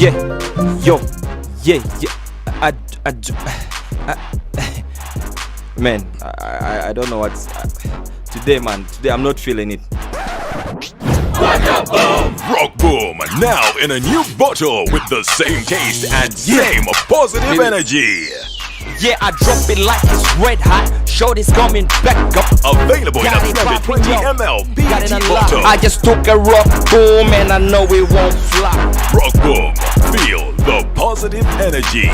Yo, yeah. Man, I don't know what's today, man. Today I'm not feeling it. Rock Boom, now in a new bottle with the same taste and same positive energy. Yeah, I drop it like it's red hot. Shorty's coming back up. Available in a 320 ml PET bottle. I just took a Rock Boom and I know it won't fly. Rock Boom, feel the positive energy.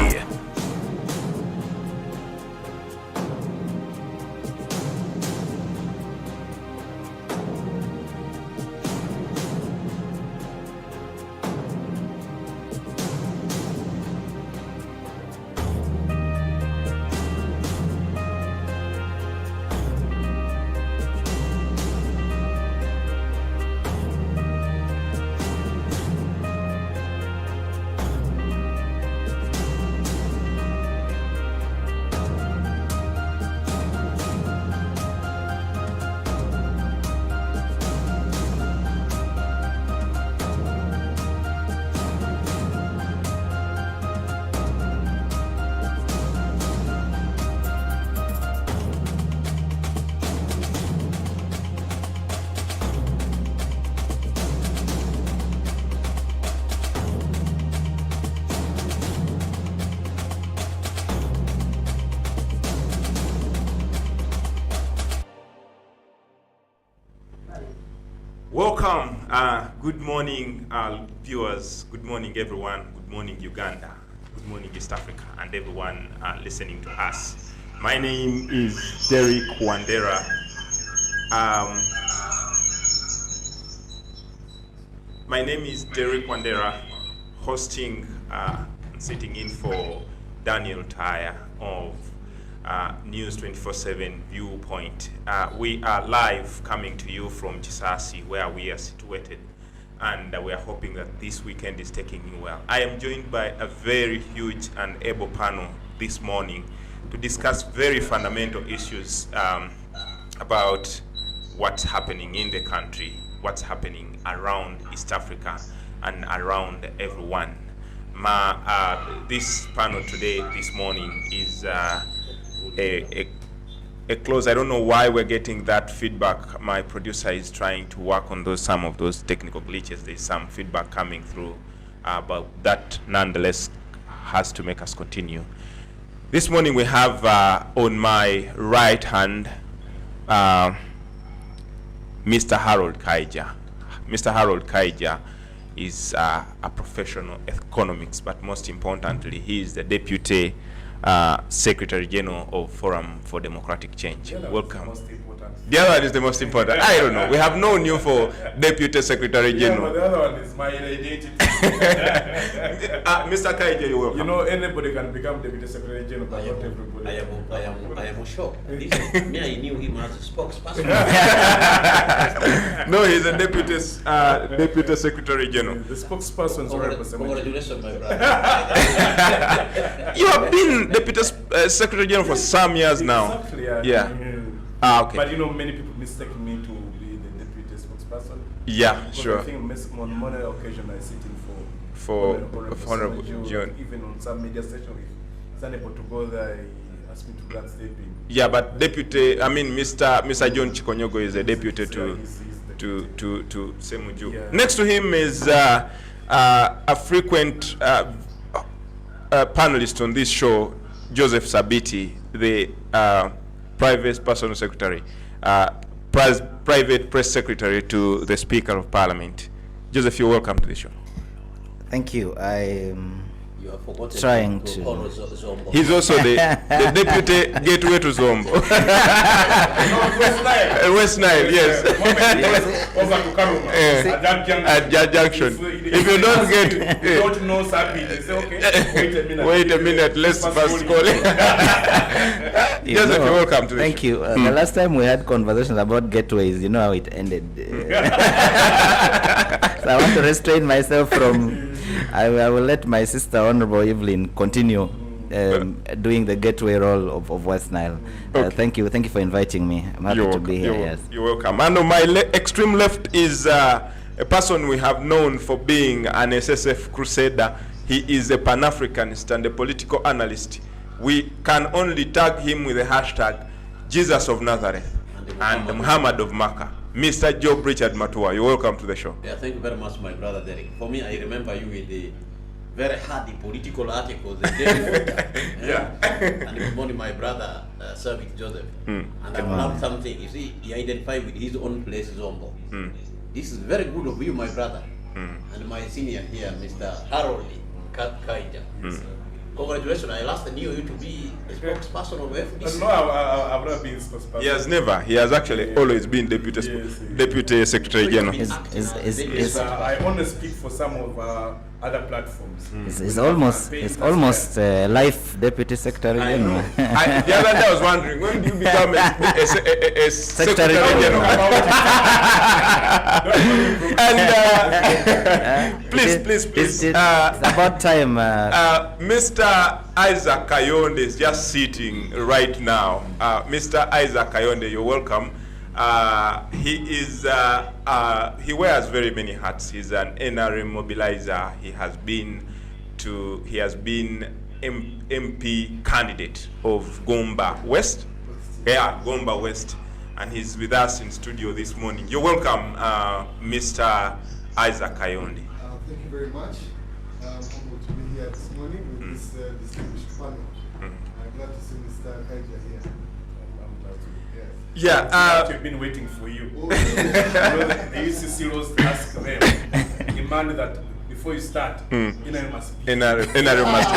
Welcome, good morning viewers, good morning everyone, good morning Uganda, good morning East Africa and everyone listening to us. My name is Derek Wandera. Hosting and sitting in for Daniel Tyre of News 24/7 Viewpoint. We are live coming to you from Chisasi, where we are situated, and we are hoping that this weekend is taking you well. I am joined by a very huge and able panel this morning to discuss very fundamental issues about what's happening in the country, what's happening around East Africa and around everyone. This panel today, this morning, is a close. I don't know why we're getting that feedback. My producer is trying to work on some of those technical glitches. There's some feedback coming through, but that nonetheless has to make us continue. This morning we have on my right hand Mr. Harold Kaija. Mr. Harold Kaija is a professional economics, but most importantly, he is the Deputy Secretary General of Forum for Democratic Change. Welcome. The other one is the most important. I don't know. We have known you for Deputy Secretary General. But the other one is my identity. Mr. Kaija, you're welcome. You know, anybody can become Deputy Secretary General, but not everybody. I am shocked. Me, I knew him as a spokesperson. No, he's a Deputy Secretary General. The spokesperson's Congratulations, my brother. You have been Deputy Secretary General for some years now. Exactly, Yeah. Okay. But you know, many people mistake me to be the deputy spokesperson. Yeah, Because sure. I think on one occasion I sit in For Honorable John. John. Even on some media station, if he's unable to go there, he asked me to grant statement. Yeah, but Mr. John Chikonyogo is a deputy to Semuju. Yeah. Next to him is a frequent panelist on this show, Joseph Sabiti, the private personal secretary, private press secretary to the Speaker of Parliament. Joseph, you're welcome to the show. Thank you. You have forgotten Trying to to- call us Zombo. He's also the deputy gateway to Zombo. West Nile, yes. Over to Karuma. At that junction. If you don't get, you don't know Sabi, they say, okay, wait a minute, let's first call it. Joseph, you're welcome to the Thank show. you. The last time we had conversations about gateways, you know how it ended. So I want to restrain myself from. I will let my sister, Honorable Evelyn, continue doing the gateway role of West Nile. Okay. Thank you for inviting me. I'm happy to be here. Yes. You're welcome. And on my extreme left is a person we have known for being an SSF crusader. He is a Pan-Africanist and a political analyst. We can only tag him with the hashtag Jesus of Nazareth and Muhammad of Makkah. Mr. Job Richard Matua, you're welcome to the show. Yeah, thank you very much, my brother Derek. For me, I remember you with the very hardy political articles. Yeah. And good morning, my brother, Servic Joseph. And I love something. You see, he identified with his own place, Zombo. This is very good of you, my brother. And my senior here, Mr. Harold Kaija. Congratulations, I last knew you to be a spokesperson of FDC. No, I've not been spokesperson. He has never. He has actually always been Deputy Secretary General. I only speak for some of other platforms. It's almost life Deputy Secretary General. The other day I was wondering, when do you become a Secretary General? And please. It's about time. Mr. Isaac Kayonde is just sitting right now. Mr. Isaac Kayonde, you're welcome. He wears very many hats. He's an NRM mobilizer. He has been MP candidate of Gomba West. Yeah, Gomba West. And he's with us in studio this morning. You're welcome, Mr. Isaac Kayonde. Thank you very much. I'm humbled to be here this morning with this distinguished panel. I'm glad to see Mr. Kaija here. I'm glad to be here. Yeah, I've been waiting for you. The UCC laws ask them, demand that before you start, NRM must be. NRM must be.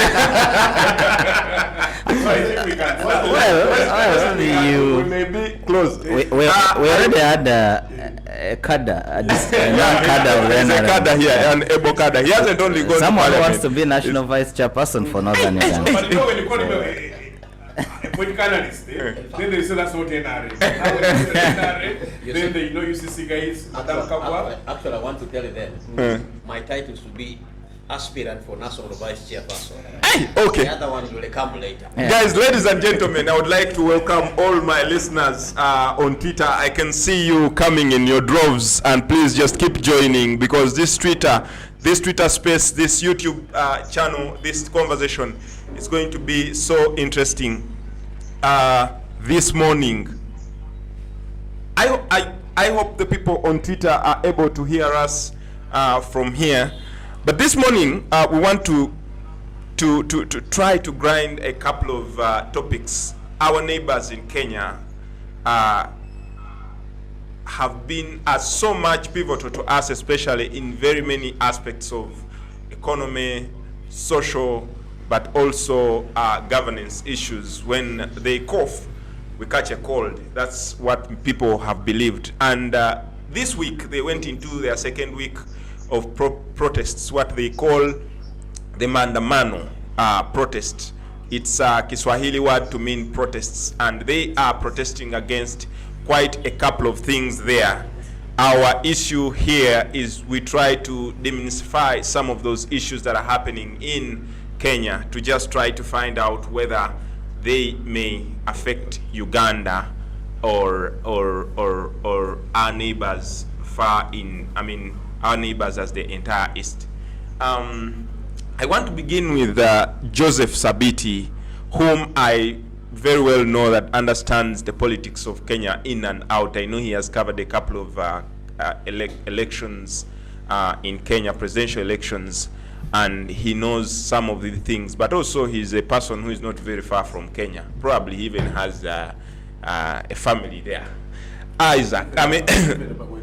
So I think we can start. We may be close. We already had a cadre, a non-cadre of the There's a NRM. cadre here, an able cadre. He hasn't only gone Someone to wants to be national vice chairperson for Northern Uganda. But you know when you call him a political analyst, then they say that's not NRM. Now when you say NRM, then they know UCC guys, Madam Kabwa. Actually, I want to tell you that my title should be aspirant for national vice chairperson. Hey, okay. The other ones will come later. Guys, ladies and gentlemen, I would like to welcome all my listeners on Twitter. I can see you coming in your droves, and please just keep joining, because this Twitter space, this YouTube channel, this conversation is going to be so interesting this morning. I hope the people on Twitter are able to hear us from here. But this morning, we want to try to grind a couple of topics. Our neighbors in Kenya have been so much pivotal to us, especially in very many aspects of economy, social, but also governance issues. When they cough, we catch a cold. That's what people have believed. And this week, they went into their second week of protests, what they call the Maandamano protest. It's a Kiswahili word to mean protests, and they are protesting against quite a couple of things there. Our issue here is we try to demystify some of those issues that are happening in Kenya, to just try to find out whether they may affect Uganda or our neighbors our neighbors as the entire East. I want to begin with Joseph Sabiti, whom I very well know that understands the politics of Kenya in and out. I know he has covered a couple of elections in Kenya, presidential elections, and he knows some of the things, but also he's a person who is not very far from Kenya. Probably he even has a family there. Isaac, But when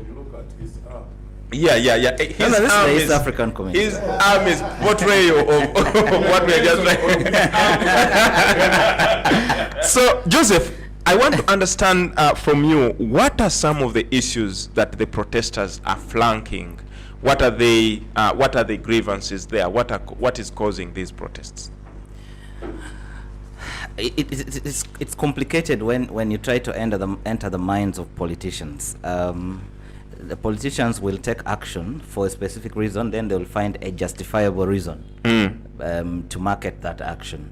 you look at his arm, yeah. This is the East African community. His arm is portrayal of what we are just like. So, Joseph, I want to understand from you, what are some of the issues that the protesters are flanking? What are they? What are the grievances there? What is causing these protests? It's complicated when you try to enter the minds of politicians. The politicians will take action for a specific reason, then they will find a justifiable reason to market that action.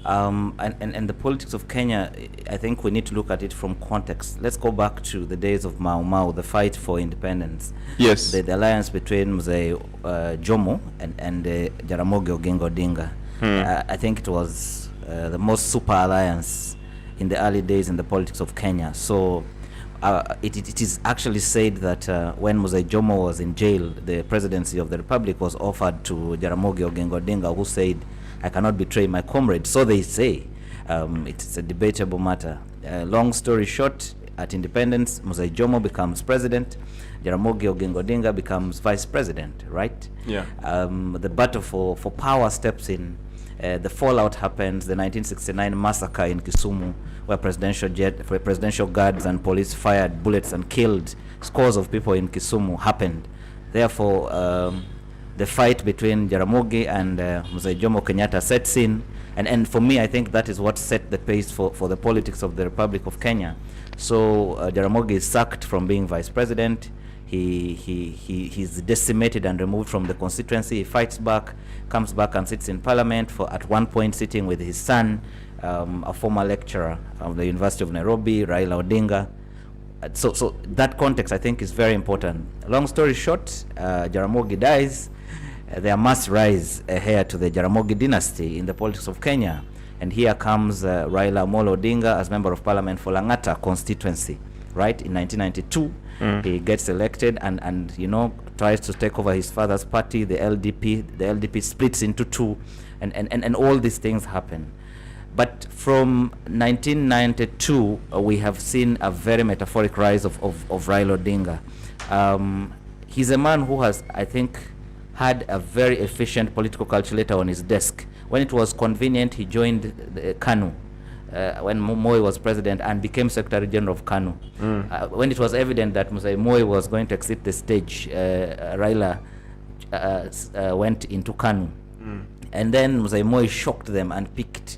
And the politics of Kenya, I think we need to look at it from context. Let's go back to the days of Mau Mau, the fight for independence. Yes. The alliance between Mzee Jomo and Jaramogi Oginga Odinga. I think it was the most super alliance in the early days in the politics of Kenya. So it is actually said that when Mzee Jomo was in jail, the presidency of the republic was offered to Jaramogi Oginga Odinga, who said, "I cannot betray my comrade." So they say. It's a debatable matter. Long story short, at independence, Mzee Jomo becomes president, Jaramogi Oginga Odinga becomes vice president, right? Yeah. The battle for power steps in. The fallout happens, the 1969 massacre in Kisumu, where presidential guards and police fired bullets and killed scores of people in Kisumu happened. Therefore, the fight between Jaramogi and Mzee Jomo Kenyatta sets in. And for me, I think that is what set the pace for the politics of the Republic of Kenya. So Jaramogi is sacked from being vice president. He's decimated and removed from the constituency. He fights back, comes back and sits in parliament, for at one point sitting with his son, a former lecturer of the University of Nairobi, Raila Odinga. So that context, I think, is very important. Long story short, Jaramogi dies. There must rise a heir to the Jaramogi dynasty in the politics of Kenya. And here comes Raila Amolo Odinga as member of parliament for Lang'ata constituency, right? In 1992, he gets elected and you know, tries to take over his father's party, the LDP. The LDP splits into two, and all these things happen. But from 1992, we have seen a very metaphoric rise of Raila Odinga. He's a man who has, I think, had a very efficient political calculator on his desk. When it was convenient, he joined KANU when Moi was president and became Secretary General of KANU. When it was evident that Moi was going to exit the stage, Raila went into KANU. And then Moi shocked them and picked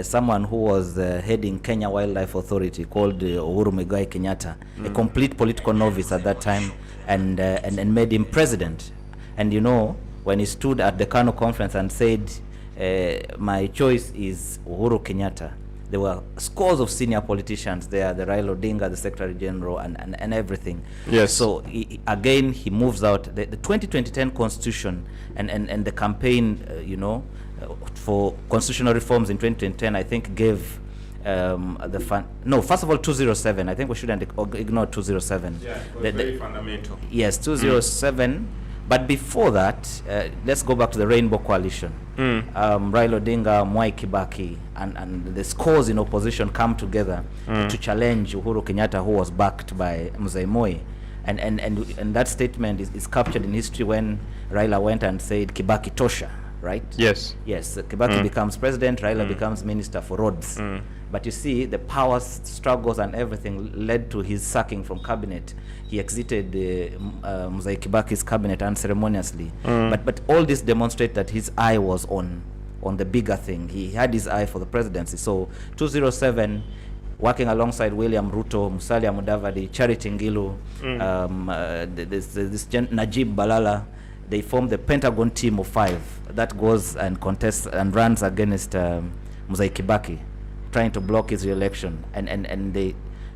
someone who was heading Kenya Wildlife Authority called Uhuru Muigai Kenyatta, a complete political novice at that time, and made him president. And you know, when he stood at the Kano conference and said, my choice is Uhuru Kenyatta, there were scores of senior politicians there, the Raila Odinga, the Secretary General, and everything. Yes. So again, he moves out. The 2010 Constitution and the campaign, you know, for constitutional reforms in 2010, I think gave first of all, 207. I think we shouldn't ignore 207. Yeah, it was very fundamental. Yes, 207. But before that, let's go back to the Rainbow Coalition. Raila Odinga, Mwai Kibaki, and the scores in opposition come together to challenge Uhuru Kenyatta, who was backed by Mzee Moi. And that statement is captured in history when Raila went and said, Kibaki tosha, right? Yes. Yes, Kibaki becomes president, Raila becomes minister for roads. But you see, the power struggles and everything led to his sacking from cabinet. He exited Mzee Kibaki's cabinet unceremoniously. But all this demonstrate that his eye was on the bigger thing. He had his eye for the presidency. So 207, working alongside William Ruto, Musalia Mudavadi, Charity Ngilu, Najib Balala, they formed the Pentagon team of 5 that goes and contests and runs against Mzee Kibaki, trying to block his re-election. And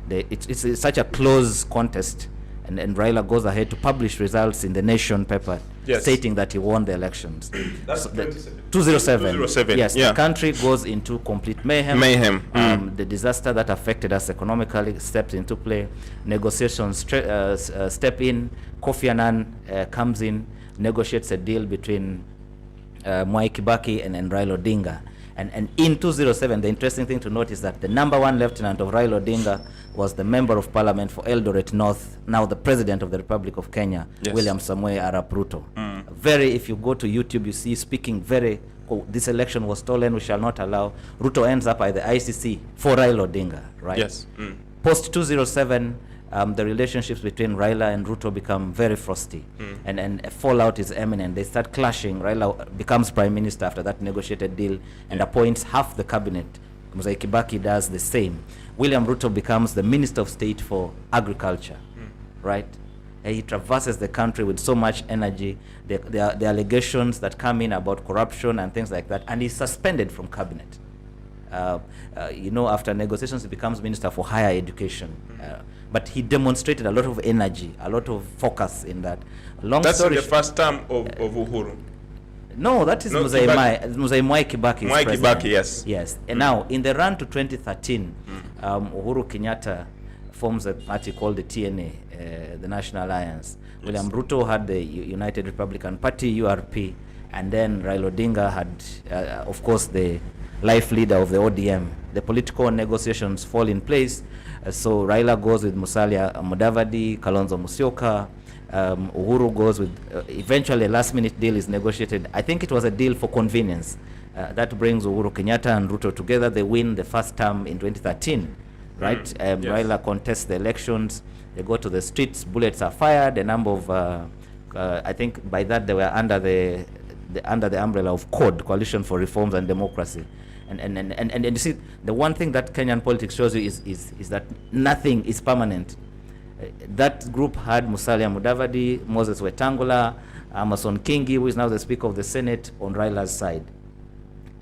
it's such a close contest. And Raila goes ahead to publish results in the Nation paper, stating that he won the elections. That's 207. 207. Yes, yeah. the country goes into complete mayhem. The disaster that affected us economically steps into play. Negotiations step in. Kofi Annan comes in, negotiates a deal between Mwai Kibaki and Raila Odinga. And in 207, the interesting thing to note is that the #1 lieutenant of Raila Odinga was the member of parliament for Eldoret North, now the president of the Republic of Kenya, William Samoei Arap Ruto. If you go to YouTube, you see speaking this election was stolen, we shall not allow. Ruto ends up at the ICC for Raila Odinga, right? Yes. Post 207, the relationships between Raila and Ruto become very frosty, and a fallout is imminent. They start clashing. Raila becomes prime minister after that negotiated deal and appoints half the cabinet. Mzee Kibaki does the same. William Ruto becomes the minister of state for agriculture, right? And he traverses the country with so much energy. The allegations that come in about corruption and things like that, and he's suspended from cabinet. After negotiations, he becomes Minister for Higher Education. But he demonstrated a lot of energy, a lot of focus in that. That's in the first term of Uhuru. No, that is Mzee Mwai Kibaki. Mwai Kibaki, yes. Yes. And now, in the run to 2013, Uhuru Kenyatta forms a party called the TNA, the National Alliance. Yes. William Ruto had the United Republican Party, URP, and then Raila Odinga had, of course, the life leader of the ODM. The political negotiations fall in place. So Raila goes with Musalia Mudavadi, Kalonzo Musyoka. Uhuru goes with, eventually a last minute deal is negotiated. I think it was a deal for convenience. That brings Uhuru Kenyatta and Ruto together. They win the first term in 2013, right? Yes. Raila contests the elections. They go to the streets, bullets are fired. A number of, I think by that they were under the umbrella of CORD, Coalition for Reforms and Democracy. And you see, the one thing that Kenyan politics shows you is that nothing is permanent. That group had Musalia Mudavadi, Moses Wetangula, Amason Kingi, who is now the Speaker of the Senate, on Raila's side.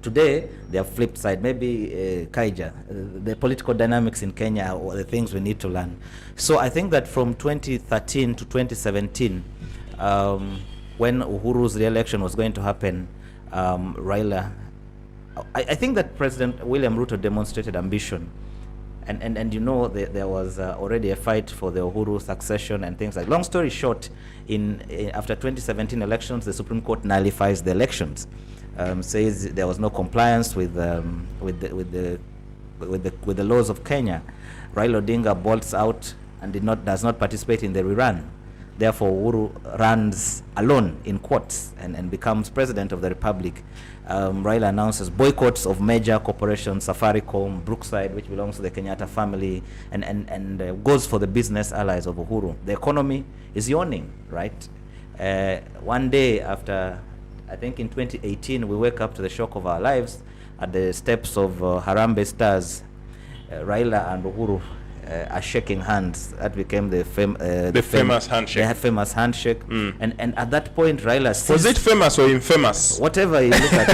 Today, they are flipped side. Maybe Kaija, the political dynamics in Kenya are the things we need to learn. So I think that from 2013 to 2017, when Uhuru's re-election was going to happen, Raila, I think that President William Ruto demonstrated ambition. And there was already a fight for the Uhuru succession and things like. Long story short, after 2017 elections, the Supreme Court nullifies the elections, says there was no compliance with the laws of Kenya. Raila Odinga bolts out and does not participate in the rerun. Therefore, Uhuru runs alone in courts and becomes president of the republic. Raila announces boycotts of major corporations, Safaricom, Brookside, which belongs to the Kenyatta family, and goes for the business allies of Uhuru. The economy is yawning, right? One day after, I think in 2018, we wake up to the shock of our lives at the steps of Harambee Stars. Raila and Uhuru are shaking hands. That became the famous handshake. The famous handshake. And at that point, Raila sees... Was it famous or infamous? Whatever you look at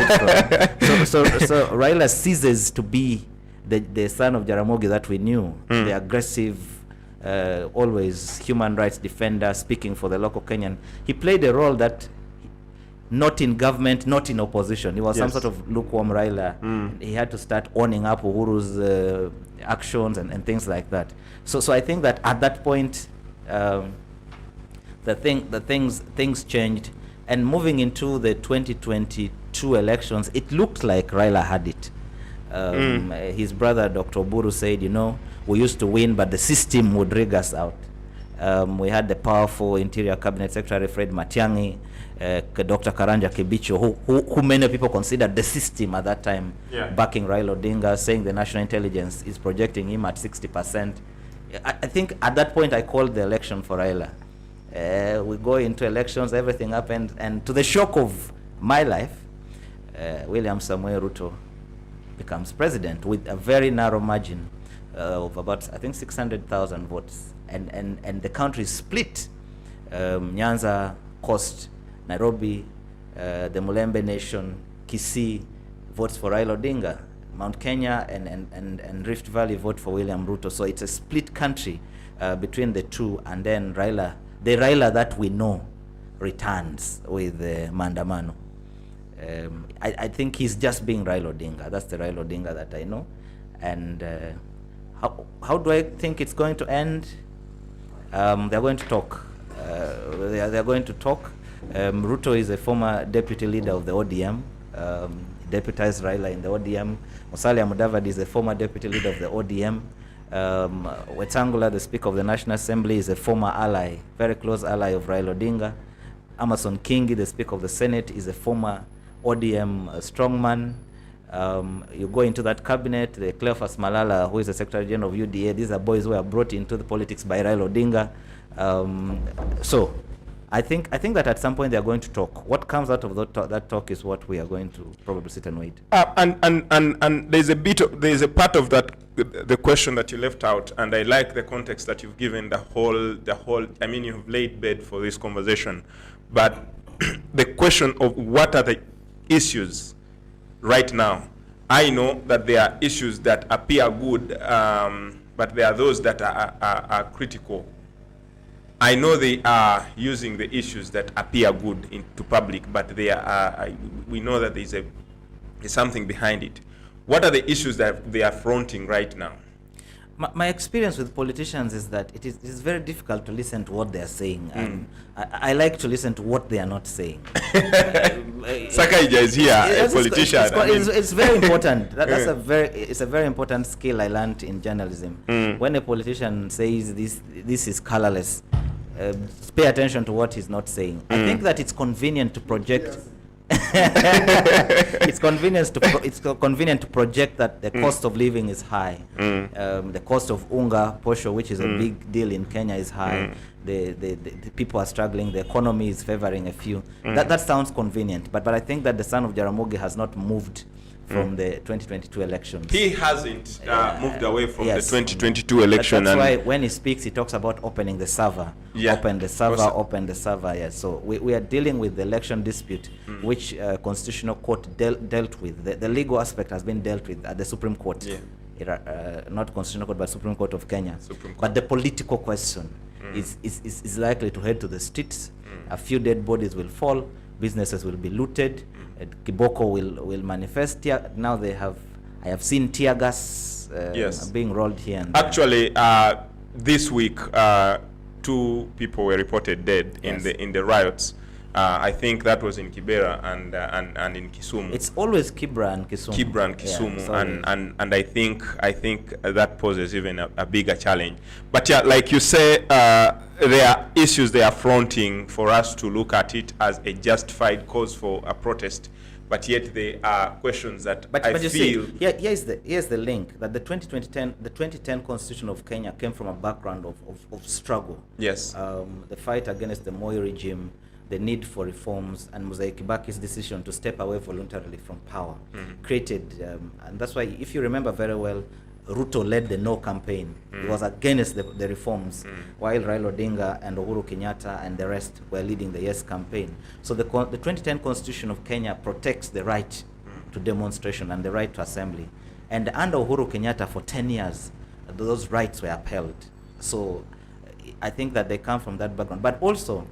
it from. So Raila ceases to be the son of Jaramogi that we knew, the aggressive, always human rights defender, speaking for the local Kenyan. He played a role that, not in government, not in opposition. He was some sort of lukewarm Raila. He had to start owning up Uhuru's actions and things like that. So I think that at that point, things changed. And moving into the 2022 elections, it looked like Raila had it. His brother, Dr. Oburu, said, we used to win, but the system would rig us out. We had the powerful Interior Cabinet Secretary Fred Matiang'i, Dr. Karanja Kibicho, who many people considered the system at that time, backing Raila Odinga, saying the national intelligence is projecting him at 60%. I think at that point I called the election for Raila. We go into elections, everything happened, and to the shock of my life, William Samuel Ruto becomes president with a very narrow margin of about, I think, 600,000 votes. And the country is split. Nyanza, Coast, Nairobi, the Mulembe Nation, Kisii votes for Raila Odinga. Mount Kenya and Rift Valley vote for William Ruto. So it's a split country between the two. And then Raila, the Raila that we know, returns with Maandamano. I think he's just being Raila Odinga. That's the Raila Odinga that I know. And how do I think it's going to end? They're going to talk. They're going to talk. Ruto is a former deputy leader of the ODM. Deputized Raila in the ODM. Musalia Mudavadi is a former deputy leader of the ODM. Wetangula, the Speaker of the National Assembly, is a former ally, very close ally of Raila Odinga. Amason Kingi, the Speaker of the Senate, is a former ODM strongman. You go into that cabinet, the Cleophas Malala, who is the Secretary General of UDA, these are boys who are brought into the politics by Raila Odinga. So I think that at some point they are going to talk. What comes out of that talk is what we are going to probably sit and wait. And there's a part of that, the question that you left out, and I like the context that you've given the whole. I mean, you've laid bed for this conversation, but the question of what are the issues right now I know that there are issues that appear good, but there are those that are critical. I know they are using the issues that appear good into public, but they are, we know that there's something behind it. What are the issues that they are fronting right now? My experience with politicians is that it is very difficult to listen to what they are saying, and I like to listen to what they are not saying. Sakaija is here, a politician. It's very important. That's it's a very important skill I learned in journalism. When a politician says this is colorless, pay attention to what he's not saying. I think that it's convenient to project. It's convenient to project that the cost of living is high. The cost of unga posho, which is a big deal in Kenya, is high. The people are struggling. The economy is favoring a few. That sounds convenient, but I think that the son of Jaramogi has not moved from the 2022 elections. He hasn't moved away from the 2022 election. That's why when he speaks, he talks about opening the server. Open the server, open the server. Yes. So we are dealing with the election dispute, which Constitutional Court dealt with. The legal aspect has been dealt with at the Supreme Court. Not Constitutional Court, but Supreme Court of Kenya. But the political question is likely to head to the streets. A few dead bodies will fall. Businesses will be looted. Kiboko will manifest. Now I have seen tear gas being rolled here and there. Actually, this week, 2 people were reported dead in the riots. I think that was in Kibera and in Kisumu. It's always Kibra and Kisumu. Kibra and Kisumu, and I think that poses even a bigger challenge. But yeah, like you say, there are issues they are fronting for us to look at it as a justified cause for a protest. But yet there are questions that I feel. See, here's the link that the 2010 Constitution of Kenya came from a background of struggle. Yes. The fight against the Moi regime, the need for reforms, and Mzee Kibaki's decision to step away voluntarily from power created, and that's why, if you remember very well, Ruto led the no campaign. He was against the reforms, while Raila Odinga and Uhuru Kenyatta and the rest were leading the yes campaign. So the 2010 Constitution of Kenya protects the right to demonstration and the right to assembly. And under Uhuru Kenyatta for 10 years, those rights were upheld. So I think that they come from that background. But also,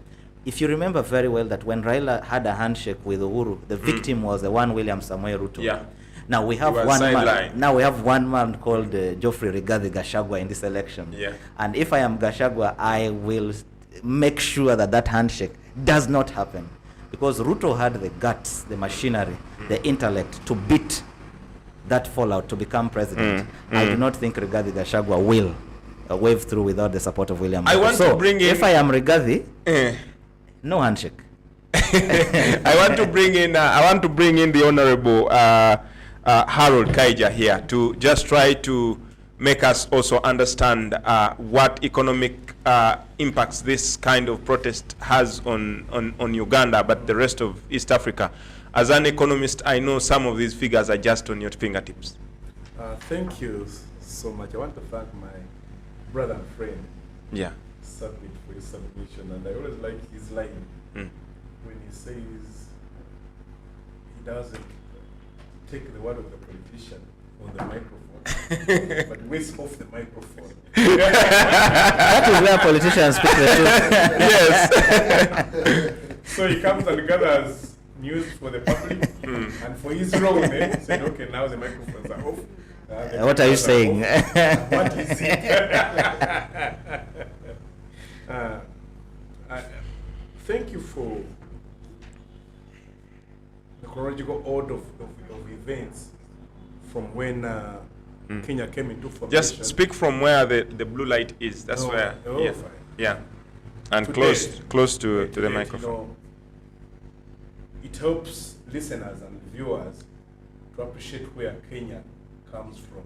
if you remember very well that when Raila had a handshake with Uhuru, the victim was the one William Samoei Ruto. Yeah. Now we have one man. Now we have one man called Geoffrey Rigathi Gachagua in this election. Yeah. And if I am Gachagua, I will make sure that handshake does not happen, because Ruto had the guts, the machinery, the intellect to beat that fallout to become president. I do not think Rigathi Gachagua will wave through without the support of William Ruto. I want to bring in. If I am Rigathi, no handshake. I want to bring in the Honorable Harold Kaija here to just try to make us also understand what economic impacts this kind of protest has on Uganda, but the rest of East Africa. As an economist, I know some of these figures are just on your fingertips. Thank you so much. I want to thank my brother and friend, Submit, for his submission, and I always like his line when he says he doesn't take the word of the politician on the microphone, but waste off the microphone. That is where politicians speak the truth. Yes. So he comes and gathers news for the public, and for his role, then said, okay, now the microphones are off. What are you saying? What is it? Thank you for the chronological order of events from when Kenya came into formation. Just speak from where the blue light is. That's where. Fine. Yeah. And Today, close to the today, microphone. It helps listeners and viewers to appreciate where Kenya comes from.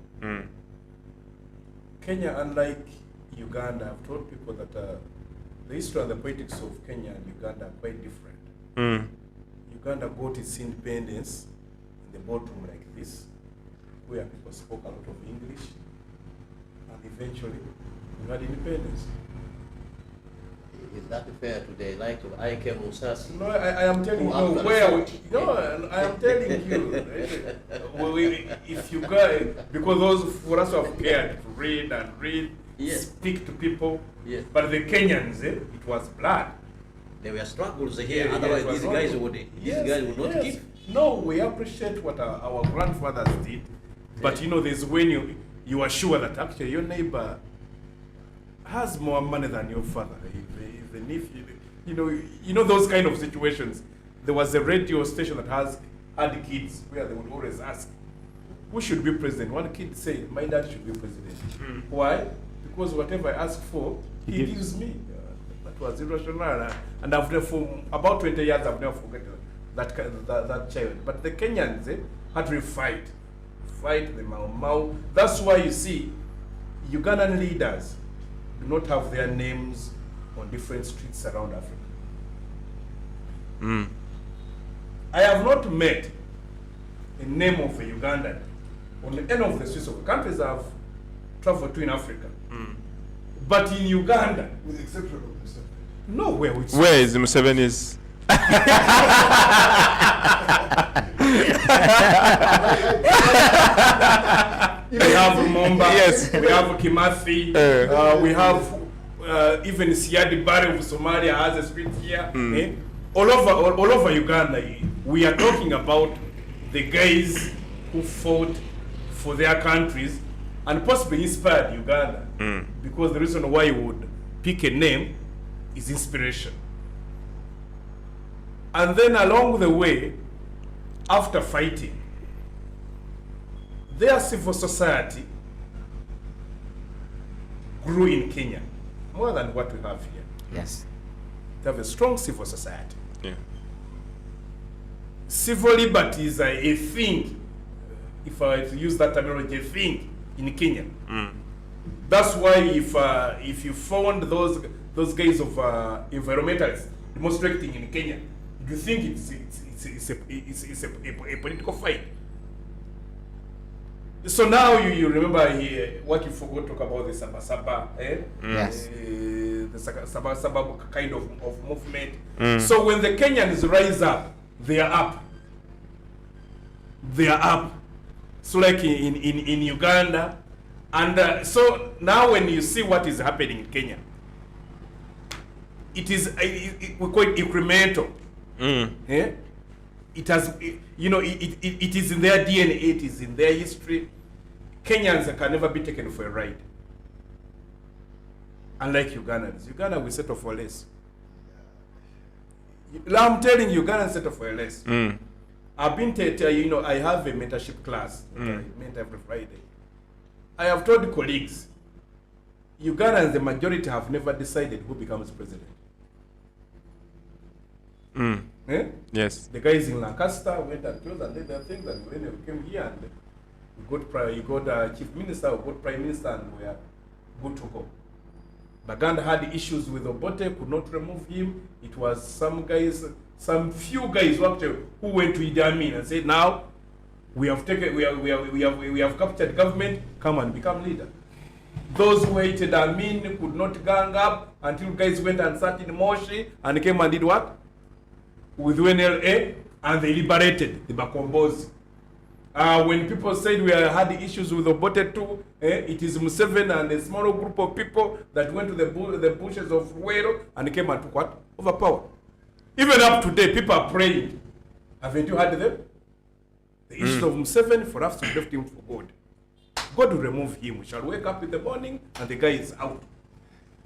Kenya, unlike Uganda, I've told people that the history and the politics of Kenya and Uganda are quite different. Uganda got its independence in the boardroom like this, where people spoke a lot of English, and eventually we had independence. Is that fair to the likes of Ike Musasi? No, I am telling you where we, no, I am telling you, if you go, because those for us who have cared to read and read, Yes. speak to people. Yes. But the Kenyans, it was blood. There were struggles here. Yeah, Otherwise, it was these not- guys would not yes. keep. No, we appreciate what our grandfathers did, but you know, there's when you are sure that actually your neighbor has more money than your father, even if you know those kind of situations. There was a radio station that had kids where they would always ask, who should be president? One kid said, my dad should be president. Why? Because whatever I ask for, he gives me. That was irrational. And after for about 20 years, I've never forgotten that child. But the Kenyans had to fight the Mau Mau. That's why you see Ugandan leaders do not have their names on different streets around Africa. I have not met a name of a Ugandan on the end of the streets of the countries I've traveled to in Africa. But in Uganda, With the exception of Mr. nowhere which Where is Museveni's? we have Momba, Yes. we have Kimathi, we have even Siadi Barre of Somalia has a street here. All over Uganda, we are talking about the guys who fought for their countries and possibly inspired Uganda. Because the reason why you would pick a name is inspiration. And then along the way, after fighting, their civil society grew in Kenya more than what we have here. Yes. They have a strong civil society. Yeah. Civil liberty is a thing, if I were to use that terminology, a thing in Kenya. That's why if you found those guys of environmentalists demonstrating in Kenya, you think it's a political fight. So now you remember here what you forgot to talk about the Saba, Yes. the Saba kind of movement. So when the Kenyans rise up, they are up. They are up. So like in Uganda, and so now when you see what is happening in Kenya, it is we call it incremental. Yeah? It has, it is in their DNA, it is in their history. Kenyans can never be taken for a ride. Unlike Ugandans. Uganda will settle for less. I'm telling you, Ugandans settle for less. I've been I have a mentorship class that I mentor every Friday. I have told colleagues, Ugandans, the majority have never decided who becomes president. Yes. The guys in Lancaster went and chose and did their things, and when they came here and you got chief minister, we got prime minister, and we are good to go. Baganda had issues with Obote, could not remove him. It was some few guys who went to Idi Amin and said, now we have captured government, come and become leader. Those who hated Amin could not gang up until guys went and sat in Moshi and came and did what? With UNLA, and they liberated the Bakombozi. When people said we had issues with Obote too, it is Museveni and a small group of people that went to the bushes of Ruero and came and took what? Overpower. Even up today, people are praying. Haven't you heard them? The issues of Museveni, for us to left him for God. God will remove him. We shall wake up in the morning and the guy is out.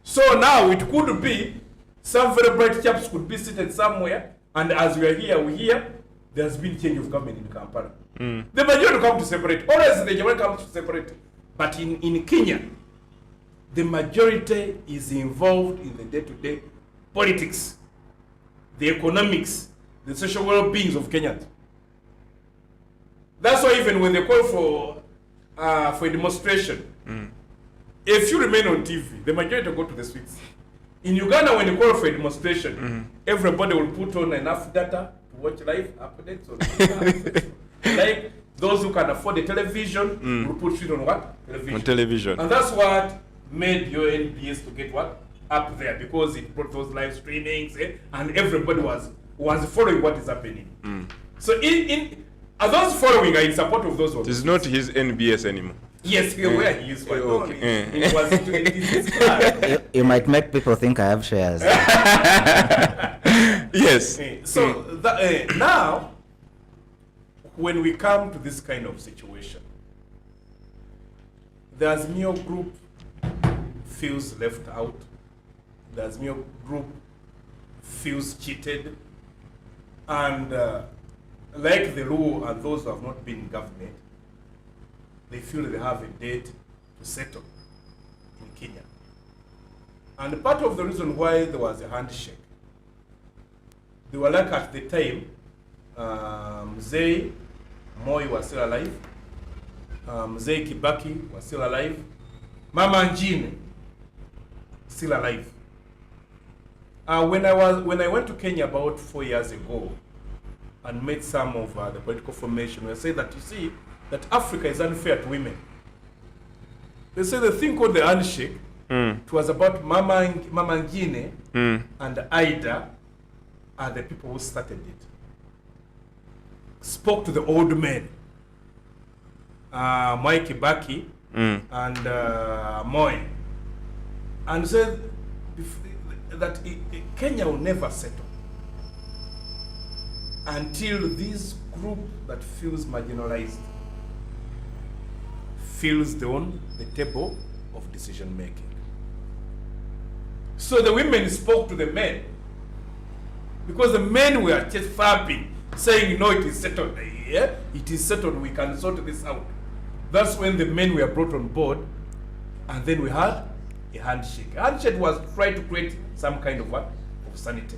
So now it could be some very bright chaps could be seated somewhere, and as we hear there has been change of government in Kampala. The majority come to separate. Always the majority comes to separate. But in Kenya, the majority is involved in the day-to-day politics, the economics, the social well-being of Kenyans. That's why even when they call for a demonstration, if you remain on TV, the majority will go to the streets. In Uganda, when you call for a demonstration, everybody will put on enough data to watch live updates on like those who can afford the television will put it on what? Television. On television. And that's what made your NBS to get what? Up there, because it brought those live streamings and everybody was following what is happening. So Are those following are in support of those It votes? is not his NBS anymore. Yes, where he is. Okay. It was it is his plan. You might make people think I have shares. Yes. So now, when we come to this kind of situation, the Azimio group feels left out. The Azimio group feels cheated. And like the Luo and those who have not been in government, they feel they have a debt to settle in Kenya. And part of the reason why there was a handshake, they were like at the time, Mzee Moi was still alive, Mzee Kibaki was still alive, Mama Njine still alive. When I went to Kenya about 4 years ago and met some of the political formation, I said that, you see, that Africa is unfair to women. They say the thing called the handshake, it was about Mama Ngine and Ida are the people who started it. Spoke to the old men, Mwai Kibaki and Moi, and said that Kenya will never settle until this group that feels marginalized feels on the table of decision making. So the women spoke to the men, because the men were just fapping, saying, no, it is settled. Yeah, it is settled, we can sort this out. That's when the men were brought on board, and then we had a handshake. A handshake was trying to create some kind of what? Of sanity.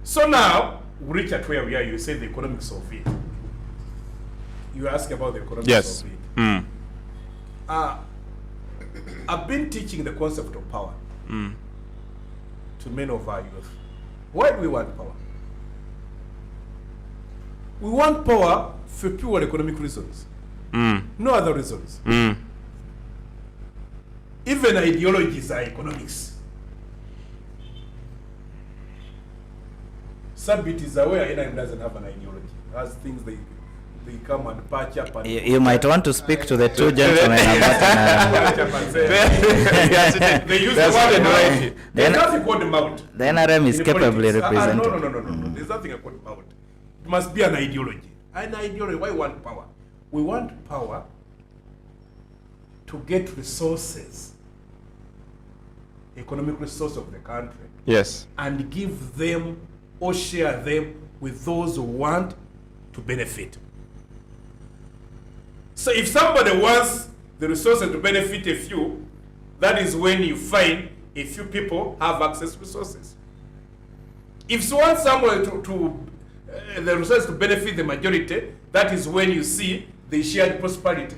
So now, we reach at where we are. You say the economics of it. You ask about the economics of it. I've been teaching the concept of power to many of our youth. Why do we want power? We want power for pure economic reasons. No other reasons. Even ideologies are economics. Sabit is aware NIM doesn't have an ideology. It has things they come and patch up. And You might want to speak to the two gentlemen patch about up and say, they use the word mount. There's nothing called mount. the NRM is In capably politics. represented. No. There's nothing called mount. It must be an ideology. An ideology. Why want power? We want power to get resources, economic resource of the country, Yes. and give them or share them with those who want to benefit. So if somebody wants the resources to benefit a few, that is when you find a few people have access to resources. If you want someone the resources to benefit the majority, that is when you see the shared prosperity.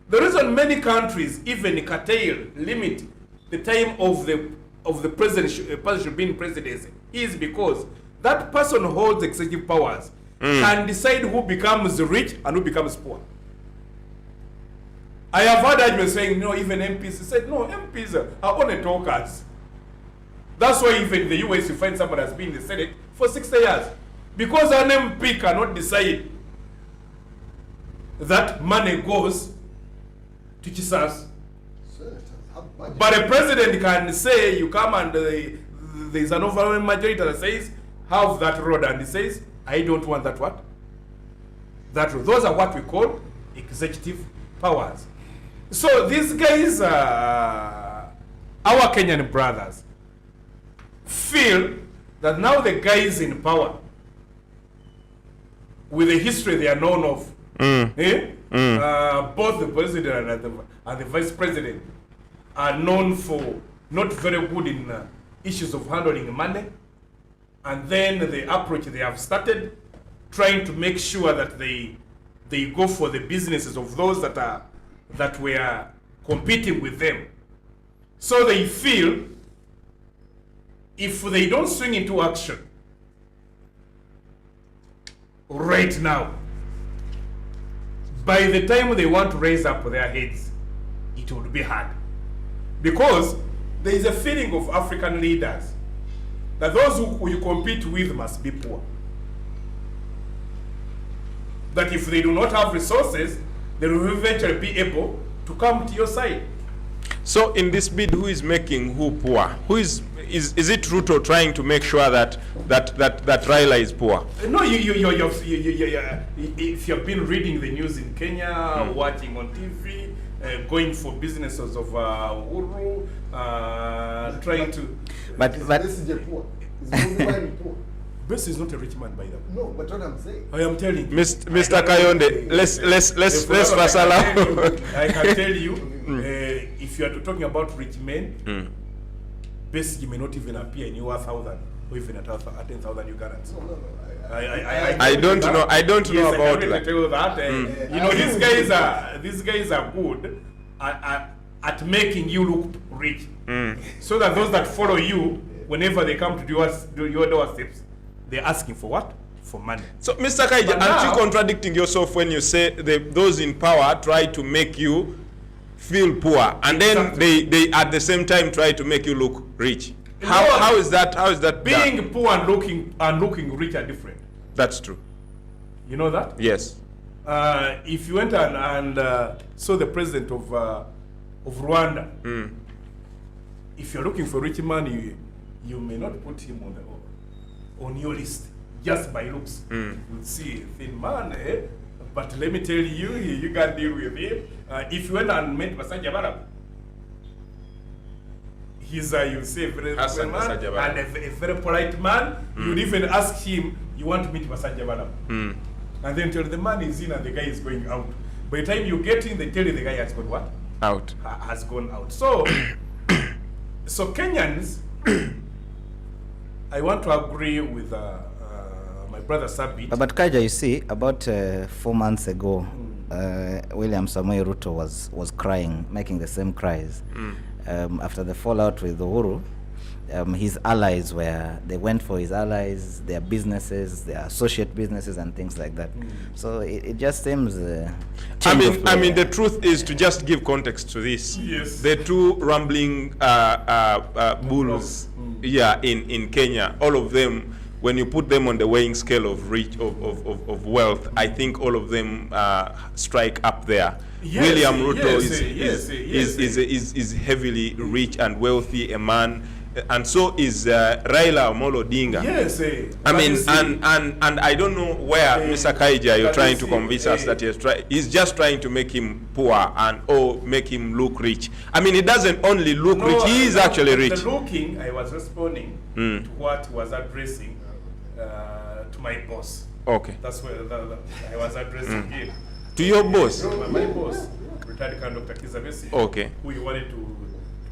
The reason many countries even curtail, limit the time of the president, person should be in presidency, is because that person who holds executive powers can decide who becomes rich and who becomes poor. I have heard arguments saying, no, even MPs said, no, MPs are only talkers. That's why even in the US you find somebody has been in the Senate for 60 years. Because an MP cannot decide that money goes to Jesus. But a president can say, you come and there's an overwhelming majority that says, have that road, and he says, I don't want that what? That road. Those are what we call executive powers. So these guys, our Kenyan brothers, feel that now the guys in power, with the history they are known of, both the president and the vice president are known for not very good in issues of handling money, and then the approach they have started trying to make sure that they go for the businesses of those that were competing with them. So they feel if they don't swing into action right now, by the time they want to raise up their heads, it would be hard. Because there is a feeling of African leaders that those who you compete with must be poor. that if they do not have resources, they will eventually be able to come to your side. So in this bid, who is making who poor? Who is it Ruto trying to make sure that Raila is poor? No, if you've been reading the news in Kenya, watching on TV, going for businesses of Uhuru, trying to. But This is poor. Is Bobi poor? Bess is not a rich man, by the way. No, but what I'm saying. I am telling you. Mr. Kayonde, let's pass along. I can tell you, if you are talking about rich men, Bess may not even appear in your 1,000 or even at 10,000 Ugandans. No. I don't know. I don't know about that. Tell you that. You know, these guys are good at making you look rich, so that those that follow you, whenever they come to your doorsteps, they're asking for what? For money. So, Mr. Kaija, aren't you contradicting yourself when you say those in power try to make you feel poor, and then they at the same time try to make you look rich? How is that Being done? poor and looking rich are different. That's true. You know that? Yes. If you went and saw the president of Rwanda, if you're looking for rich man, you may not put him on your list just by looks. You'll see a thin man, but let me tell you, you can't deal with him. If you went and met Masanja Barab, he's you say a very good man and a very polite man. You'd even ask him, you want to meet Masanja Barab? And then tell the man is in and the guy is going out. By the time you get in, they tell you the guy has gone what? Out. Has gone out. So, so Kenyans, I want to agree with my brother Sabit. But Kaja, you see, about 4 months ago, William Samoei Ruto was crying, making the same cries. After the fallout with Uhuru, his allies they went for his allies, their businesses, their associate businesses and things like that. So it just seems I mean, the truth is, to just give context to this, Yes. the two rambling bulls, in Kenya, all of them, when you put them on the weighing scale of wealth, I think all of them strike up there. Yes, William Ruto is heavily rich and wealthy, a man, and so is Raila Amolo Odinga. Yes, I mean, and I don't know where Mr. Kaija you're trying to convince us that he's just trying to make him poor or make him look rich. I mean, he doesn't only look rich; he is actually rich. The looking, I was responding to what he was addressing to my boss. Okay. That's where I was addressing him. To your boss. My boss, retired Colonel Dr. Kizabesi. Okay. Who you wanted to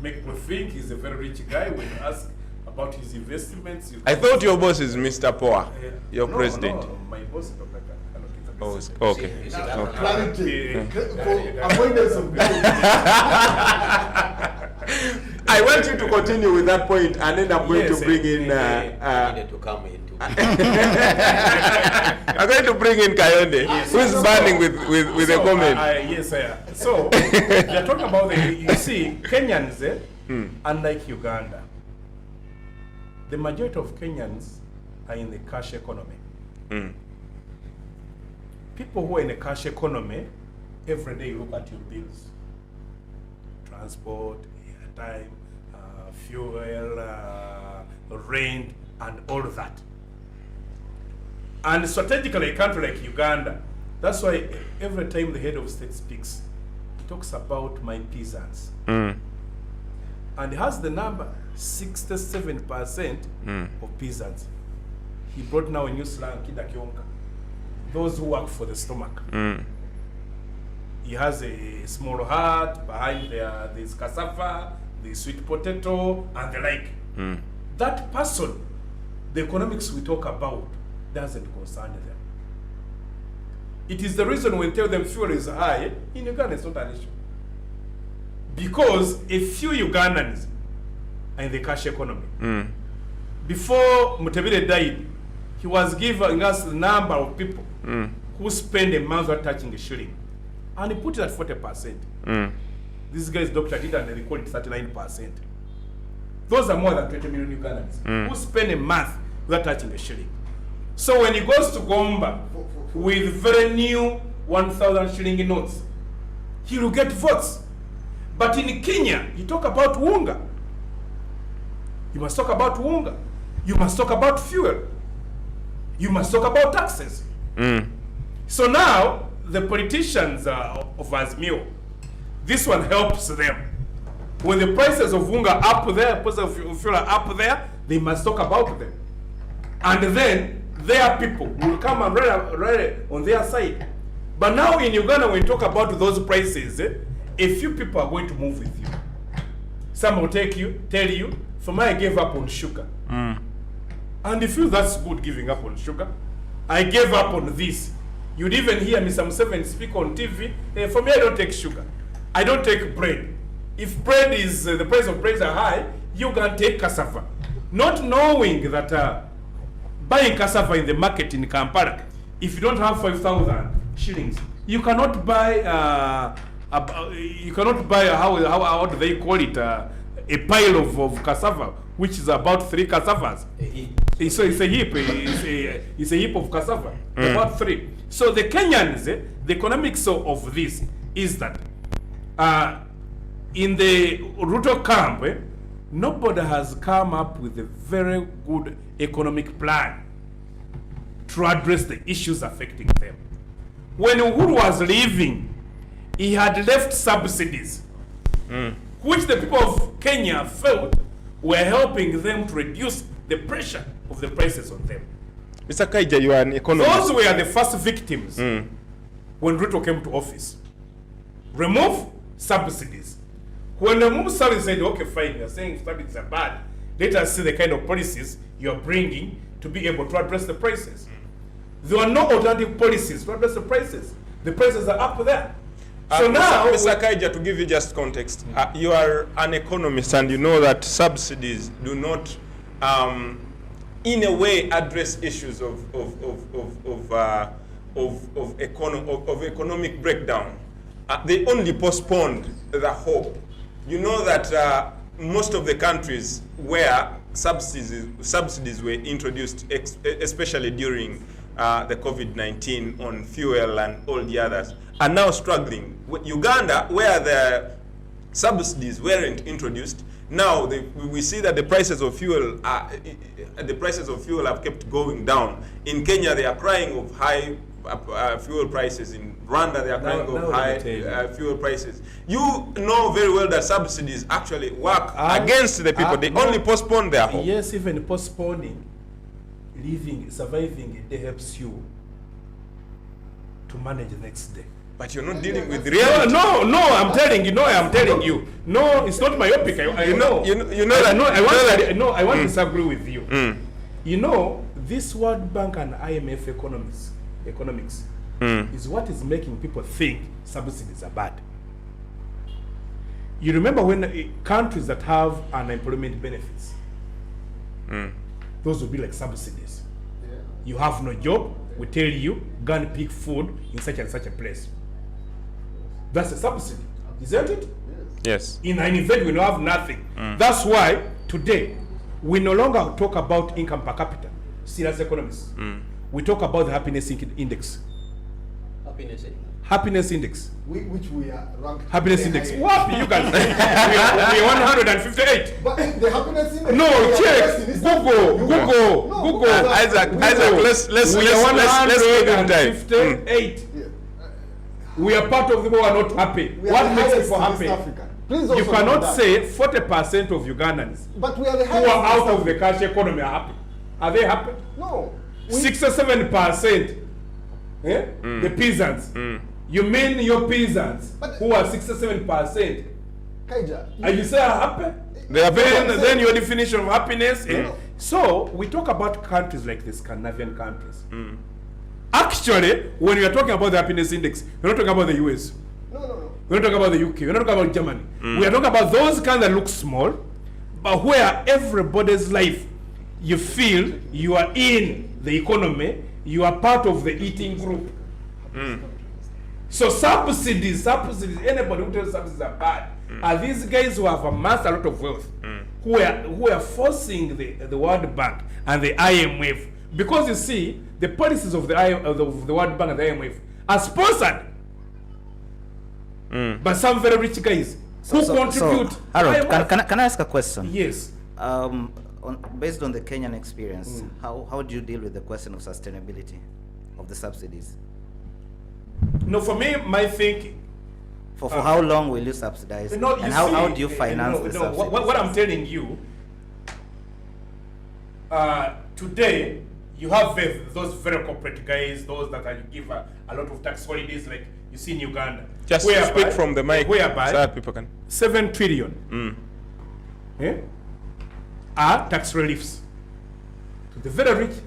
make people think he's a very rich guy. When you ask about his investments, I thought your boss is Mr. Power, your no, president. No, my boss is Dr. Colonel Kizabesi. Oh, okay. You see, Clarity. For avoidance of I want you to continue with that point, and then I'm going to bring in. needed to come into. I'm going to bring in Kayonde, who is burning with a comment. Yes, sir. So, they're talking about you see, Kenyans, unlike Uganda, the majority of Kenyans are in the cash economy. People who are in the cash economy, every day you look at your bills. Transport, airtime, fuel, rent, and all of that. And strategically, a country like Uganda, that's why every time the head of state speaks, he talks about my peasants. And he has the number 67% of peasants. He brought now a new slang, Kidakionka, those who work for the stomach. He has a small hut, behind there's cassava, the sweet potato, and the like. That person, the economics we talk about, doesn't concern them. It is the reason when we tell them fuel is high, in Uganda it's not an issue. Because a few Ugandans are in the cash economy. Before Mutebile died, he was giving us the number of people who spend a month without touching a shilling. And he put it at 40%. This guy's doctor did and they call it 39%. Those are more than 20 million Ugandans who spend a month without touching a shilling. So when he goes to Gomba with very new 1,000 shilling notes, he will get votes. But in Kenya, you talk about unga. You must talk about unga. You must talk about fuel. You must talk about taxes. So now, the politicians of Azimio, this one helps them. When the prices of unga are up there, prices of fuel are up there, they must talk about them. And then, their people will come and rally on their side. But now in Uganda, when you talk about those prices, a few people are going to move with you. Some will tell you, for me, I gave up on sugar. And if you that's good giving up on sugar, I gave up on this. You'd even hear me some 7 speak on TV. For me, I don't take sugar. I don't take bread. If bread is, the price of bread are high, you can take cassava. Not knowing that buying cassava in the market in Kampala, if you don't have 5,000 shillings, you cannot buy, how do they call it, a pile of cassava, which is about 3 cassavas. So it's a heap. It's a heap of cassava, about 3. So the Kenyans, the economics of this is that in the Ruto camp, nobody has come up with a very good economic plan to address the issues affecting them. When Uhuru was leaving, he had left subsidies, which the people of Kenya felt were helping them to reduce the pressure of the prices on them. Mr. Kaija, you are an economist. Those were the first victims when Ruto came to office. Remove subsidies. When the remove subsidies, said, okay, fine, you're saying subsidies are bad. Let us see the kind of policies you're bringing to be able to address the prices. There are no alternative policies to address the prices. The prices are up there. So now, Mr. Kaija, to give you just context, you are an economist and you know that subsidies do not, in a way, address issues of economic breakdown. They only postponed the hope. You know that most of the countries where subsidies were introduced, especially during the COVID-19 on fuel and all the others, are now struggling. Uganda, where the subsidies weren't introduced, now we see that the prices of fuel have kept going down. In Kenya, they are crying of high fuel prices. In Rwanda, they are crying of high fuel prices. You know very well that subsidies actually work against the people. They only postpone their hope. Yes, even postponing, surviving, it helps you to manage the next day. But you're not dealing with reality. No, I'm telling you. No, it's not myopic. I want to disagree with you. You know, this World Bank and IMF economics is what is making people think subsidies are bad. You remember when countries that have unemployment benefits, those would be like subsidies. Yeah. You have no job, we tell you, go and pick food in such and such a place. That's a subsidy, isn't it? Yes. In an event, we don't have nothing. That's why today we no longer talk about income per capita. Serious economists. We talk about the happiness index. Happiness index. Which we are ranked. Happiness index. What you guys? we are 158. But the happiness index. No, check. Google. Isaac, let's give him time. 158. We are part of the people who are not happy. What makes people happy? You cannot say 40% of Ugandans who are out of the cash economy are happy. Are they happy? No. 6 or 7%. The peasants. You mean your peasants who are 6 or 7%? Kaija, are you say are happy? Then your definition of happiness. So we talk about countries like the Scandinavian countries. Actually, when we are talking about the happiness index, we're not talking about the US. No. We're not talking about the UK. We're not talking about Germany. We are talking about those kinds that look small, but where everybody's life, you feel you are in the economy, you are part of the eating group. So subsidies, anybody who tells subsidies are bad, are these guys who have amassed a lot of wealth, who are forcing the World Bank and the IMF Because you see, the policies of the World Bank and the IMF are sponsored by some very rich guys who contribute. So, Harold, can I ask a question? Yes. Based on the Kenyan experience, how do you deal with the question of sustainability of the subsidies? No, for me, my thinking. For how long will you subsidize? No, and how do you finance the subsidies? What I'm telling you, today, you have those very corporate guys, those that give a lot of tax holidays, like you see in Uganda. Just speak from the mic so that people can. 7 trillion are tax reliefs to the very rich.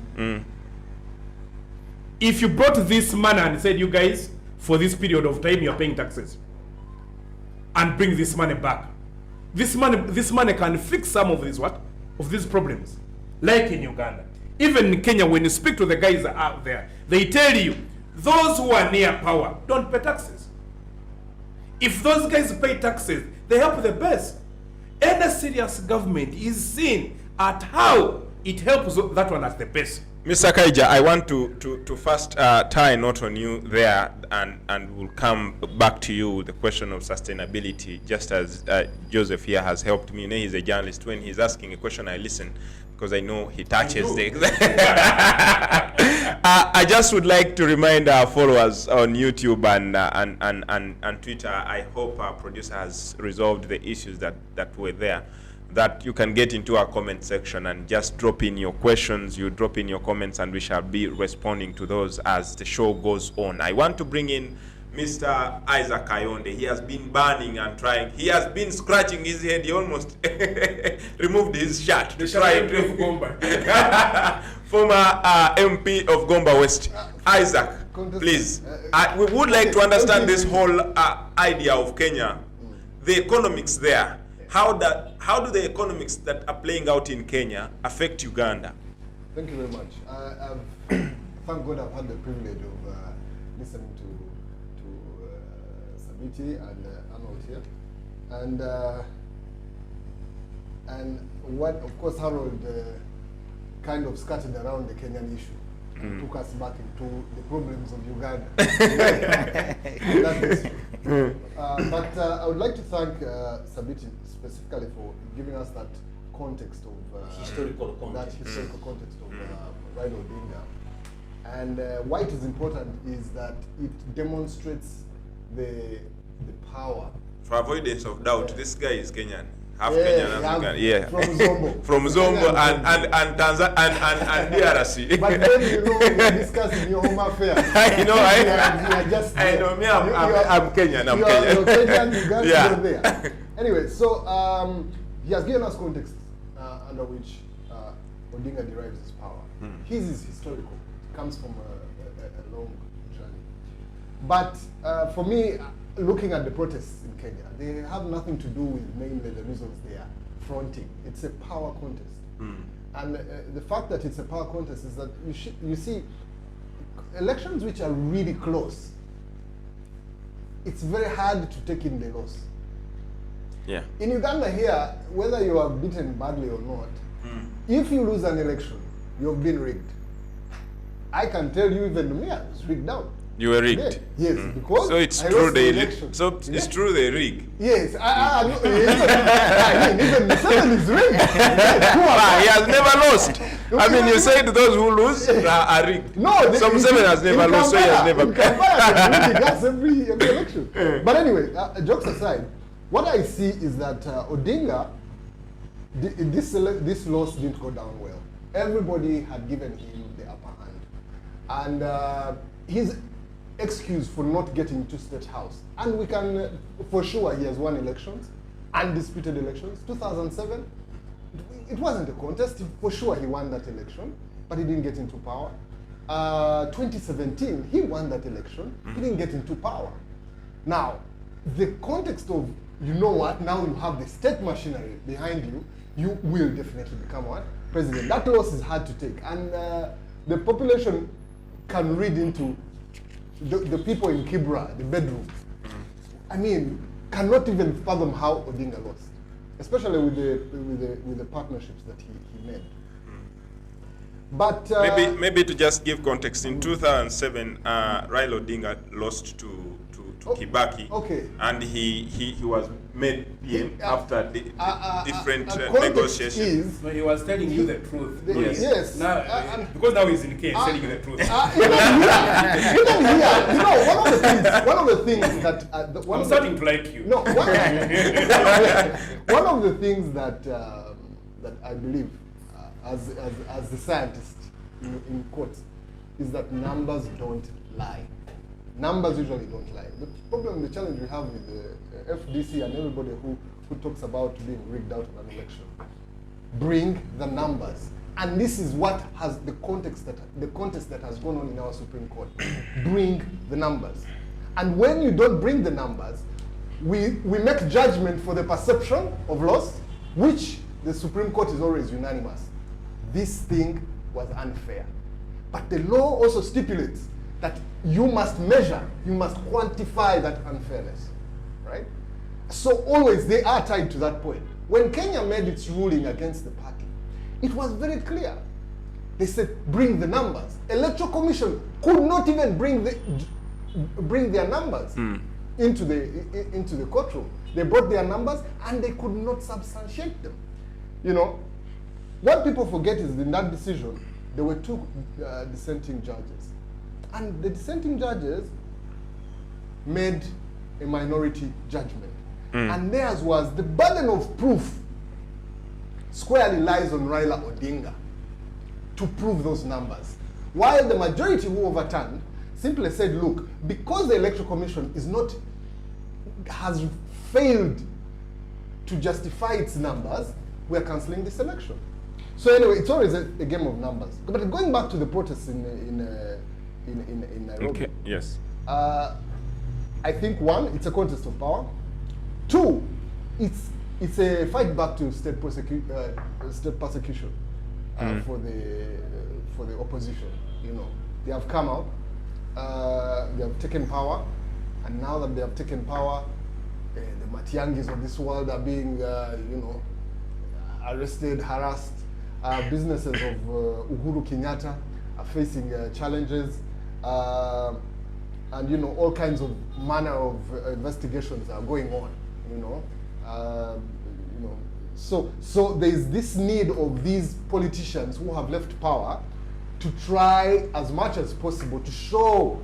If you brought this money and said, you guys, for this period of time, you're paying taxes, and bring this money back, this money can fix some of these problems, like in Uganda. Even in Kenya, when you speak to the guys out there, they tell you, those who are near power don't pay taxes. If those guys pay taxes, they help the best. Any serious government is seen at how it helps that one at the best. Mr. Kaija, I want to first tie a knot on you there, and we'll come back to you with the question of sustainability, just as Joseph here has helped me. You know, he's a journalist. When he's asking a question, I listen, because I know he touches things. I just would like to remind our followers on YouTube and Twitter, I hope our producer has resolved the issues that were there, that you can get into our comment section and just drop in your questions. You drop in your comments and we shall be responding to those as the show goes on. I want to bring in Mr. Isaac Kayonde. He has been burning and trying. He has been scratching his head. He almost removed his shirt to try to Gomba. Former MP of Gomba West. Isaac, please. We would like to understand this whole idea of Kenya, the economics there. How do the economics that are playing out in Kenya affect Uganda? Thank you very much. Thank God I've had the privilege of listening to Sabiti and Arnold here. And what, of course, Harold kind of skirted around the Kenyan issue. Took us back into the problems of Uganda. That is true. But I would like to thank Sabiti specifically for giving us that context of historical context. That historical context of Raila Odinga. And why it is important is that it demonstrates the power. For avoidance of doubt, this guy is Kenyan. Half Kenyan, African, yeah. From Zombo. From Zombo and Tanzania and DRC. But then, you know, we're discussing your home affairs. I know, I know, me, I'm Kenyan, I'm Kenyan. You're Kenyan, Uganda, Yeah. you're there. Anyway, so he has given us context under which Odinga derives his power. His is historical. It comes from a long journey. But for me, looking at the protests in Kenya, they have nothing to do with mainly the reasons they are fronting. It's a power contest. And the fact that it's a power contest is that you see, elections which are really close, it's very hard to take in the loss. Yeah. In Uganda here, whether you are beaten badly or not, if you lose an election, you've been rigged. I can tell you, even me, I was rigged out. You were rigged. Yes, because so it's I true lost the they election. so it's true they rig. Yes, even Museveni is rigged. He has never lost. I mean, you said those who lose are rigged. No, so Museveni has never lost, so he has never. That's every election. But anyway, jokes aside, what I see is that Odinga, this loss didn't go down well. Everybody had given him the upper hand, and his excuse for not getting to State House, and we can for sure he has won elections, undisputed elections. 2007, it wasn't a contest. For sure he won that election, but he didn't get into power. 2017, he won that election. He didn't get into power. Now, the context of, you know what, now you have the state machinery behind you, you will definitely become what? President. That loss is hard to take, and the population can read into the people in Kibra, the bedroom. I mean, cannot even fathom how Odinga lost, especially with the partnerships that he made. But maybe to just give context, in 2007, Raila Odinga lost to Kibaki, and he was made PM after different negotiations. No, he was telling you the truth. Yes. Now, because now he's in Kenya, he's telling you the truth. Even here, you know, one of the things that I'm starting to like you. No, one of the things that that I believe, as the scientist in quotes, is that numbers don't lie. Numbers usually don't lie. The problem, the challenge we have with the FDC and everybody who talks about being rigged out of an election, bring the numbers. And this is what has the contest that has gone on in our Supreme Court. Bring the numbers. And when you don't bring the numbers, we make judgment for the perception of loss, which the Supreme Court is always unanimous. This thing was unfair. But the law also stipulates that you must measure, you must quantify that unfairness, right? So always they are tied to that point. When Kenya made its ruling against the party, it was very clear. They said, bring the numbers. Electoral Commission could not even bring their numbers into the courtroom. They brought their numbers and they could not substantiate them. You know, what people forget is in that decision, there were two dissenting judges. And the dissenting judges made a minority judgment. And theirs was the burden of proof squarely lies on Raila Odinga to prove those numbers. While the majority who overturned simply said, look, because the Electoral Commission has failed to justify its numbers, we are cancelling this election. So anyway, it's always a game of numbers. But going back to the protests in Nairobi. Okay. Yes. I think one, it's a contest of power. Two, it's a fight back to state persecution for the opposition. You know, they have come out, they have taken power, and now that they have taken power, the Matiangis of this world are being, arrested, harassed. Businesses of Uhuru Kenyatta are facing challenges, and all kinds of manner of investigations are going on. So there is this need of these politicians who have left power to try as much as possible to show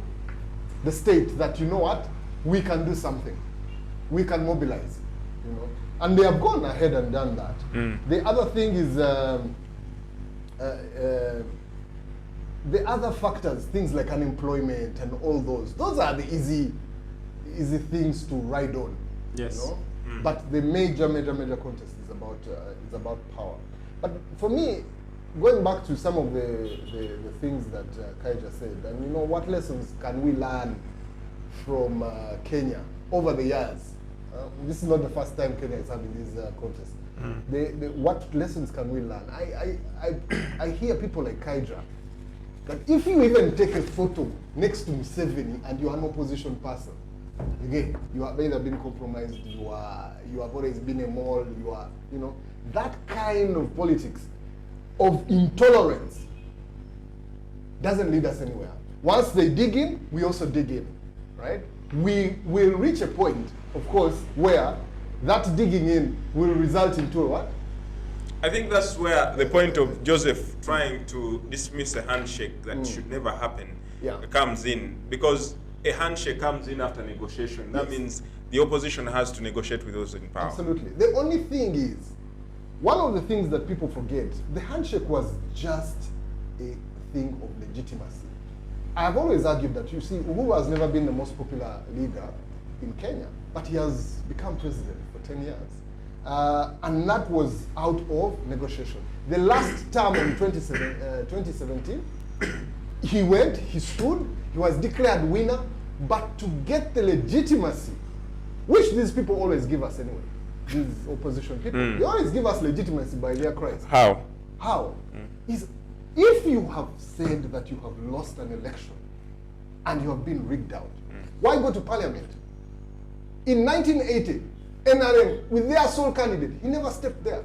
the state that, you know what, we can do something, we can mobilize, and they have gone ahead and done that. The other thing is the other factors, things like unemployment and all those are the easy things to ride on. Yes. But the major contest is about power. But for me, going back to some of the things that Kaija said, and what lessons can we learn from Kenya over the years? This is not the first time Kenya is having these contests. What lessons can we learn? I hear people like Kaija that if you even take a photo next to Museveni and you are an opposition person, again, you have either been compromised, you have always been a mole, that kind of politics of intolerance doesn't lead us anywhere. Once they dig in, we also dig in, right? We will reach a point, of course, where that digging in will result into what? I think that's where the point of Joseph trying to dismiss a handshake that should never happen comes in, because a handshake comes in after negotiation. That means the opposition has to negotiate with those in power. Absolutely. The only thing is, one of the things that people forget, the handshake was just a thing of legitimacy. I have always argued that, you see, Uhuru has never been the most popular leader in Kenya, but he has become president for 10 years. And that was out of negotiation. The last term in 2017, he went, he stood, he was declared winner, but to get the legitimacy, which these people always give us anyway, these opposition people, they always give us legitimacy by their cries. How? Is if you have said that you have lost an election and you have been rigged out, why go to parliament? In 1980, NRM, with their sole candidate, he never stepped there.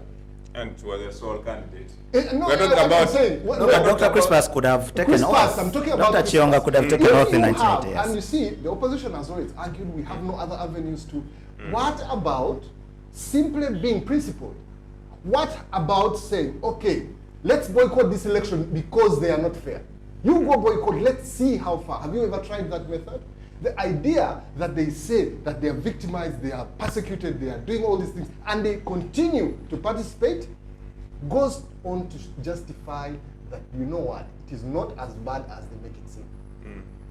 And was the sole candidate. No, We're talking I'm about- saying, No, but Dr. Crispus could have taken oath. I'm talking about Dr. Chionga could have taken If oath in you have, 1980. Yes. and you see, the opposition has always argued we have no other avenues to. What about simply being principled? What about saying, okay, let's boycott this election because they are not fair? You go boycott, let's see how far. Have you ever tried that method? The idea that they say that they are victimized, they are persecuted, they are doing all these things, and they continue to participate, goes on to justify that, you know what, it is not as bad as they make it seem.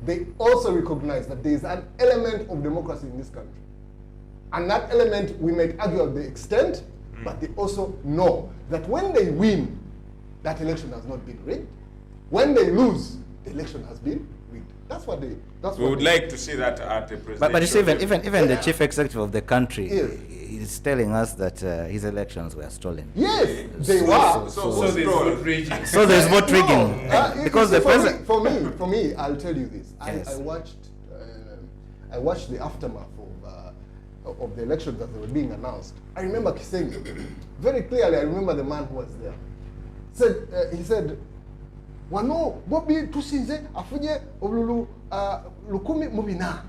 They also recognize that there is an element of democracy in this country. And that element, we might argue of the extent, but they also know that when they win, that election has not been rigged. When they lose, the election has been rigged. That's what they. That's We what would they, like to see that at the presidential. But you see, even the Yeah. chief executive of the country Yes. is telling us that his elections were stolen. Yes, they So- were. So there's vote rigging. So there's vote rigging because the president. For me, I'll tell you this. Yes. I watched the aftermath of the elections as they were being announced. I remember saying very clearly. I remember the man who was there. He said, "Wano Bobby tusinze afunye obululu lukumi mubina.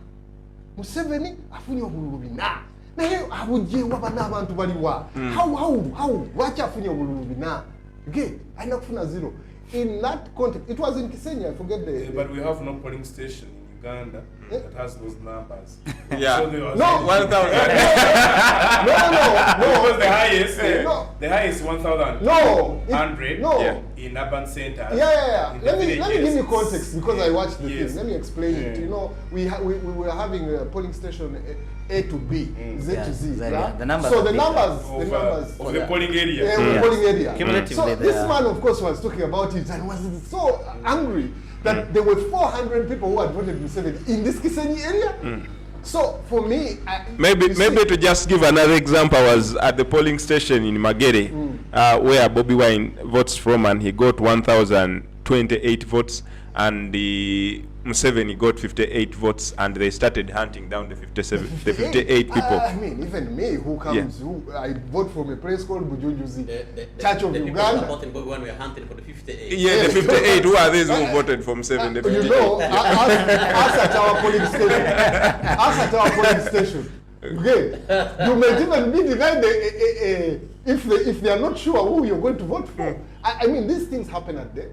Museveni afunye obululu bina. Naye abujje wabana abantu baliwa. How wacha afunye obululu bina. Okay, aina kufuna zero. In that context, it was in Ssegirinya. I forget the. But we have no polling station in Uganda that has those numbers. Yeah. So there was No. 1,000. No. Because the highest, No. the highest 1,100 No. No. Yeah. in urban centers. Yeah. in the Let me villages. give you context because I watched the Yes. thing. Let me explain it. Yeah. You know, we were having a polling station A to B, Z Yeah, to Z. yeah. Yeah? The numbers So are the bigger. numbers. Of the polling area. Yeah, polling area. Cumulatively, So they this are- man, of course, was talking about it and was so angry that there were 400 people who had voted Museveni in this Ssegirinya area. So for me, Maybe you see- to just give another example, I was at the polling station in Magere, where Bobby Wine votes from, and he got 1,028 votes, and the Museveni got 58 votes, and they started hunting down the 58 people. I mean, even me, who comes, who I vote from a place called Bujujuzi Church of the people Uganda. supporting Bobby Wine were hunting for the 58. Yeah, the 58. Who are these who voted from 7? The You 58. know, us at our polling station, okay, you may even be denied if they are not sure who you're going to vote for. I mean, these things happen at them,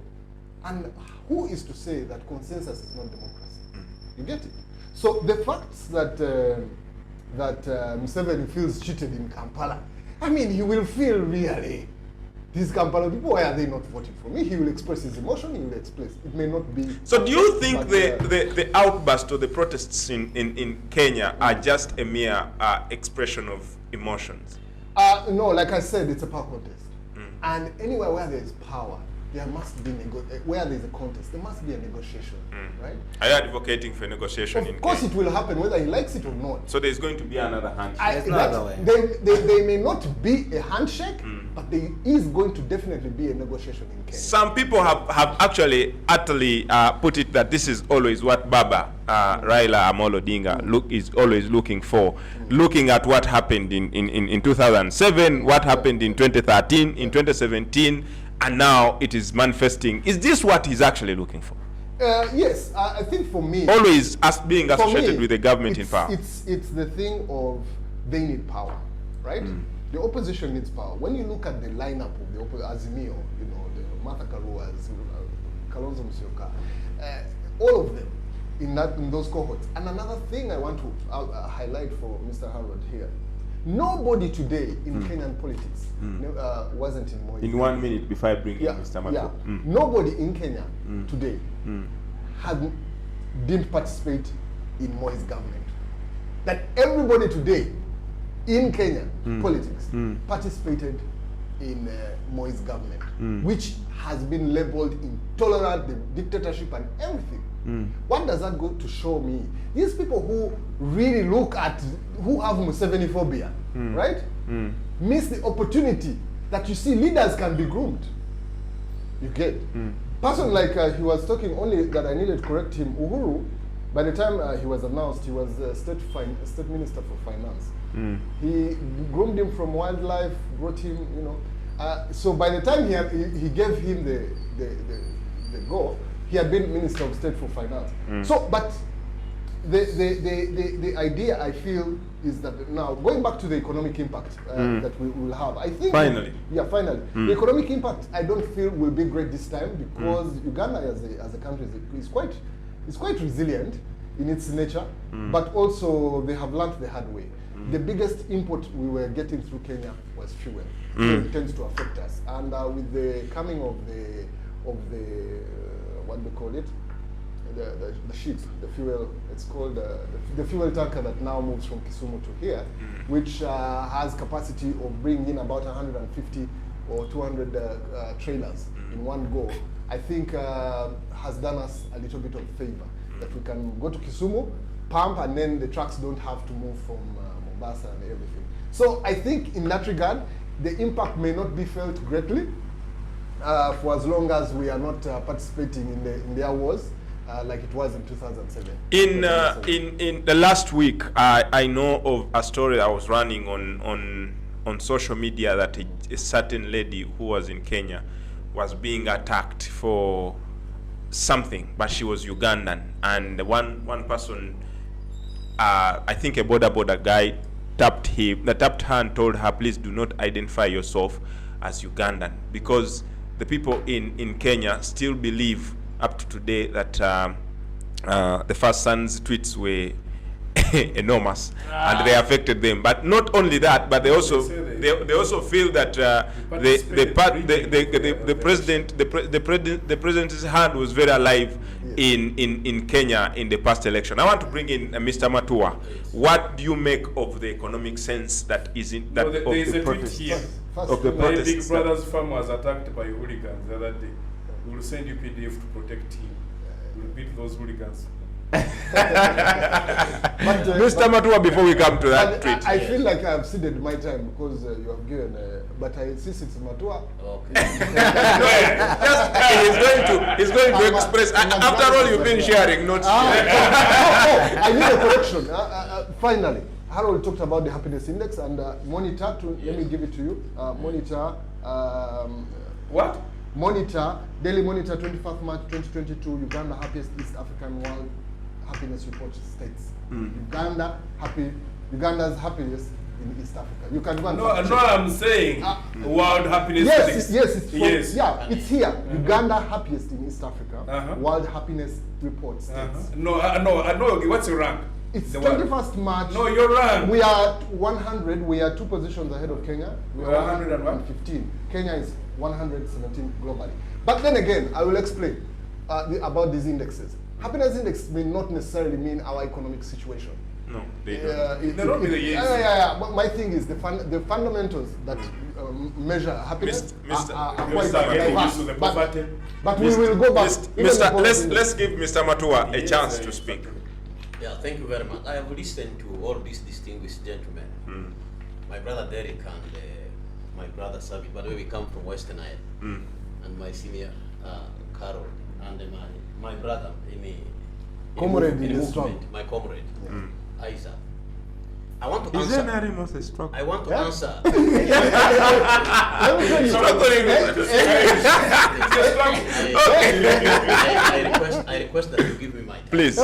and who is to say that consensus is not democracy? You get it? So the facts that Museveni feels cheated in Kampala, I mean, he will feel really. These Kampala people, why are they not voting for me? He will express his emotion, he will express. It may not be. So do you think but, the outburst or the protests in Kenya are just a mere expression of emotions? No, like I said, it's a power contest. And anywhere where there is power, there must be, where there is a contest, there must be a negotiation, right? Are you advocating for negotiation in Of course Kenya? it will happen, whether he likes it or not. So there's going to be another handshake. There's no other way. They may not be a handshake, but there is going to definitely be a negotiation in Kenya. Some people have actually utterly put it that this is always what Baba Raila Amolo Odinga is always looking for, looking at what happened in 2007, what happened in 2013, in 2017, and now it is manifesting. Is this what he's actually looking for? Yes, I think for me, Always as being for associated me, with the government in it's- power. It's the thing of they need power, right? The opposition needs power. When you look at the lineup of the Azimio, you know, the Martha Karuas, Kalonzo Musyoka, all of them in those cohorts. And another thing I want to highlight for Mr. Harold here. Nobody today in Kenyan politics wasn't in Moi. In 1 minute before I bring in Mr. Mako. Yeah. Nobody in Kenya today didn't participate in Moi's government. That everybody today in Kenya politics participated in Moi's government, which has been labeled intolerant, the dictatorship and everything. What does that go to show me? These people who really look at, who have Museveni phobia, right? Miss the opportunity that you see leaders can be groomed. You get? Person like he was talking only that I needed to correct him, Uhuru, by the time he was announced, he was state minister for finance. He groomed him from wildlife, brought him, you know, So by the time he gave him the go, he had been Minister of State for Finance. So, but the idea I feel is that now going back to the economic impact that we will have, I think Finally. The economic impact I don't feel will be great this time because Uganda as a country is quite resilient in its nature, but also they have learned the hard way. The biggest input we were getting through Kenya was fuel. Fuel tends to affect us, and with the coming of the what do they call it? The ship, the fuel, it's called the fuel tanker that now moves from Kisumu to here, which has capacity of bringing in about 150 or 200 trailers in one go. I think has done us a little bit of favor that we can go to Kisumu, pump, and then the trucks don't have to move from Mombasa and everything. So I think in that regard, the impact may not be felt greatly for as long as we are not participating in their wars. Like it was in 2007. In the last week, I know of a story I was running on social media that a certain lady who was in Kenya was being attacked for something, but she was Ugandan, and one person, I think a border guy, tapped her and told her, please do not identify yourself as Ugandan, because the people in Kenya still believe up to today that the First Son's tweets were enormous and they affected them. But not only that, but they also feel that the president's hand was very alive in Kenya in the past election. I want to bring in Mr. Matua. What do you make of the economic sense that is in that there is a tweet here of the my protests? Big Brother's farm was attacked by hooligans the other day. We will send you PDF to protect him. We'll beat those hooligans. Mr. Matua, before we come to that tweet. I feel like I've ceded my time because you have given, but I insist it's Matua. Okay. He's going to express. After all, you've been sharing, not sharing. I need a correction. Finally, Harold talked about the happiness index and monitor. Let me give it to you. Monitor. What? Monitor, Daily Monitor, 21st March 2022, Uganda happiest East African World Happiness Report states. Uganda's happiest in East Africa. You can go and I'm saying World Happiness Index. Yes. Yeah, it's here. Uganda happiest in East Africa. World Happiness Report states. No. What's your rank? It's 21st March. No, your rank. We are 100. We are 2 positions ahead of Kenya. We are 115. Kenya is 117 globally. But then again, I will explain about these indexes. Happiness index may not necessarily mean our economic situation. No, they don't. They don't mean the years. But my thing is the fundamentals that measure happiness are quite diverse. But we will go back. Let's give Mr. Matua a chance to speak. Yeah, thank you very much. I have listened to all these distinguished gentlemen. My brother Derek and my brother Savi, by the way, we come from Western Isle, and my senior Carol, and my brother in the movement, my comrade, Isaac. I want to answer. I want to answer. I request that you give me my time. Please.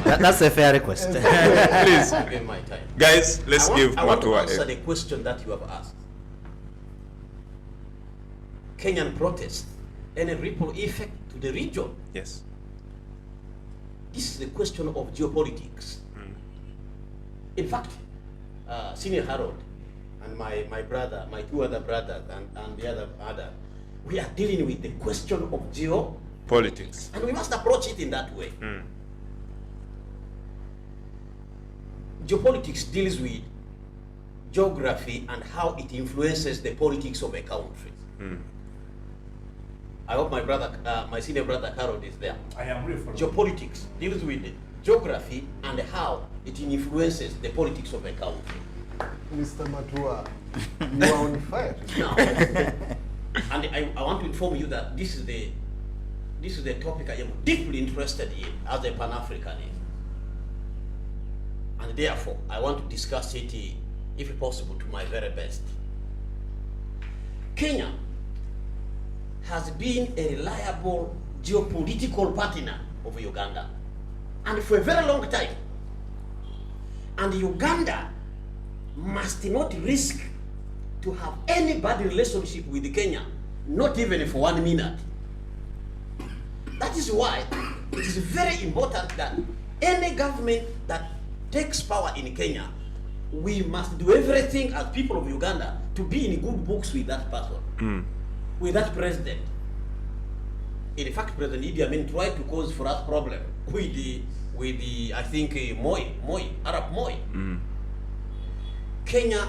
That's a fair request. Please. Give me my time. Guys, let's give I want to Matua answer the question that you have asked. Kenyan protest, any ripple effect to the region? Yes. This is the question of geopolitics. In fact, Senior Harold and my brother, my 2 other brothers and the other, we are dealing with the question of Politics. and we must approach it in that way. Geopolitics deals with geography and how it influences the politics of a country. I hope my brother, my senior brother Harold is there. I am real for Geopolitics deals with the geography and how it influences the politics of a country. Mr. Matua, you are on fire. Now, and I want to inform you that this is the topic I am deeply interested in as a Pan-Africanist. And therefore, I want to discuss it, if possible, to my very best. Kenya has been a reliable geopolitical partner of Uganda, and for a very long time. And Uganda must not risk to have any bad relationship with Kenya, not even for 1 minute. That is why it is very important that any government that takes power in Kenya, we must do everything as people of Uganda to be in good books with that person, with that president. In fact, President Idi Amin tried to cause for us problem with the I think Arab Moi. Kenya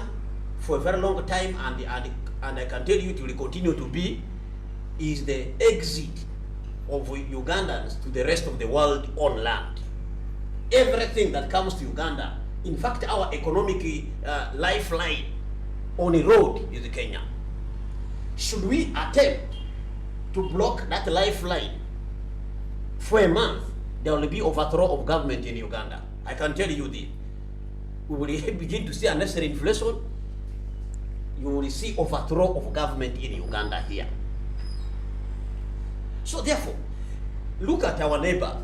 for a very long time, and I can tell you it will continue to be, is the exit of Ugandans to the rest of the world on land. Everything that comes to Uganda, in fact our economic lifeline on a road is Kenya. Should we attempt to block that lifeline for a month, there will be overthrow of government in Uganda. I can tell you this. We will begin to see unnecessary inflation. You will see overthrow of government in Uganda here. So therefore, look at our neighbor.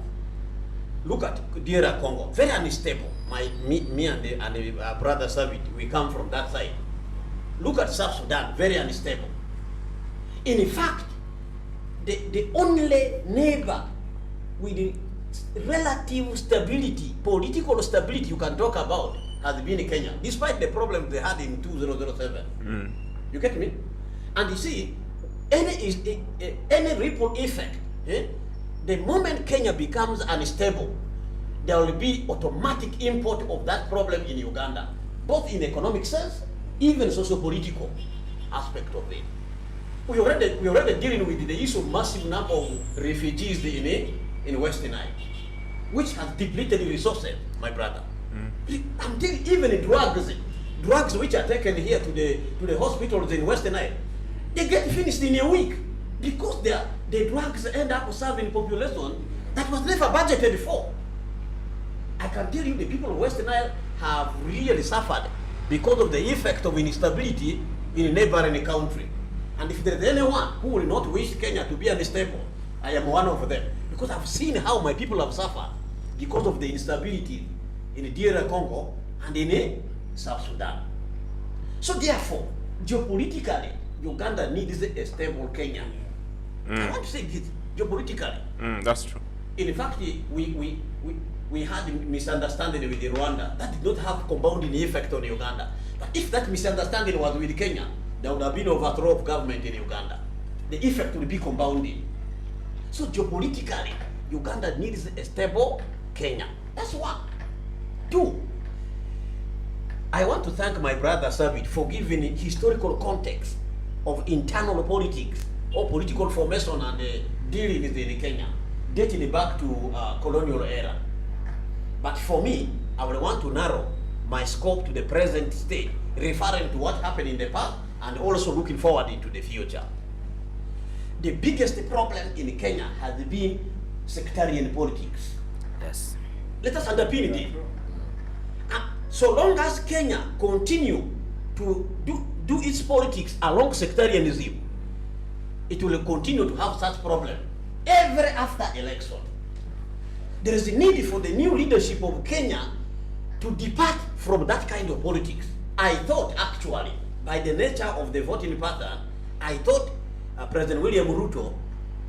Look at DR Congo, very unstable. Me and brother Savit, we come from that side. Look at South Sudan, very unstable. In fact, the only neighbor with the relative stability, political stability you can talk about has been Kenya, despite the problems they had in 2007. You get me? And you see, any ripple effect, the moment Kenya becomes unstable, there will be automatic import of that problem in Uganda, both in economic sense, even socio-political aspect of it. We already dealing with the issue of massive number of refugees in Western Nile, which has depleted resources, my brother. I'm telling you, even in drugs which are taken here to the hospitals in Western Nile, they get finished in a week because the drugs end up serving population that was never budgeted for. I can tell you the people of Western Nile have really suffered because of the effect of instability in a neighboring country. And if there's anyone who will not wish Kenya to be unstable, I am one of them. Because I've seen how my people have suffered because of the instability in DR Congo and in South Sudan. So therefore, geopolitically, Uganda needs a stable Kenya. I want to say this, geopolitically. That's true. In fact, we had a misunderstanding with Rwanda. That did not have compounding effect on Uganda. But if that misunderstanding was with Kenya, there would have been overthrow of government in Uganda. The effect will be compounding. So geopolitically, Uganda needs a stable Kenya. That's one. Two, I want to thank my brother Savit for giving historical context of internal politics or political formation and dealings in Kenya, dating back to colonial era. But for me, I would want to narrow my scope to the present state, referring to what happened in the past and also looking forward into the future. The biggest problem in Kenya has been sectarian politics. Yes. Let us underpin it. So long as Kenya continue to do its politics along sectarianism, it will continue to have such problem every after election. There is a need for the new leadership of Kenya to depart from that kind of politics. I thought actually, by the nature of the voting pattern, I thought President William Ruto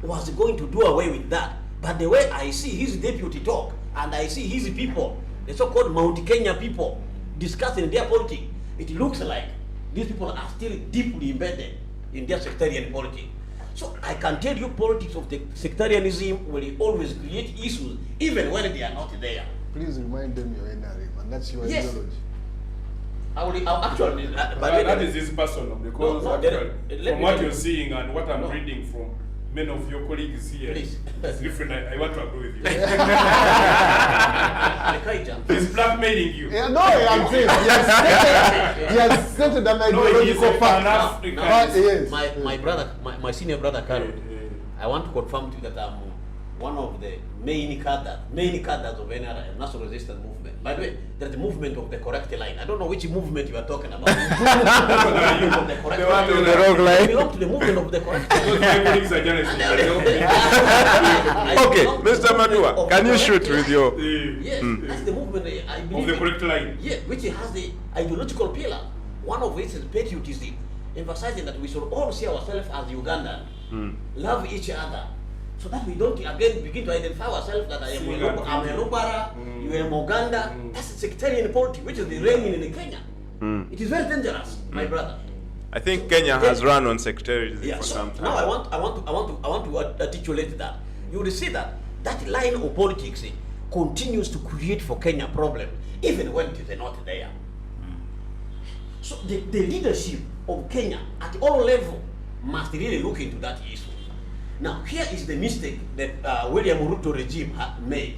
was going to do away with that. But the way I see his deputy talk, and I see his people, the so-called Mount Kenya people, discussing their politics, it looks like these people are still deeply embedded in their sectarian politics. So I can tell you politics of the sectarianism will always create issues, even when they are not there. Please remind them your NRM, and that's your Yes. ideology. I'll actually, That is his personal, because No, actually, let from me what tell you're you. seeing and what I'm No. reading from many of your colleagues here, Please. it's different. I want to agree with you. Elijah, He's blackmailing you. Yeah, no, I'm saying he has stated an No, he is ideological a fact. Pan-African. Yes. my brother, my senior brother Carol, Yeah. I want to confirm to you that one of the main cadres of any national resistance movement. By the way, there's the movement of the correct line. I don't know which movement you are talking about. The wrong line. I belong to the movement of the correct line. Okay, Mr. Madua, can you shoot with your... Yes, that's the movement I believe Of the correct line. Yeah, which has the ideological pillar. One of which is patriotism, emphasizing that we should all see ourselves as Ugandan, love each other, so that we don't again begin to identify ourselves that I'm a Lubara, you are Moganda. That's sectarian politics, which is the reigning in Kenya. It is very dangerous, my brother. I think Kenya has run on sectarianism Yeah, for so some time. now I want to articulate that. You will see that that line of politics continues to create for Kenya problem, even when it is not there. So the leadership of Kenya at all levels must really look into that issue. Now, here is the mistake that William Ruto regime had made.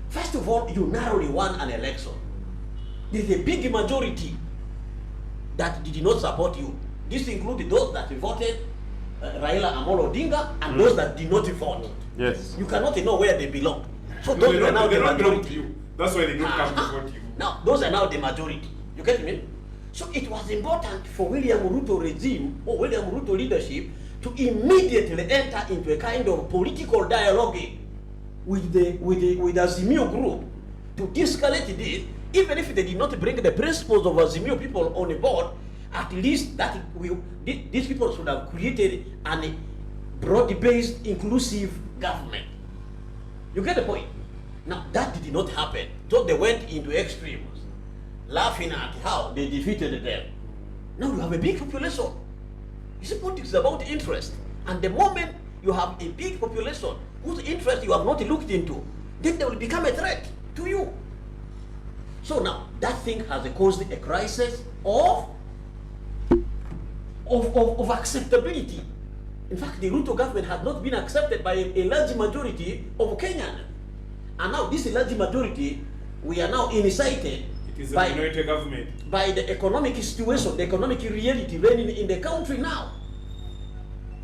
First of all, you narrowly won an election. There's a big majority that did not support you. This included those that voted Raila Amolo Odinga and those that did not vote. Yes. You cannot know where they belong. So those are now the majority. That's why they don't come to vote you. Now, those are now the majority. You get me? So it was important for William Ruto regime or William Ruto leadership to immediately enter into a kind of political dialogue with the Azimio group to de-escalate this. Even if they did not bring the principles of Azimio people on the board, at least that these people should have created a broad-based, inclusive government. You get the point? Now, that did not happen. So they went into extremes, laughing at how they defeated them. Now you have a big population. You see, politics is about interest. And the moment you have a big population whose interest you have not looked into, then they will become a threat to you. So now, that thing has caused a crisis of acceptability. In fact, the Ruto government has not been accepted by a large majority of Kenyans. And now this large majority, we are now incited It is a minority government. by the economic situation, the economic reality reigning in the country now.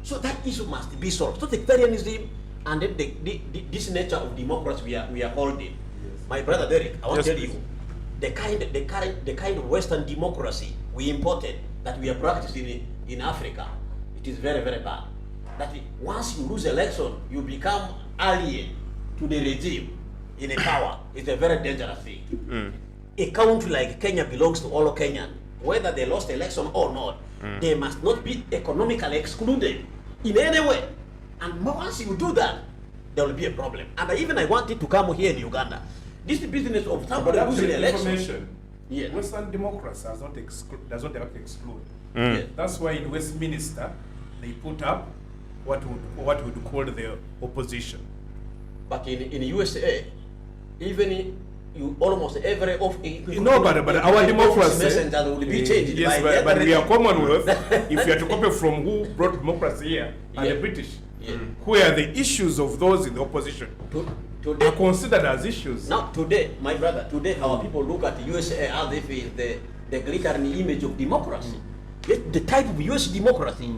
So that issue must be solved. So sectarianism and then this nature of democracy we are holding. Yes. My brother Derek, I want to tell you, the kind of Western democracy we imported that we are practicing in Africa, it is very, very bad. That once you lose election, you become alien to the regime in a power. It's a very dangerous thing. A country like Kenya belongs to all Kenyans. Whether they lost election or not, they must not be economically excluded in any way. And once you do that, there will be a problem. And I wanted to come here in Uganda. This business of somebody losing election. Yes. Western democracy does not have to exclude. Yes. That's why in Westminster they put up what would call the opposition. But in USA, even you almost every office. No, but our democracy messenger will be changed. Yes, but we are Commonwealth. If you are to copy from who brought democracy here, and the British, where the issues of those in the opposition Today, are considered as issues. now today, my brother, today our people look at the USA as if it's the glittering image of democracy. The type of US democracy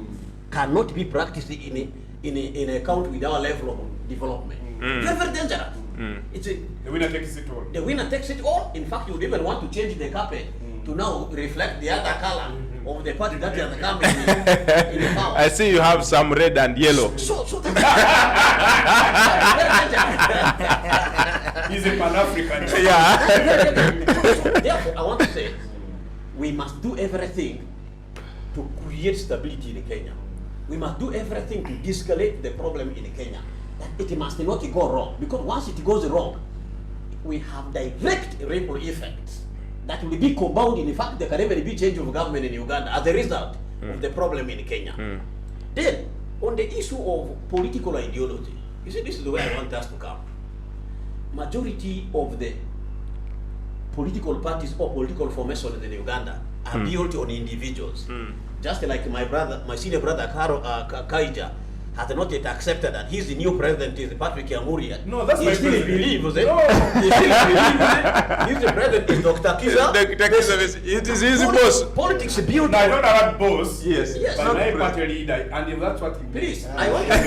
cannot be practiced in a country with our level of development. Very, very dangerous. It's The winner takes it all. the winner takes it all. In fact, you would even want to change the carpet to now reflect the other color of the party that has come in the power. I see you have some red and yellow. So that's He's a Pan-African. Yeah. Therefore, I want to say we must do everything to create stability in Kenya. We must do everything to de-escalate the problem in Kenya. That it must not go wrong, because once it goes wrong, we have direct ripple effects that will be compounded. In fact, there can even be change of government in Uganda as a result of the problem in Kenya. Then, on the issue of political ideology, you see, this is the way I want us to come. Majority of the political parties or political formations in Uganda are built on individuals. Just like my senior brother Kaija has not yet accepted that he's the new president is Patrick Yamuria. No, that's he my still president. believes it. No. He still believes it. He's the president is Dr. Kiza. It is his boss. Politics built No, I don't on. know what boss. Yes. Yes. But Not I president. party leader, and if that's what he Please, thinks. I want to let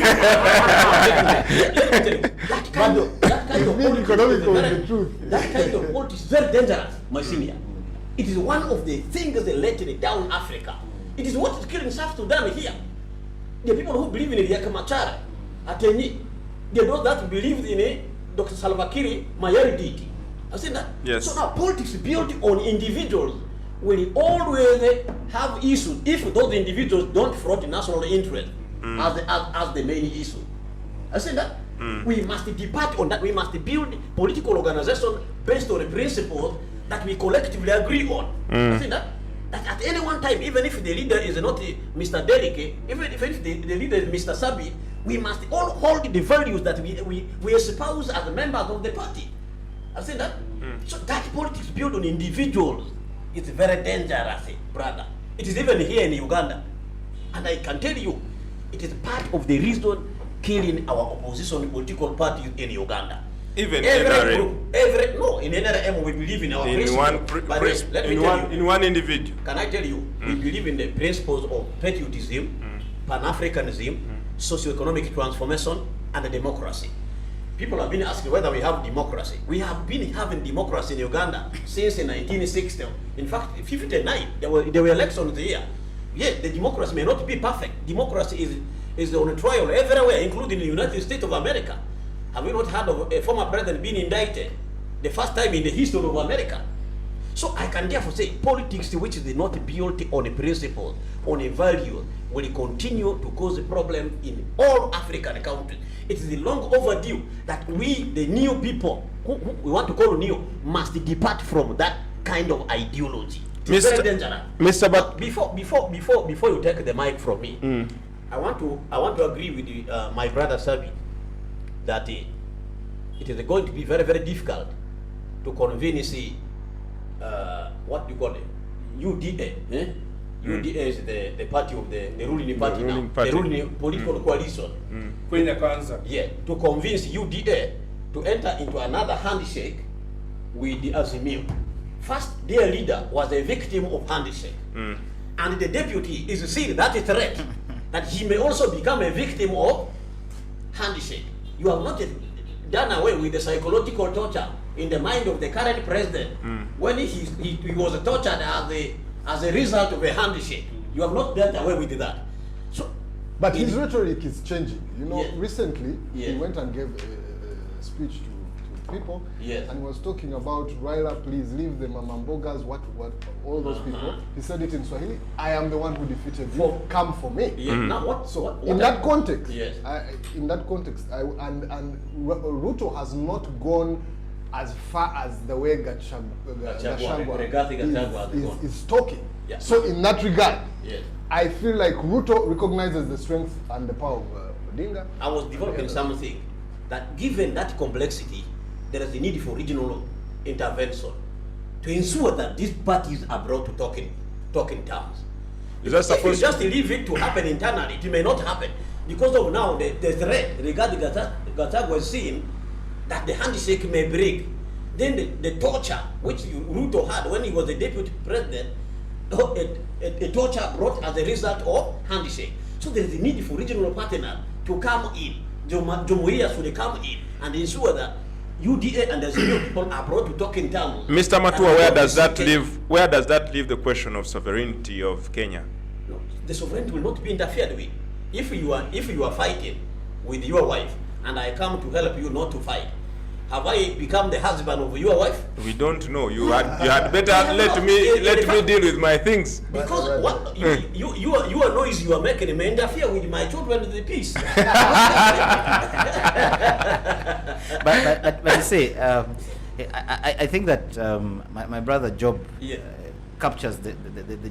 me tell you, that kind of being politics economical is with very- the truth. that kind of politics is very dangerous, my senior. It is one of the things that let down Africa. It is what is killing South Sudan here. The people who believe in Riek Machar, Ateni, they those that believe in Dr. Salva Kiir, Mayari deity. I said that. Yes. So now politics built on individuals will always have issues if those individuals don't front national interest as the main issue. I said that. We must depart on that. We must build political organization based on the principles that we collectively agree on. I said that. That at any one time, even if the leader is not Mr. Derike, even if the leader is Mr. Sabi, we must all hold the values that we espouse as members of the party. I said that. So that politics built on individuals is very dangerous, brother. It is even here in Uganda. And I can tell you, it is part of the reason killing our opposition political parties in Uganda. Even Every NRM. group, no, in NRM we believe in our In principles. one, But let me tell you, in one individual. can I tell you, we believe in the principles of patriotism, Pan-Africanism, socio-economic transformation, and democracy. People have been asking whether we have democracy. We have been having democracy in Uganda since 1960. In fact, 59, there were elections here. Yes, the democracy may not be perfect. Democracy is on trial everywhere, including the United States of America. Have you not heard of a former president being indicted? The first time in the history of America. So I can therefore say politics which is not built on a principle, on a value, will continue to cause a problem in all African countries. It is long overdue that we, the new people, who we want to call new, must depart from that kind of ideology. It's very dangerous. Mr. But before you take the mic from me, I want to agree with you, my brother Sabi, that it is going to be very, very difficult to convince what do you call it? UDA. UDA is the party of the ruling party now. ruling party. The ruling political coalition. Kwenye kwanza. Yeah, to convince UDA to enter into another handshake with the Azimio. First, their leader was a victim of handshake. And the deputy is seeing that threat, that he may also become a victim of handshake. You have not done away with the psychological torture in the mind of the current president when he was tortured as a result of a handshake. You have not done away with that. So, But his rhetoric is changing. You know, Yes. recently Yes. he went and gave a speech to people, Yes. and was talking about Raila, please leave the Mamambogas, what, all those people. He said it in Swahili. I am the one who defeated you. For- Come for me. yeah, now what? So what in that context, Yes. and Ruto has not gone as far as the way Rigathi Gachagua Gachagua has gone. is talking. Yeah. So in that regard, Yes. I feel like Ruto recognizes the strength and the power of Odinga. I was developing something that given that complexity, there is a need for regional intervention to ensure that these parties are brought to talking terms. Is that If you supposed just leave it to happen internally, it may not happen. Because of now the threat regarding Gachagua was seeing that the handshake may break. Then the torture which Ruto had when he was the deputy president, a torture brought as a result of handshake. So there is a need for regional partner to come in. Jumuiya should come in and ensure that UDA and the senior people are brought to talk in terms. Mr. Matua, And where does that Kenya- leave? Where does that leave the question of sovereignty of Kenya? No, the sovereignty will not be interfered with. If you are fighting with your wife and I come to help you not to fight, have I become the husband of your wife? We don't know. You had better let me deal with my things. Because what your noise you are making may interfere with my children's peace. But you see, I think that my brother Job Yeah. captures the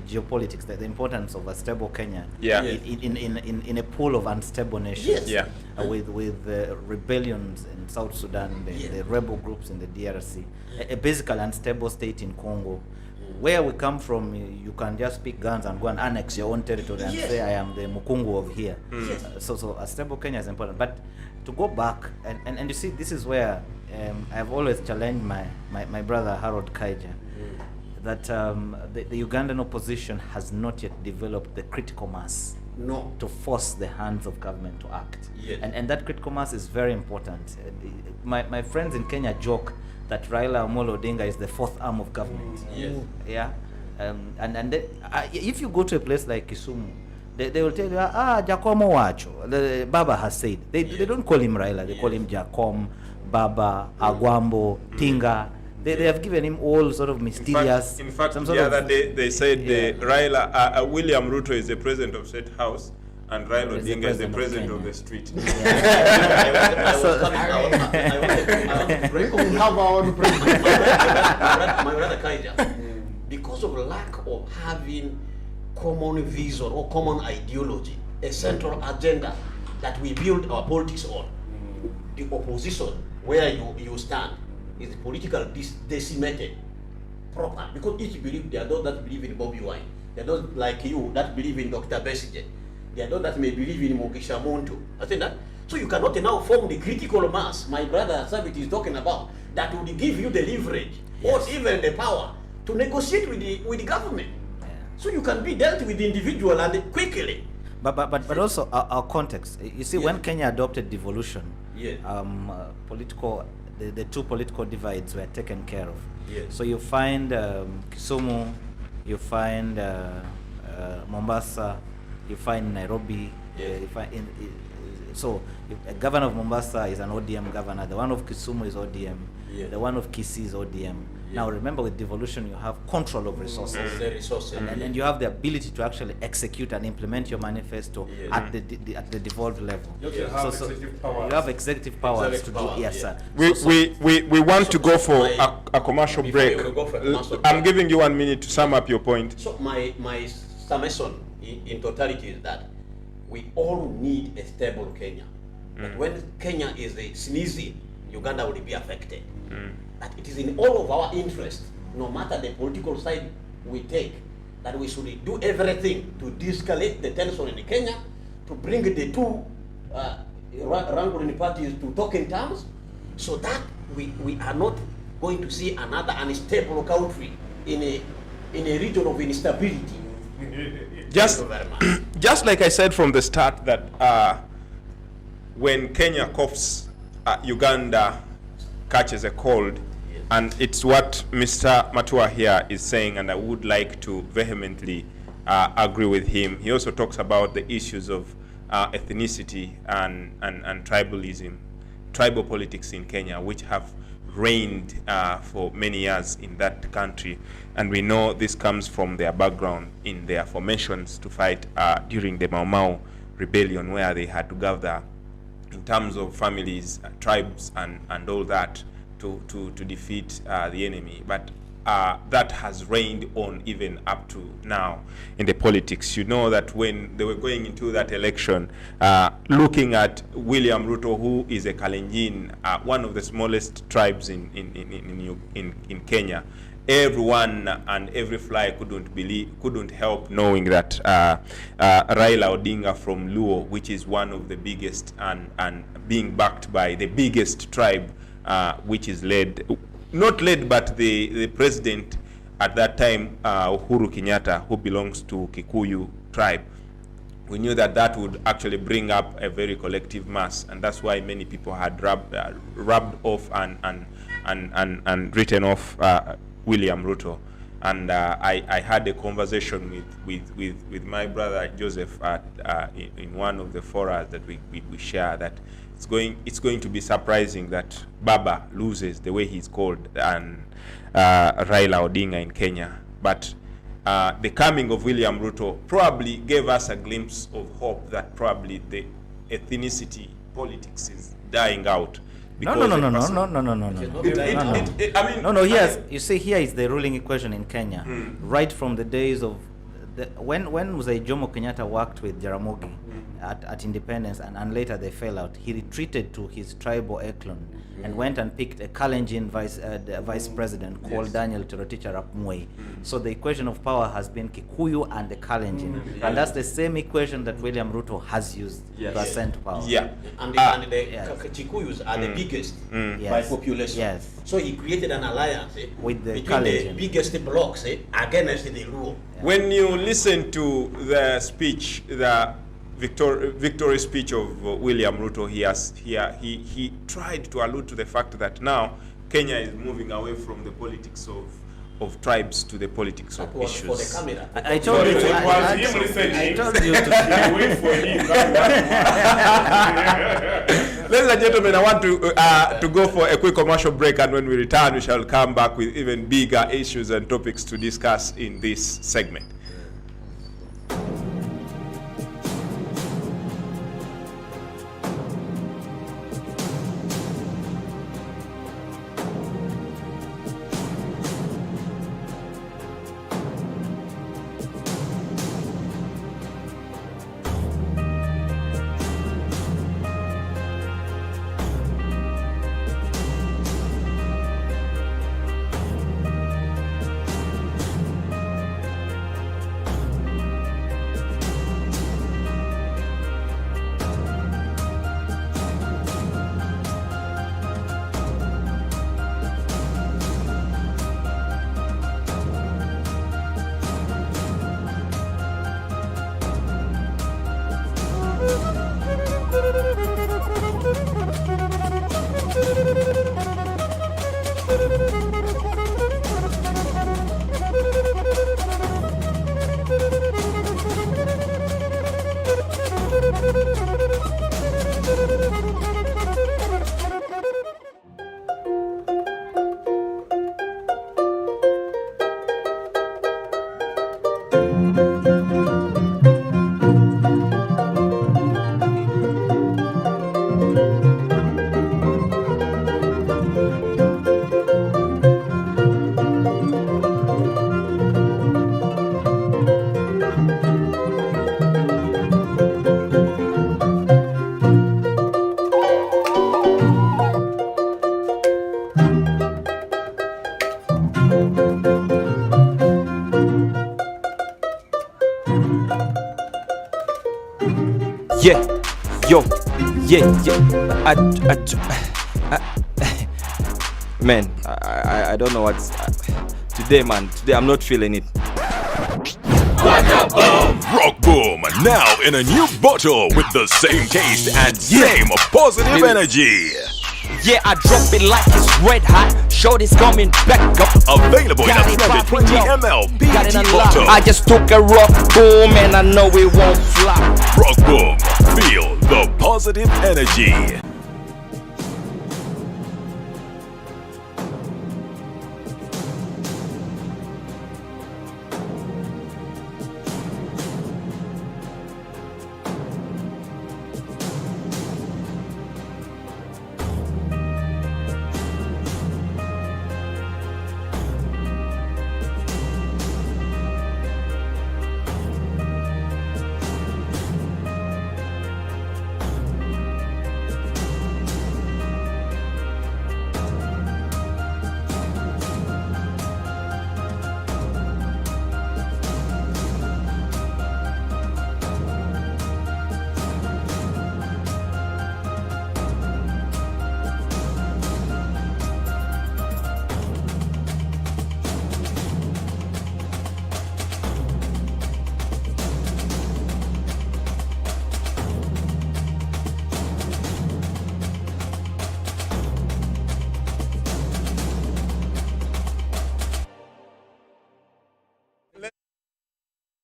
geopolitics, the importance of a stable Kenya Yeah. in a pool of unstable nations. Yes. Yeah. With rebellions in South Sudan, the rebel groups in the DRC, a basically unstable state in Congo. Where we come from, you can just pick guns and go and annex your own territory and Yes. say, I am the Mukungu of here. Yes. So a stable Kenya is important. But to go back, and you see, this is where I've always challenged my brother Harold Kaija, that the Ugandan opposition has not yet developed the critical mass No. to force the hands of government to act. Yes. And that critical mass is very important. My friends in Kenya joke that Raila Amolo Odinga is the fourth arm of government. Yes. Yeah. If you go to a place like Kisumu, they will tell you, Jacomo Wacho. Baba has said. They don't call him Raila, they call him Jacom, Baba, Agwambo, Tinga. They have given him all sort of mysterious. In fact, some the sort of- other day they said Raila, William Ruto is the president of State House, and Raila He's the Odinga is the president of president of Kenya. the street. I was coming. I want to break We have our own president. my brother Kaija, because of lack of having common vision or common ideology, a central agenda that we build our politics on, the opposition where you stand is political decimated proper, because each believe, there are those that believe in Bobby Wine, there are those like you that believe in Dr. Besigye, there are those that may believe in Mugisha Muntu. I think that, so you cannot now form the critical mass my brother Sabit is talking about that would give you the leverage or even the power to negotiate with the government. So you can be dealt with the individual and quickly. But also our context. You see, Yes. when Kenya adopted devolution, Yes. the two political divides were taken care of. Yes. So you find Kisumu, you find Mombasa, you find Nairobi. Yes. You find a governor of Mombasa is an ODM governor. The one of Kisumu is ODM. Yes. The one of Kisii is ODM. Now remember, with devolution, you have control of resources. The resources. And you have the ability to actually execute and implement your manifesto Yes. at the devolved level. You also have executive powers. You have executive powers Executive to do. powers, Yes, yeah. sir. We want to go for my- a commercial before break. you go for a commercial I'm break. giving you 1 minute to sum up your point. So my summation in totality is that we all need a stable Kenya. But when Kenya is sneezing, Uganda will be affected. That it is in all of our interest, no matter the political side we take, that we should do everything to de-escalate the tension in Kenya, to bring the two wrangling parties to talk in terms, so that we are not going to see another unstable country in a region of instability. Just, Thank you very much. just like I said from the start that when Kenya coughs, Uganda catches a cold, and it's what Mr. Matua here is saying, and I would like to vehemently agree with him. He also talks about the issues of ethnicity and tribalism, tribal politics in Kenya, which have reigned for many years in that country. And we know this comes from their background in their formations to fight during the Mau Mau rebellion, where they had to gather in terms of families, tribes, and all that to defeat the enemy. But that has reigned on even up to now in the politics. You know that when they were going into that election, looking at William Ruto, who is a Kalenjin, one of the smallest tribes in Kenya, everyone and every fly couldn't help knowing that Raila Odinga from Luo, which is one of the biggest and being backed by the biggest tribe, which is not led, but the president at that time, Uhuru Kenyatta, who belongs to Kikuyu tribe. We knew that would actually bring up a very collective mass, and that's why many people had rubbed off and written off William Ruto. And I had a conversation with my brother Joseph in one of the forums that we share, that it's going to be surprising that Baba loses the way he's called and Raila Odinga in Kenya. But the coming of William Ruto probably gave us a glimpse of hope that probably the ethnicity politics is dying out No. because I mean, I mean, You see, here is the ruling equation in Kenya, right from the days of when Mzee Jomo Kenyatta worked with Jaramogi at independence, and later they fell out. He retreated to his tribal Eklon and went and picked a Kalenjin vice president called Daniel Toroitich Arap Moi. So the equation of power has been Kikuyu and the Kalenjin, and that's the same equation that William Ruto has used to ascend power. yeah. And the Yes. Chikuyus are the biggest by Yes. population. Yes. So he created an alliance With the between Kalenjin. the biggest blocks against the Luo. When you listen to the speech, the victory speech of William Ruto, he tried to allude to the fact that now Kenya is moving away from the politics of tribes to the politics of That was for the issues. camera. I told you to. I told you to. Wait for him. Ladies and gentlemen, I want to go for a quick commercial break, and when we return, we shall come back with even bigger issues and topics to discuss in this segment. Yeah, yo, yeah. Man, I don't know what's today, man. Today I'm not feeling it. Rock Boom, now in a new bottle with the same taste and same positive energy. Yeah, I drop it like it's red hot. Shorty's coming back up. Available in Got a it 120 poppin', ml Got it PET unlocked. bottle. I just took a rock boom and I know it won't flop. Rock Boom, feel the positive energy.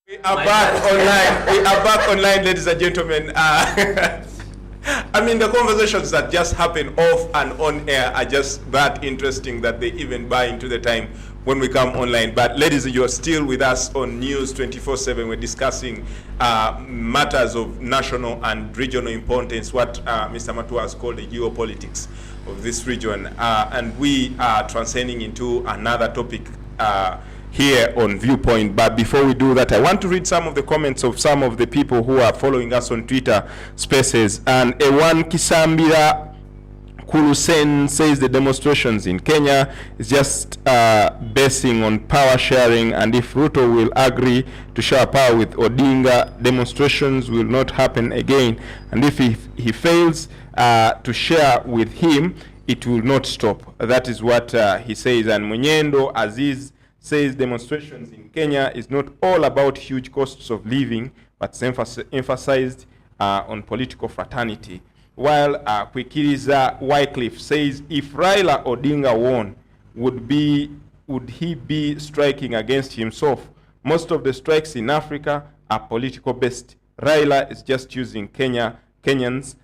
We are back online. We are back online, ladies and gentlemen. I mean, the conversations that just happen off and on air are just that interesting that they even buy into the time when we come online. But ladies, you're still with us on News 24/7. We're discussing matters of national and regional importance, what Mr. Matua has called the geopolitics of this region. And we are transcending into another topic here on Viewpoint. But before we do that, I want to read some of the comments of some of the people who are following us on Twitter Spaces. And Ewan Kisambira Kulusen says the demonstrations in Kenya is just basing on power sharing, and if Ruto will agree to share power with Odinga, demonstrations will not happen again, and if he fails to share with him, it will not stop. That is what he says. And Munyendo Aziz says demonstrations in Kenya is not all about huge costs of living, but it's emphasized on political fraternity. While Kwikiriza Wycliffe says if Raila Odinga won, would he be striking against himself? Most of the strikes in Africa are political based. Raila is just using Kenyans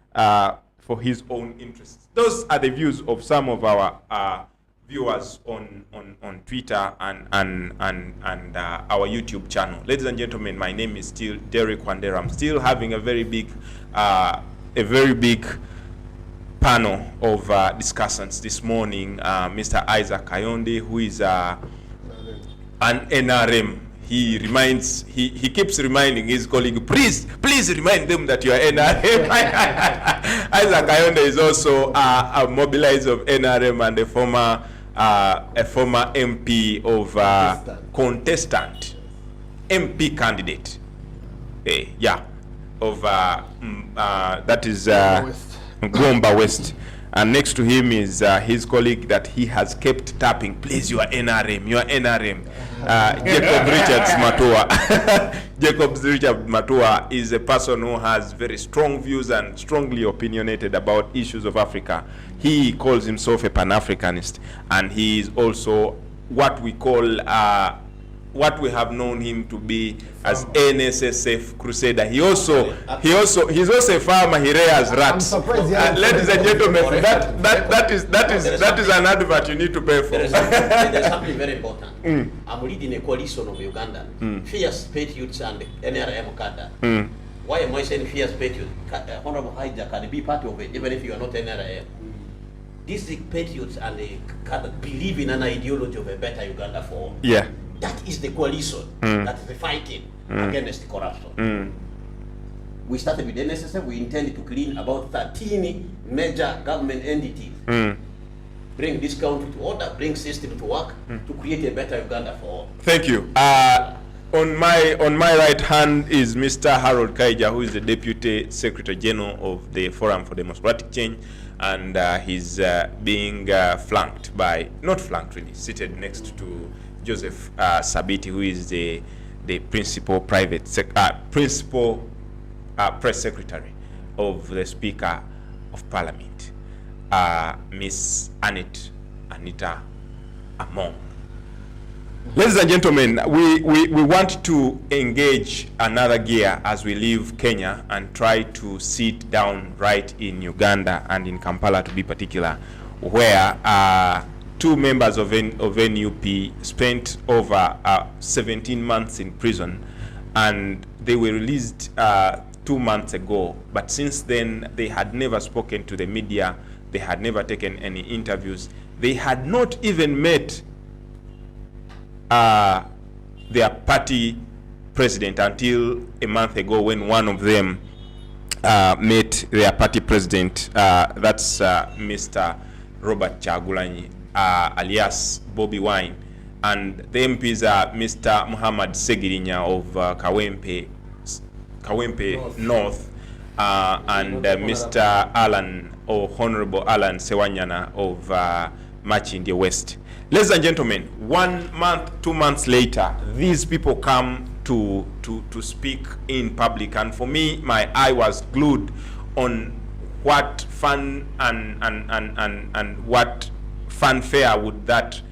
for his own interests. Those are the views of some of our viewers on Twitter and our YouTube channel. Ladies and gentlemen, my name is still Derek Wandera. I'm still having a very big panel of discussants this morning. Mr. Isaac Kayonde, who is an NRM. He keeps reminding his colleague, please remind them that you are NRM. Isaac Kayonde is also a mobilizer of NRM and a former MP of contestant MP candidate. Of that is Gomba West. And next to him is his colleague that he has kept tapping. Please, you are NRM, you are NRM. Jacob Richards Matua. Jacob Richards Matua is a person who has very strong views and strongly opinionated about issues of Africa. He calls himself a Pan-Africanist, and he is also what we call what we have known him to be as NSSF crusader. He's also a farmer. He rears rats. Ladies and gentlemen, that is an advert you need to pay for. There's something very important. I'm leading a coalition of Uganda, fierce patriots and NRM cadre. Why am I saying fierce patriots? Honorable Haida can be part of it, even if you are not NRM. These patriots and the cadre believe in an ideology of a better Uganda for all. Yeah. That is the coalition that is fighting against corruption. We started with NSSF. We intended to clean about 13 major government entities, bring this country to order, bring system to work, to create a better Uganda for all. Thank you. On my right hand is Mr. Harold Kaija, who is the Deputy Secretary General of the Forum for Democratic Change, and he's being seated next to Joseph Sabiti, who is the principal press secretary of the Speaker of Parliament, Miss Anita Among. Ladies and gentlemen, we want to engage another gear as we leave Kenya and try to sit down right in Uganda and in Kampala, to be particular, where two members of NUP spent over 17 months in prison, and they were released 2 months ago. But since then, they had never spoken to the media. They had never taken any interviews. They had not even met their party president until a month ago, when one of them met their party president. That's Mr. Robert Chagulanyi, alias Bobby Wine, and the MPs are Mr. Muhammad Ssegirinya of Kawempe North, and Mr. Alan, or Honorable Alan Ssewanyana of Machindye West. Ladies and gentlemen, 1 month, 2 months later, these people come to speak in public, and for me, my eye was glued on what fun and what fanfare would that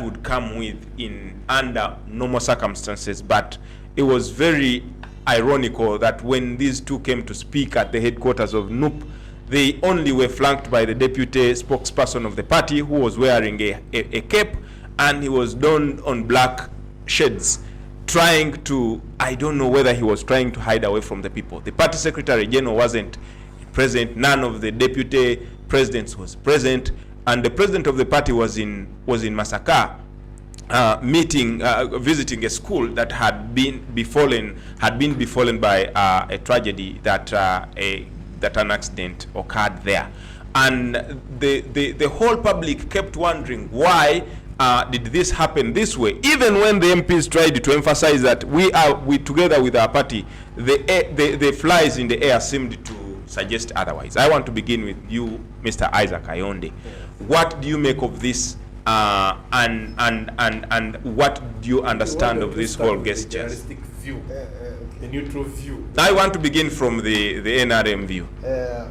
would come with in under normal circumstances. But it was very ironical that when these two came to speak at the headquarters of NUP, they only were flanked by the deputy spokesperson of the party, who was wearing a cape, and he was donned on black shades, trying to, I don't know whether he was trying to hide away from the people. The party secretary general wasn't present, none of the deputy presidents was present, and the president of the party was in Masaka, visiting a school that had been befallen by a tragedy that that an accident occurred there, and the whole public kept wondering why did this happen this way. Even when the MPs tried to emphasize that we together with our party, the flies in the air seemed to suggest otherwise. I want to begin with you, Mr. Isaac Ayonde. What do you make of this, and what do you understand of this whole gesture? View, the neutral view. I want to begin from the NRM view. Well,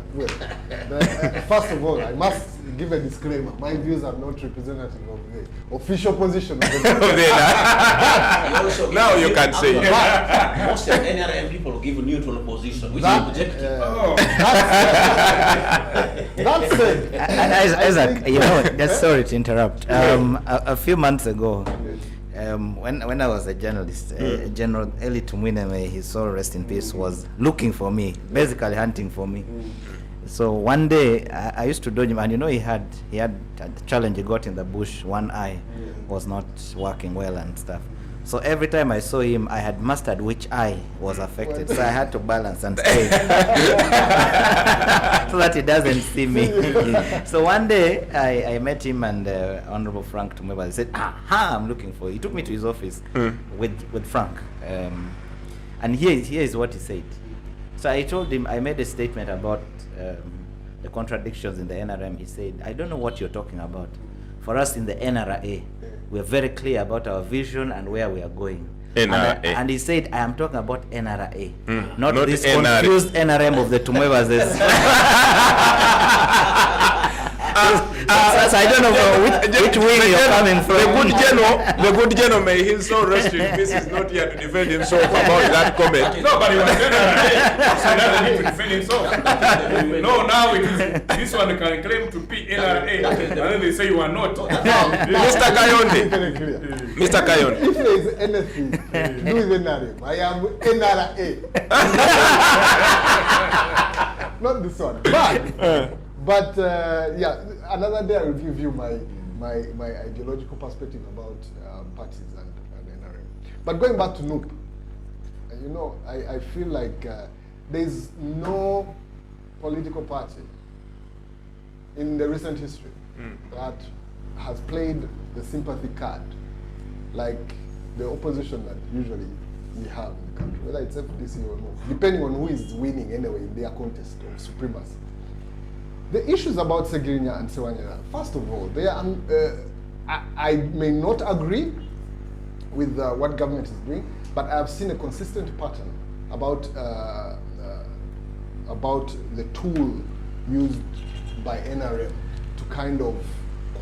first of all, I must give a disclaimer. My views are not representative of the official position of the Now you can say it. Most of NRM people give a neutral position, which is objective. That said, Isaac, you know, just sorry to interrupt. A few months ago, when I was a journalist, General Eli Tumwine, may his soul rest in peace, was looking for me, basically hunting for me. So one day I used to dodge him, and you know, he had a challenge. He got in the bush, one eye was not working well and stuff. So every time I saw him, I had mastered which eye was affected. So I had to balance and stay so that he doesn't see me. So one day I met him, and Honorable Frank Tumweba, he said, "Aha, I'm looking for you." He took me to his office with Frank, and here is what he said. So I told him, I made a statement about the contradictions in the NRM. He said, "I don't know what you're talking about. For us in the NRA, we're very clear about our vision and where we are going." NRA. And he said, "I am talking about NRA, not Not this NRA. confused NRM of the Tumwebas." So I don't know which wing you're coming from. The good general, may his soul rest in peace, is not here to defend himself about that comment. No, but he was NRA, so now they need to defend himself. No, now it is, this one can claim to be NRA, and then they say you are not. Mr. Kayonde. very clear. Mr. Kayonde. If there is anything to do with NRM, I am NRA. Not this one. But yeah, another day I will give you my ideological perspective about parties and NRM. But going back to NUP, you know, I feel like there's no political party in the recent history that has played the sympathy card like the opposition that usually we have in the country, whether it's FDC or no, depending on who is winning anyway in their contest of supremacy. The issues about Ssegirinya and Ssewanyana, first of all, they are, I may not agree with what government is doing, but I have seen a consistent pattern about the tool used by NRM to kind of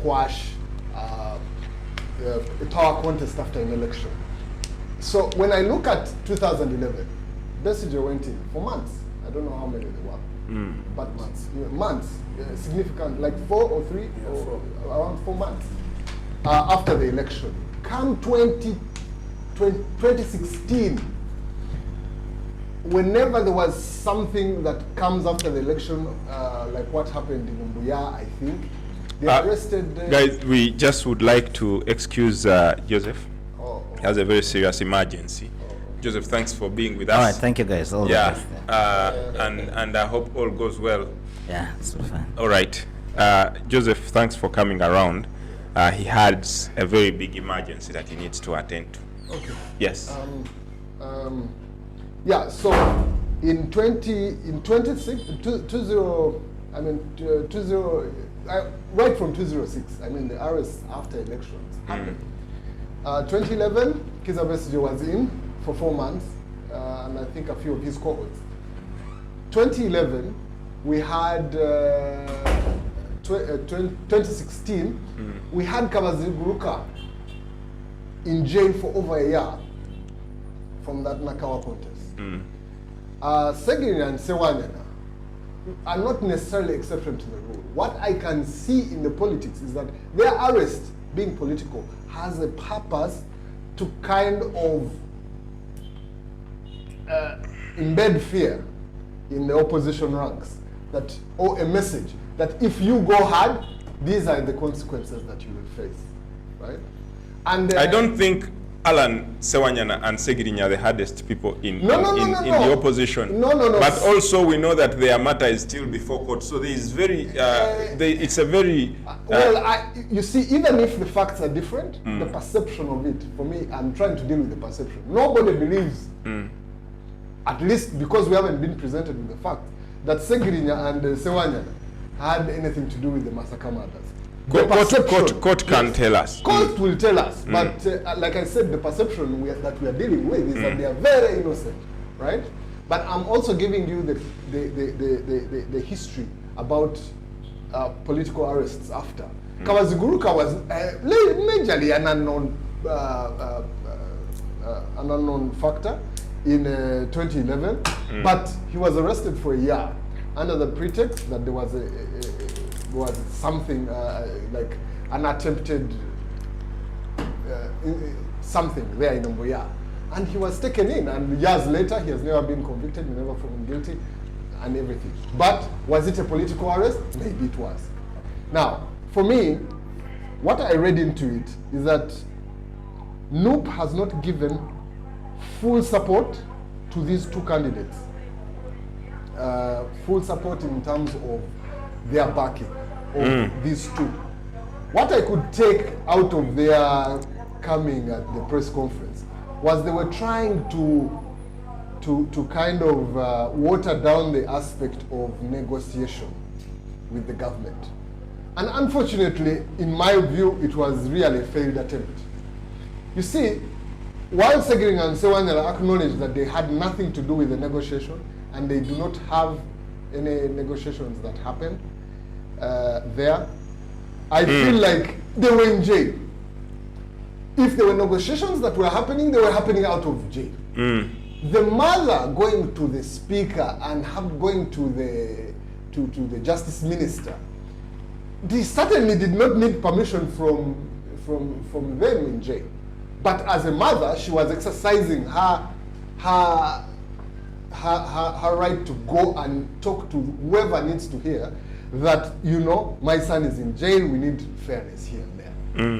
quash a power contest after an election. So when I look at 2011, Besigye went in for months. I don't know how many there were. But months, significant, like 4 or 3, or around 4 months after the election. Come 2016, whenever there was something that comes after the election, like what happened in Mbuya, I think, they arrested... Guys, we just would like to excuse Joseph. He has a very serious emergency. Joseph, thanks for being with us. All right, thank you guys. All the best. And I hope all goes well. Yeah, it's fine. All right. Joseph, thanks for coming around. He had a very big emergency that he needs to attend to. Okay. Yes. Yeah, so in 20, right from 2006, I mean the arrests after elections happened. 2011, Kizza Besigye was in for 4 months, and I think a few of his cohorts. 2011, we had 2016, we had Kabaziguruka in jail for over a year from that Nakawa contest. Ssegirinya and Ssewanyana are not necessarily exception to the rule. What I can see in the politics is that their arrest, being political, has a purpose to kind of embed fear in the opposition ranks, that, or a message that if you go hard, these are the consequences that you will face, right? And I don't think Alan, Ssewanyana and Ssegirinya are the hardest people in the opposition. No. But also we know that their matter is still before court. So there is very, it's a very... you see, even if the facts are different, the perception of it, for me, I'm trying to deal with the perception. Nobody believes, at least because we haven't been presented with the fact, that Ssegirinya and Ssewanyana had anything to do with the massacre murders. Court can tell us. Court will tell us, but like I said, the perception that we are dealing with is that they are very innocent, right? But I'm also giving you the history about political arrests after. Kawaziguruka was majorly an unknown factor in 2011, but he was arrested for a year under the pretext that there was was something like an attempted something there in Omboya. And he was taken in, and years later he has never been convicted, he never found guilty and everything. But was it a political arrest? Maybe it was. Now, for me, what I read into it is that NUP has not given full support to these two candidates. Full support in terms of their backing of these two. What I could take out of their coming at the press conference was they were trying to kind of water down the aspect of negotiation with the government. And unfortunately, in my view, it was really a failed attempt. You see, while Ssegirinya and Ssewanyana acknowledged that they had nothing to do with the negotiation and they do not have any negotiations that happened there, I feel like they were in jail. If there were negotiations that were happening, they were happening out of jail. The mother going to the speaker and going to the justice minister, they certainly did not need permission from them in jail. But as a mother, she was exercising her right to go and talk to whoever needs to hear that, you know, my son is in jail, we need fairness here and there.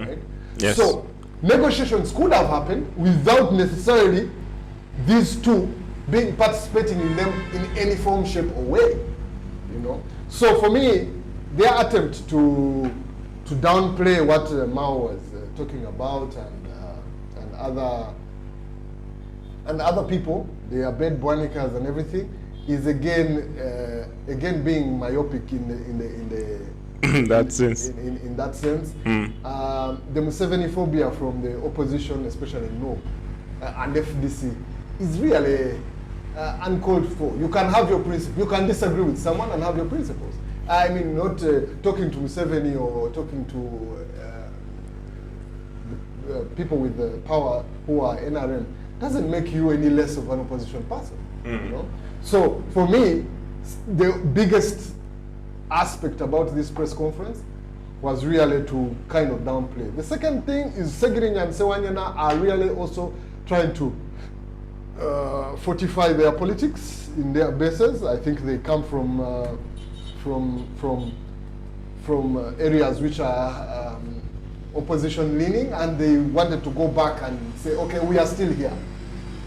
Right? Yes. So negotiations could have happened without necessarily these two being participating in them in any form, shape, or way. You know. So for me, their attempt to downplay what Mao was talking about and other people, their bed bwanikas and everything, is again being myopic in that sense. In that sense, the Museveni phobia from the opposition, especially NUP and FDC, is really uncalled for. You can have your principles. You can disagree with someone and have your principles. I mean, not talking to Museveni or talking to people with the power who are NRM doesn't make you any less of an opposition person. You know? So for me, the biggest aspect about this press conference was really to kind of downplay. The second thing is Ssegirinya and Ssewanyana are really also trying to fortify their politics in their bases. I think they come from areas which are opposition leaning, and they wanted to go back and say, okay, we are still here.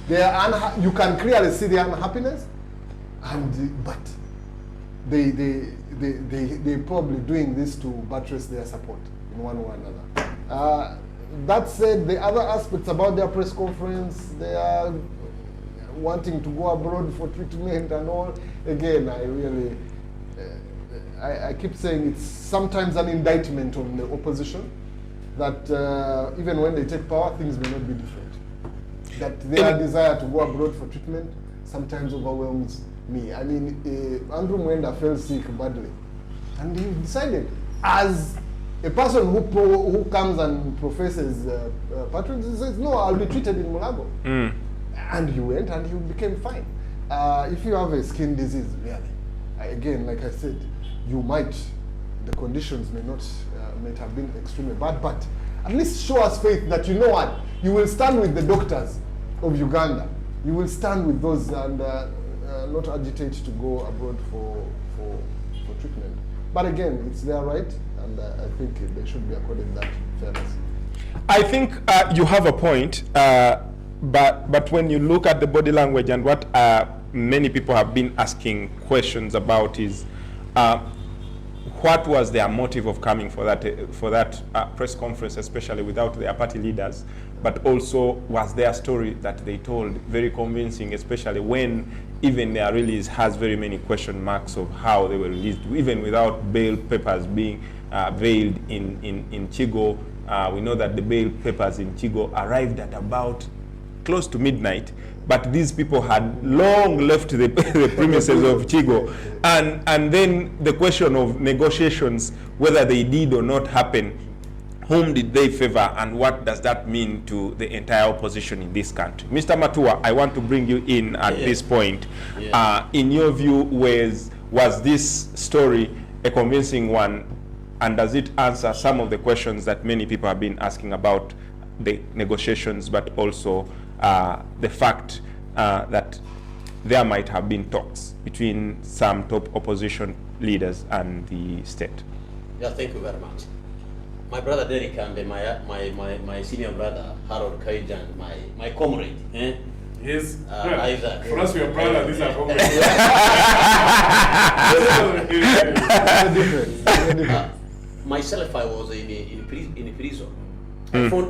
You can clearly see their unhappiness, but they probably doing this to buttress their support in one way or another. That said, the other aspects about their press conference, they are wanting to go abroad for treatment and all. Again, I keep saying it's sometimes an indictment on the opposition that even when they take power, things may not be different. That their desire to go abroad for treatment sometimes overwhelms me. I mean, Andrew Mwenda fell sick badly, and he decided, as a person who comes and professes patriotism, he says, no, I'll be treated in Mulago. And he went and he became fine. If you have a skin disease, really, again, like I said, the conditions might have been extremely bad, but at least show us faith that, you know what, you will stand with the doctors of Uganda. You will stand with those and not agitate to go abroad for treatment. But again, it's their right, and I think they should be accorded that fairness. I think you have a point, but when you look at the body language and what many people have been asking questions about is what was their motive of coming for that press conference, especially without their party leaders, but also was their story that they told very convincing, especially when even their release has very many question marks of how they were released, even without bail papers being veiled in Chigo. We know that the bail papers in Chigo arrived at about close to midnight, but these people had long left the premises of Chigo. And then the question of negotiations, whether they did or not happen, whom did they favor, and what does that mean to the entire opposition in this country? Mr. Matua, I want to bring you in at this point. In your view, was this story a convincing one, and does it answer some of the questions that many people have been asking about the negotiations, but also the fact that there might have been talks between some top opposition leaders and the state? Yeah, thank you very much. My brother Derek and my senior brother Harold Kaija and my comrade, Yes. Isaac. For us, we are brother. These are myself, I was in prison.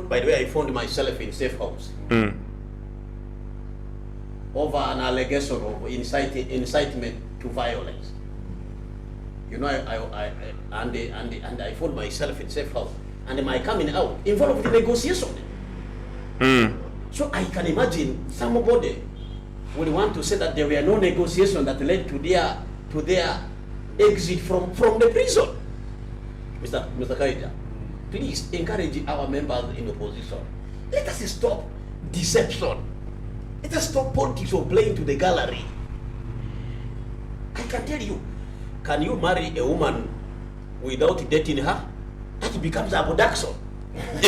By the way, I found myself in safe house over an allegation of incitement to violence. You know, I found myself in safe house, and my coming out involved the negotiation. So I can imagine somebody would want to say that there were no negotiations that led to their exit from the prison. Mr. Kaija, please encourage our members in opposition. Let us stop deception. Let us stop politics of playing to the gallery. I can tell you, can you marry a woman without dating her? That becomes abduction. It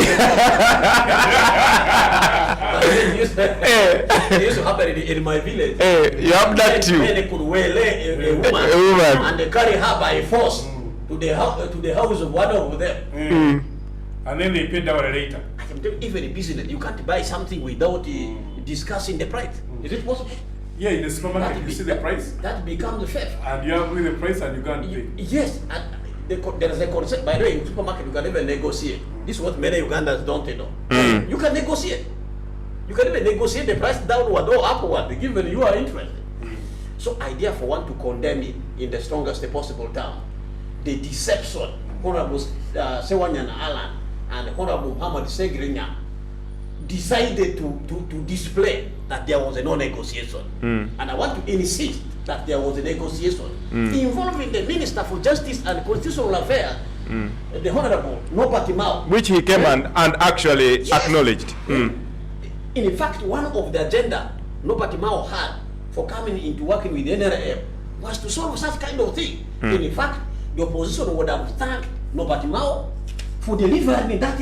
used to happen in my village. You abduct you. Men could waylay a woman and carry her by force to the house of one of them. And then they pay down later. I can tell you, even in business, you can't buy something without discussing the price. Is it possible? Yeah, in the supermarket, you see the price. That becomes the theft. And you agree the price and you can't pay. Yes, and there is a concept. By the way, in supermarket, you can even negotiate. This is what many Ugandans don't know. You can negotiate. You can even negotiate the price downward or upward, given you are interested. So I therefore want to condemn it in the strongest possible term. The deception, Honorable Ssewanyana Alan and Honorable Muhammad Ssegirinya decided to display that there was a no-negotiation. And I want to insist that there was a negotiation involving the Minister for Justice and Constitutional Affairs, the Honorable Nobati Mao. Which he came and actually acknowledged. In fact, one of the agenda Nobati Mao had for coming into working with the NRM was to solve such kind of thing. In fact, the opposition would have thanked Nobati Mao for delivering that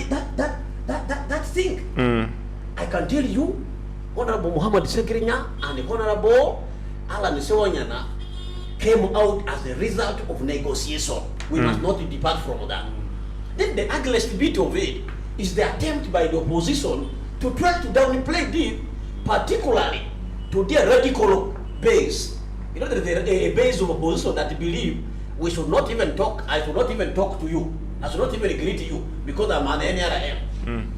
thing. I can tell you, Honorable Muhammad Ssegirinya and Honorable Alan Ssewanyana came out as a result of negotiation. We must not depart from that. Then the ugliest bit of it is the attempt by the opposition to try to downplay this, particularly to their radical base. You know, there is a base of opposition that believe we should not even talk. I should not even talk to you. I should not even greet you because I'm an NRM.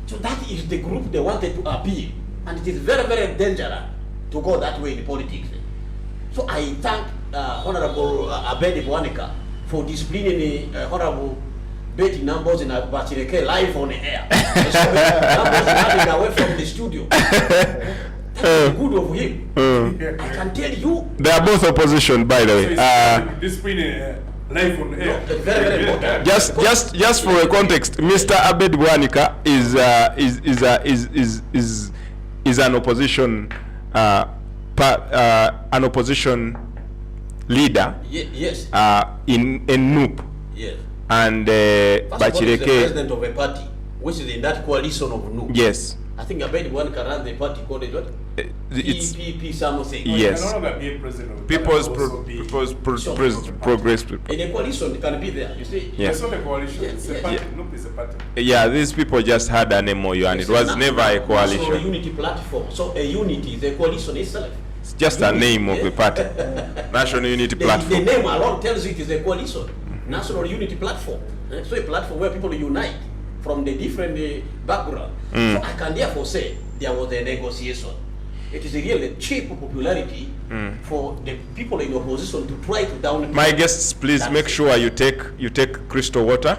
So that is the group they wanted to appeal, and it is very, very dangerous to go that way in politics. So I thank Honorable Abedi Bwanika for disciplining Honorable Betty Numbers in Bachireke live on the air. Numbers running away from the studio. That is good of him. I can tell you. They are both opposition, by the way. So disciplining live on the air. Very, very important. Just for a context, Mr. Abed Bwanika is an opposition leader Yes. in NUP. Yes. And First of all, he's the Bachireke. president of a party, which is in that coalition of NUP. Yes. I think I bet one can run the party called it what? It's PPP something. Yes. You can no longer be president of the People's party, also be- Progress. In a coalition, it can be there. You see? Yeah. It's not a coalition. Yes, It's a yes. party. Yeah. NUP is a party. Yeah, these people just had an MOU and it was never a National coalition. unity platform. So a unity is a coalition itself. It's just a name of the party. National Unity The Platform. name alone tells you it is a coalition. National unity platform. So a platform where people unite from the different background. So I can therefore say there was a negotiation. It is a really cheap popularity for the people in opposition to try to down. My guests, please make sure you take crystal water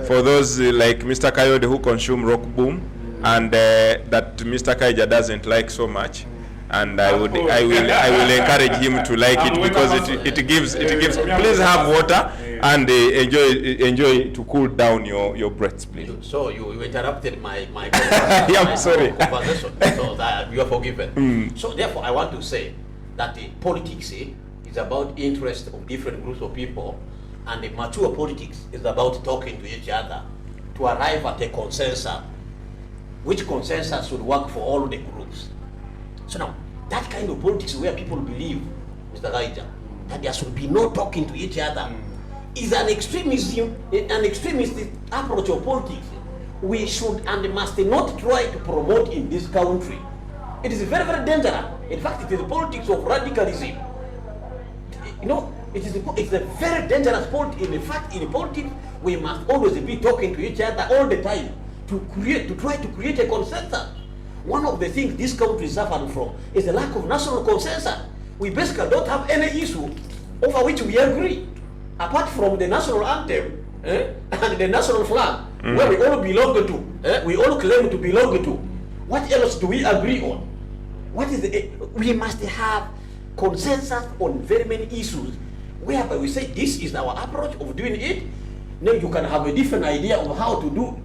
for those like Mr. Kayode who consume rock boom and that Mr. Kaija doesn't like so much. And I will encourage him to like it because it gives. Please have water and enjoy to cool down your breaths, please. So you interrupted my Yeah, I'm sorry. conversation, so that you are forgiven. So therefore, I want to say that the politics is about interest of different groups of people, and the mature politics is about talking to each other to arrive at a consensus, which consensus should work for all the groups. So now, that kind of politics where people believe, Mr. Gaija, that there should be no talking to each other, is an extremist approach of politics. We should and must not try to promote in this country. It is very, very dangerous. In fact, it is politics of radicalism. You know, it's a very dangerous politics. In fact, in politics, we must always be talking to each other all the time to try to create a consensus. One of the things this country is suffering from is the lack of national consensus. We basically don't have any issue over which we agree, apart from the national anthem and the national flag, where we all belong to, we all claim to belong to. What else do we agree on? We must have consensus on very many issues, whereby we say this is our approach of doing it. Now you can have a different idea of how to go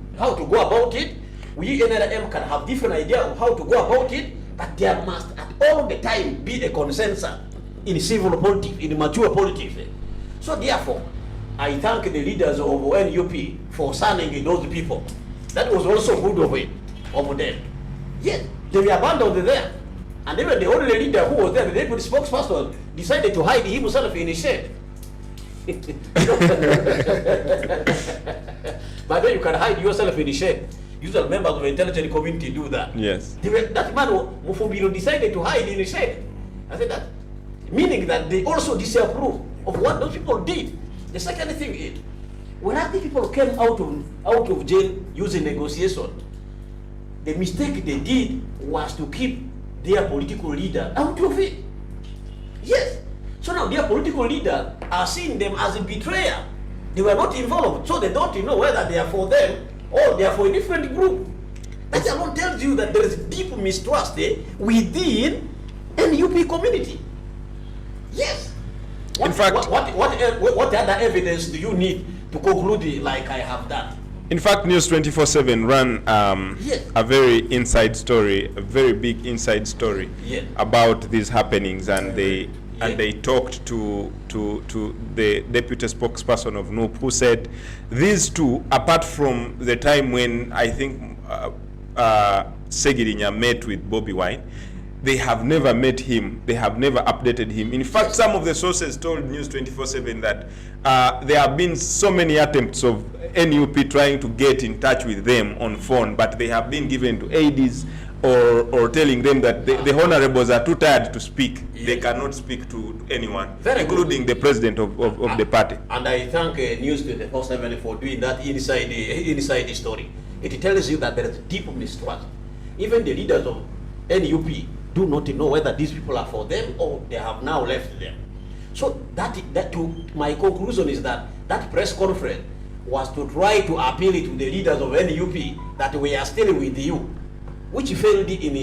about it. We NRM can have different idea of how to go about it, but there must at all the time be a consensus in civil politics, in mature politics. So therefore, I thank the leaders of NUP for signing those people. That was also good of them. Yes, they were abandoned there. And even the only leader who was there, the deputy spokesperson, decided to hide himself in a shed. But then you can hide yourself in a shed. Usually members of the intelligence community do that. Yes. That man, Mufubiro, decided to hide in a shed. I said that, meaning that they also disapprove of what those people did. The second thing is, when the people came out of jail using negotiation, the mistake they did was to keep their political leader out of it. Yes. So now their political leader are seeing them as a betrayer. They were not involved, so they don't know whether they are for them or they are for a different group. That alone tells you that there is deep mistrust within NUP community. Yes. In fact, what other evidence do you need to conclude like I have done? In fact, News 24/7 ran Yes. a very inside story, a very big inside story Yeah. about these happenings, and they Yeah. talked to the deputy spokesperson of NUP, who said these two, apart from the time when I think Ssegirinya met with Bobi Wine, they have never met him. They have never updated him. In fact, some of the sources told News 24/7 that there have been so many attempts of NUP trying to get in touch with them on phone, but they have been given to ADs or telling them that the honorables are too tired to speak. Yes. They cannot speak to anyone, Very including the president of the party. And I thank News 24/7 for doing that inside story. It tells you that there is deep mistrust. Even the leaders of NUP do not know whether these people are for them or they have now left them. So that to my conclusion is that press conference was to try to appeal to the leaders of NUP that we are still with you, which failed in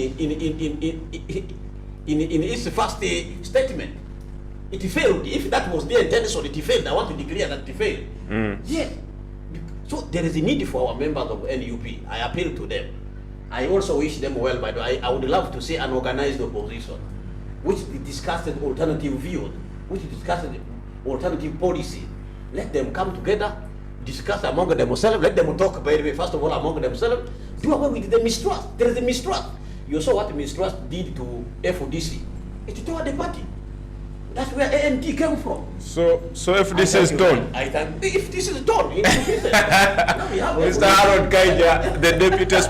its first statement. It failed. If that was their intention, it failed. I want to declare that it failed. Yes. So there is a need for our members of NUP. I appeal to them. I also wish them well, but I would love to see an organized opposition which discussed alternative views which discusses alternative policy. Let them come together, discuss among themselves, let them talk, by the way, first of all, among themselves, do away with the mistrust. There is a mistrust. You saw what mistrust did to FDC. It tore the party. That's where ANT came from. So if this is done, if this is done, Mr. Harold Kaija, the Deputy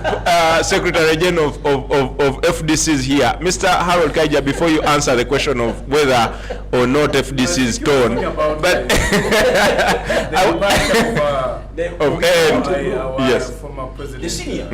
Secretary General of FDC is here. Mr. Harold Kaija, before you answer the question of whether or not FDC is done, but of yes, former president, the senior,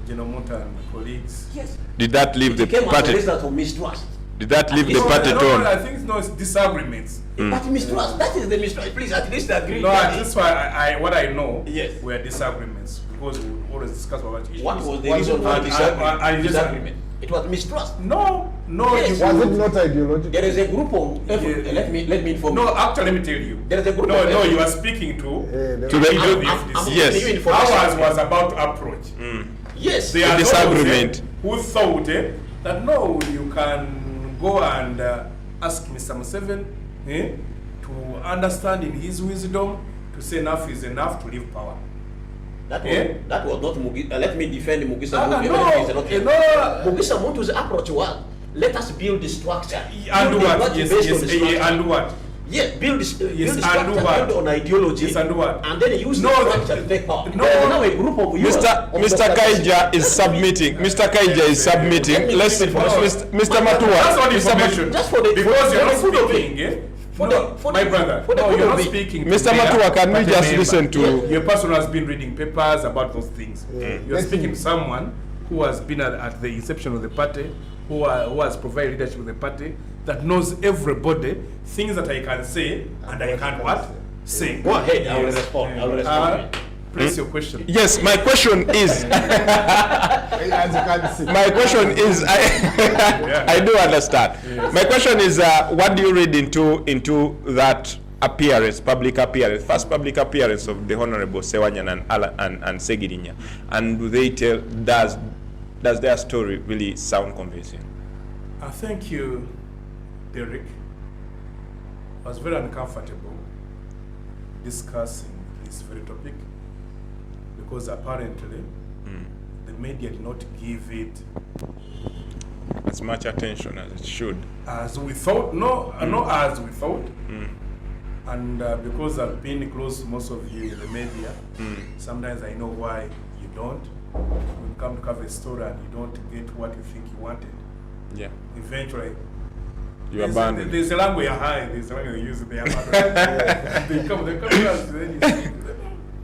General Mota and colleagues. yes, did that leave the it came as a party? result of mistrust. Did that leave the No, party torn? I think it's disagreements. But mistrust, that is the mistrust. Please, at least agree. No, that's why what I know Yes. were disagreements, because we always discuss about issues. What was the reason for I disagreement? It was mistrust. No, Yes. Was it not ideological? There is a group of let me inform you. No, actually, let me tell you. There is a group No, of no, you are speaking to the- To the I'm yes. giving you information. ours was about approach. Yes. There are disagreement. those, who thought that no, you can go and ask Mr. Museveni to understand in his wisdom to say enough is enough to leave power. That was not Mugi. Let me defend Mugisa No, Muntu. no. Mugisa Muntu's approach was, let us build the structure. And Build the what? party Yes, based on yes, the structure. and what? Yes, build the structure, and what? build on ideology, Yes, and what? and then use No, the structure to take power. no. There is now a group of youth Mr. Kaija is submitting. Mr. Kaija is submitting. Let's Mr. Matua. That's all Mr. information. Just for the because you're not for the food of speaking. For No, the- for my the- brother. for the No, food you're of not the- speaking. to Mr. me, Matua, can we but a just member. listen to? Your person has been reading papers about those things. You're Let's speaking see. to someone who has been at the inception of the party, who has provided leadership of the party, that knows everybody, things that I can say and I can't what? Say. Go ahead, I will Yes. respond. I will respond. Place your question. Yes, my question is. As you can see. My question is, I do understand. My question is, what do you read into that appearance, public appearance, first public appearance of the Honorable Ssewanyana and Ssegirinya, and do they tell, does their story really sound convincing? Thank you, Derek. I was very uncomfortable discussing this very topic because apparently the media did not give it As much attention as it should. as we thought. No, not as we thought. And because I've been close to most of you in the media, sometimes I know why you don't. You come to cover a story and you don't get what you think you wanted. Yeah. Eventually, You abandon. there's a language high, there's a language they use, they abandon. They come and then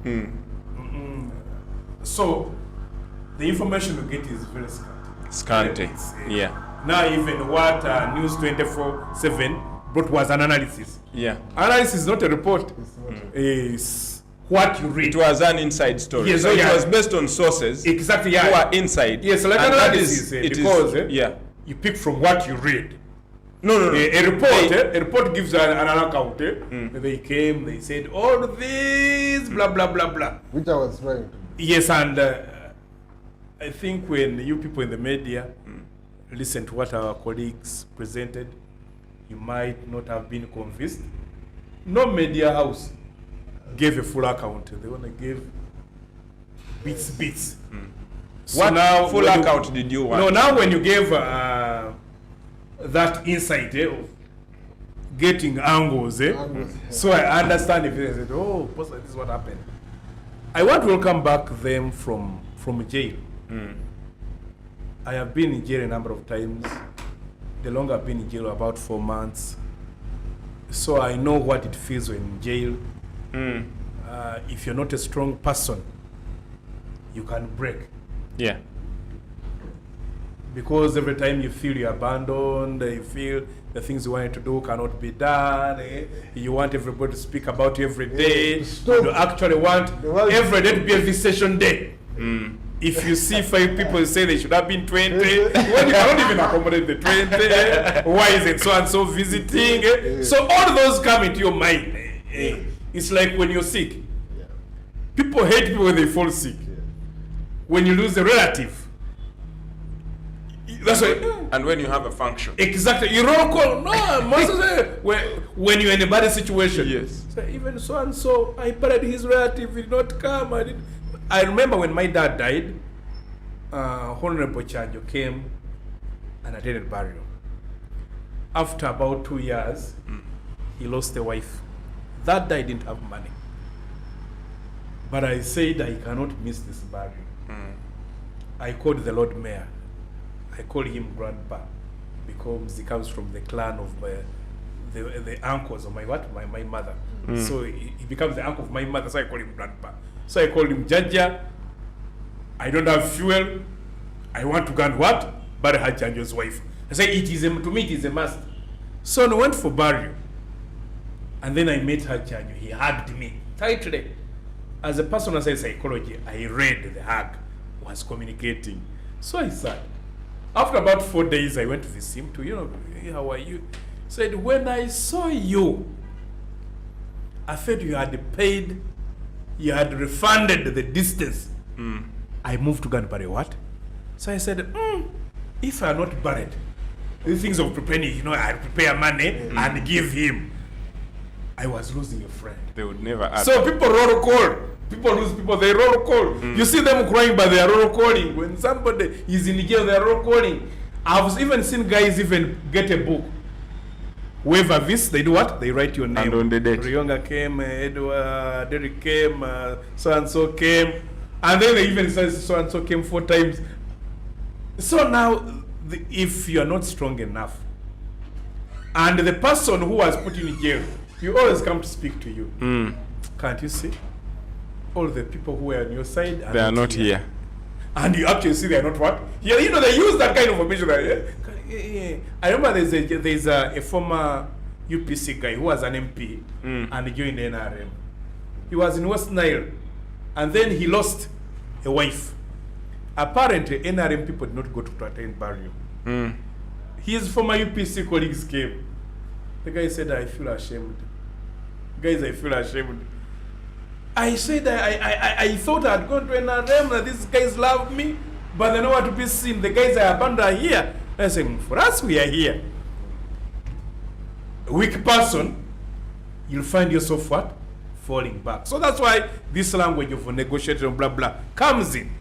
you see. So, the information we get is very scanty. Scanty. It's, Yeah. Now even what News 24/7 brought was an analysis. Yeah. Analysis is not a report. It's what you read. It was an inside story. Yes, so yeah. it was based on sources Exactly, who yeah. are inside. Yes, like and that analysis, it is- because yeah. you pick from what you read. No. A report gives an account. They came, they said all this, blah, blah, blah, blah. Which I was trying to. Yes, and I think when you people in the media listen to what our colleagues presented, you might not have been convinced. No media house gave a full account. They only gave bits. So What now full when account did you want? No, now when you gave that insight of getting angles, so I understand if they said, oh, possibly this is what happened. I want to welcome back them from jail. I have been in jail a number of times. The longer I've been in jail, about 4 months. So I know what it feels when in jail. If you're not a strong person, you can break. Yeah. Because every time you feel you're abandoned, you feel the things you wanted to do cannot be done, you want everybody to speak about you every day, stop. you actually want every day to be a visitation day. If you see 5 people, you say they should have been 20, when you cannot even accommodate the 20, why is it so and so visiting? So all those come into your mind. It's like when you're sick. People hate people when they fall sick. When you lose a relative, That's why. And when you have a function. Exactly. You roll call. No, Moses, when you're in a bad situation. Yes. So even so and so, I buried his relative, did not come. I remember when my dad died, Honorable Chanjo came and attended burial. After about 2 years, he lost a wife. That day I didn't have money. But I said I cannot miss this burial. I called the Lord Mayor. I call him Grandpa because he comes from the clan of the uncles of my mother. So he becomes the uncle of my mother, so I call him Grandpa. So I called him Jaja. I don't have fuel. I want to go and what? Bury Hachanjo's wife. I say to me it is a must. So I went for burial. And then I met Hachanjo. He hugged me tightly. As a person who says psychology, I read the hug was communicating. So I said, after about 4 days, I went to visit him to, hey, how are you? Said, when I saw you, I felt you had paid, you had refunded the distance. I moved to go and bury what? So I said, if I are not buried, the things of preparing, I prepare money and give him. I was losing a friend. They would never ask. So people roll call. People lose people, they roll call. You see them crying, but they are roll calling. When somebody is in jail, they are roll calling. I've even seen guys even get a book. Whoever this, they do what? They write your name. And on the date. Rionga came, Edward, Derek came, so-and-so came. And then they even say so-and-so came 4 times. So now, if you are not strong enough, and the person who was put in jail, you always come to speak to you. Can't you see? All the people who are on your side They are not here. And you actually see they are not what? Yeah, they use that kind of information. I remember there's a former UPC guy who was an MP and joined the NRM. He was in West Nile and then he lost a wife. Apparently, NRM people did not go to attend burial. His former UPC colleagues came. The guy said, I feel ashamed. Guys, I feel ashamed. I said I thought I'd gone to NRM that these guys love me, but they know what to be seen. The guys I abandoned are here. I said, for us, we are here. A weak person, you'll find yourself what? Falling back. So that's why this language of negotiating, blah, blah, comes in.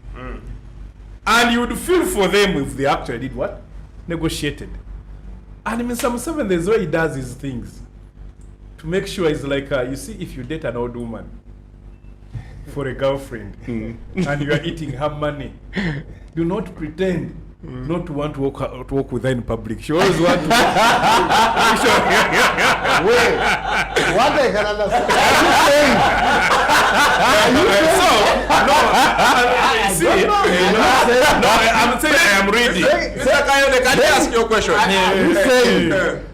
And you would feel for them if they actually did what? Negotiated. And in Mr. Museveni, there's why he does these things. To make sure it's like, you see, if you date an old woman for a girlfriend and you are eating her money, do not pretend not to want to walk with her in public. She always want to. Wait, what I can understand? I'm saying I am reading. Mr. Kayode, can I ask you a question? You saying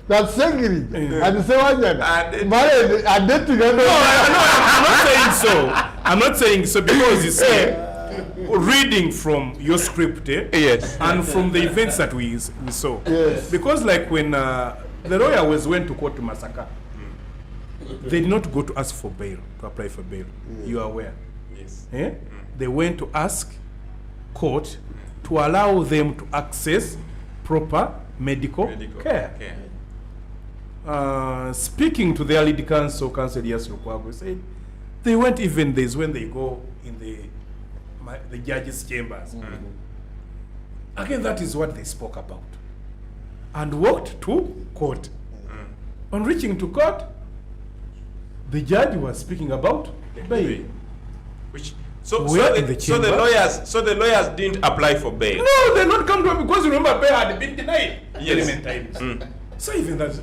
that Ssegirinya and Ssewanyana married and did together? No, I'm not saying so. I'm not saying so because you say reading from your script, Yes. and from the events that we saw. Yes. Because like when the lawyers went to court to massacre, they did not go to ask for bail, to apply for bail. You are aware? Yes. They went to ask court to allow them to access proper medical care. Speaking to their lead counsel, Counsel Elias Lukwago, said they went even days when they go in the judge's chambers. Again, that is what they spoke about. And walked to court. On reaching to court, the judge was speaking about bail. So the the lawyers didn't apply for bail. No, they not come to it because remember bail had been denied Yes. times. So even that,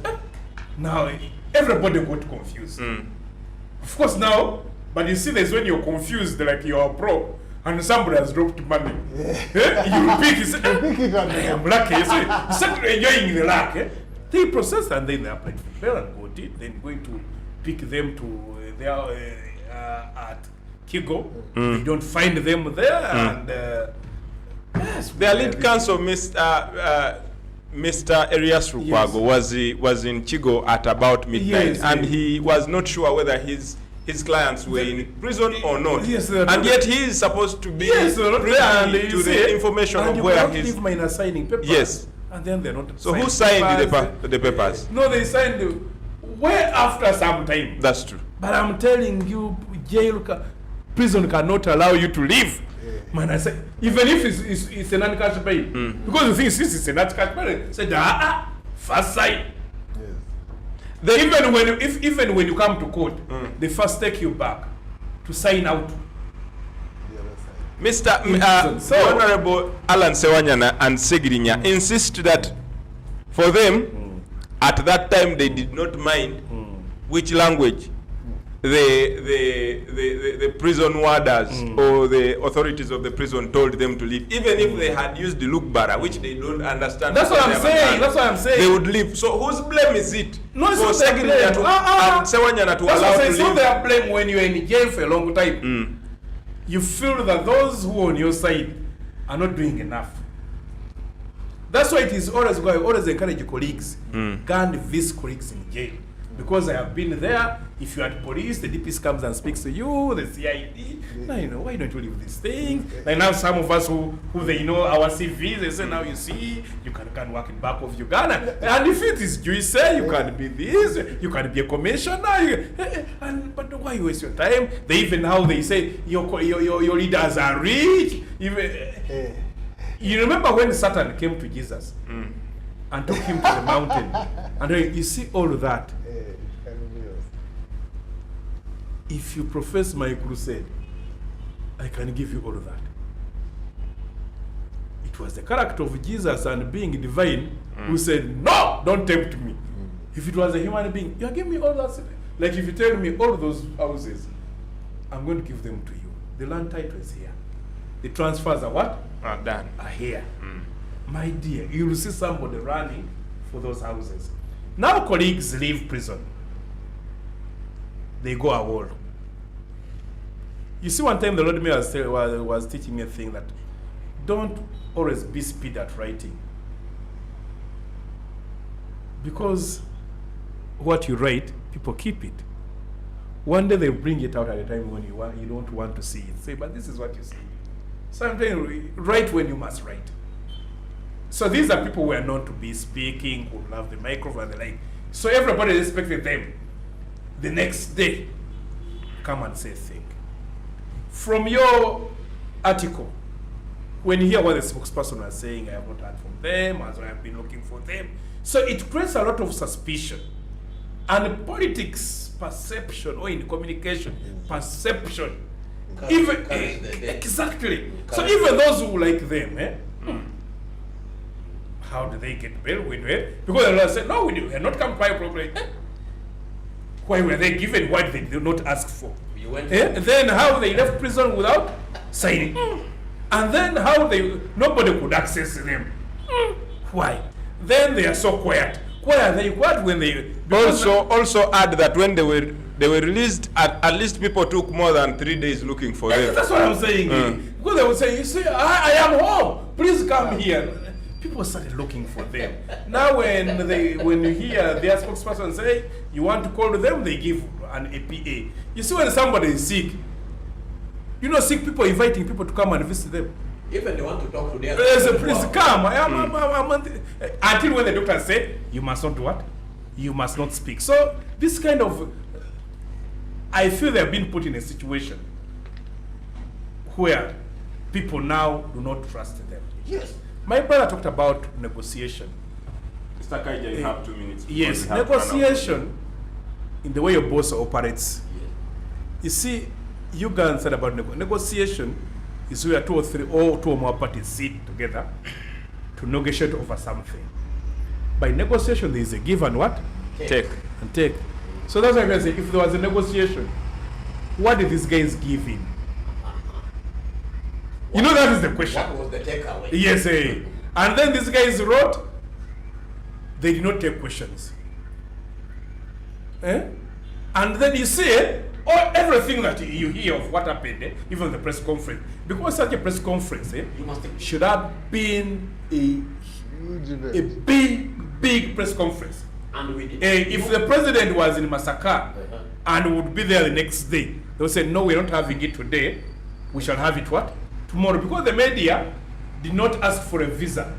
now everybody got confused. Of course now, but you see this when you're confused, like you're pro, and somebody has dropped money. You pick it, I am lucky. So you start enjoying the luck. They processed and then they applied for bail and got it. Then going to pick them to their at Kigo. They don't find them there, and yes, Their lead counsel, Mr. Elias Lukwago, was in Chigo at about midnight, Yes, and yes. he was not sure whether his his clients were in prison or not. Yes, they are and not- yet he is supposed to be Yes, they're not privy there, and to you the see, information and of you where cannot he's... leave minor signing papers. Yes. And then they're not. So who signed papers. the papers? No, they signed way after some time. That's true. But I'm telling you, prison cannot allow you to leave. Man, I say, even if it's an uncash bail, because the thing is, it's an uncash bail. Say, first sign. Even when you come to court, they first take you back to sign out. Mr. So- Honorable Alan Ssewanyana and Ssegirinya insist that for them, at that time, they did not mind which language the prison warders or the authorities of the prison told them to leave. Even if they had used the Lukbara, which they don't understand. That's what I'm saying. That's what I'm saying. They would leave. So whose blame is it? No, it's for not their Ssegirinya blame. and Ssewanyana to That's allow what I'm to saying. It's not leave? their blame when you're in jail for a long time. You feel that those who are on your side are not doing enough. That's why it is always why I always encourage your colleagues, go and visit colleagues in jail. Because I have been there, if you are at police, the DPS comes and speaks to you, the CID. Now, you know, why don't you leave these things? Like now some of us who they know our CVs, they say, now you see, you can work in back of Uganda. And if it is Jewish, say, you can be this, you can be a commissioner. But why you waste your time? They even how they say, your leaders are rich. You remember when Satan came to Jesus and took him to the mountain? And you see all of that. If you profess my crusade, I can give you all of that. It was the character of Jesus and being divine who said, no, don't tempt me. If it was a human being, you give me all that. Like if you tell me all those houses, I'm going to give them to you. The land title is here. The transfers are what? Done. Are here. My dear, you will see somebody running for those houses. Now colleagues leave prison. They go a war. You see, one time the Lord Mayor was teaching me a thing that don't always be speed at writing. Because what you write, people keep it. One day they'll bring it out at a time when you don't want to see it. Say, but this is what you see. Sometimes write when you must write. So these are people who are known to be speaking, who love the microphone and the like. So everybody expected them the next day come and say thing. From your article, when you hear what the spokesperson was saying, I have not heard from them, as I have been looking for them. So it creates a lot of suspicion. And politics, perception, or in communication, perception. Even exactly. So even those who like them, how do they get bail? Because the Lord said, no, we have not come by properly. Why were they given what they did not ask for? You went And then how they left prison without signing. And then how nobody could access them. Why? Then they are so quiet. Why are they quiet when they... Also add that when they were released, at least people took more than 3 days looking for them. That's what I'm saying. Because they would say, you see, I am home. Please come here. People started looking for them. Now when you hear their spokesperson say, you want to call them, they give an APA. You see, when somebody is sick, you know, sick people inviting people to come and visit them. Even they want to talk to them. Please come. Until when the doctor said, you must not do what? You must not speak. So this kind of, I feel they have been put in a situation where people now do not trust them. Yes. My brother talked about negotiation. Mr. Kaija, you have 2 minutes. Yes, negotiation in the way your boss operates. You see, Uganda said about negotiation is where 2 or 3 or 2 or more parties sit together to negotiate over something. By negotiation, there is a give and what? Take. And take. So that's why I say, if there was a negotiation, what did these guys give in? You know, that is the question. What was the takeaway? Yes, and then these guys wrote, they did not take questions. And then you see, everything that you hear of what happened, even the press conference, because such a press conference should have been a big press conference. And we did. If the president was in Masaka, and would be there the next day. They will say, no, we're not having it today. We shall have it what? Tomorrow. Because the media did not ask for a visa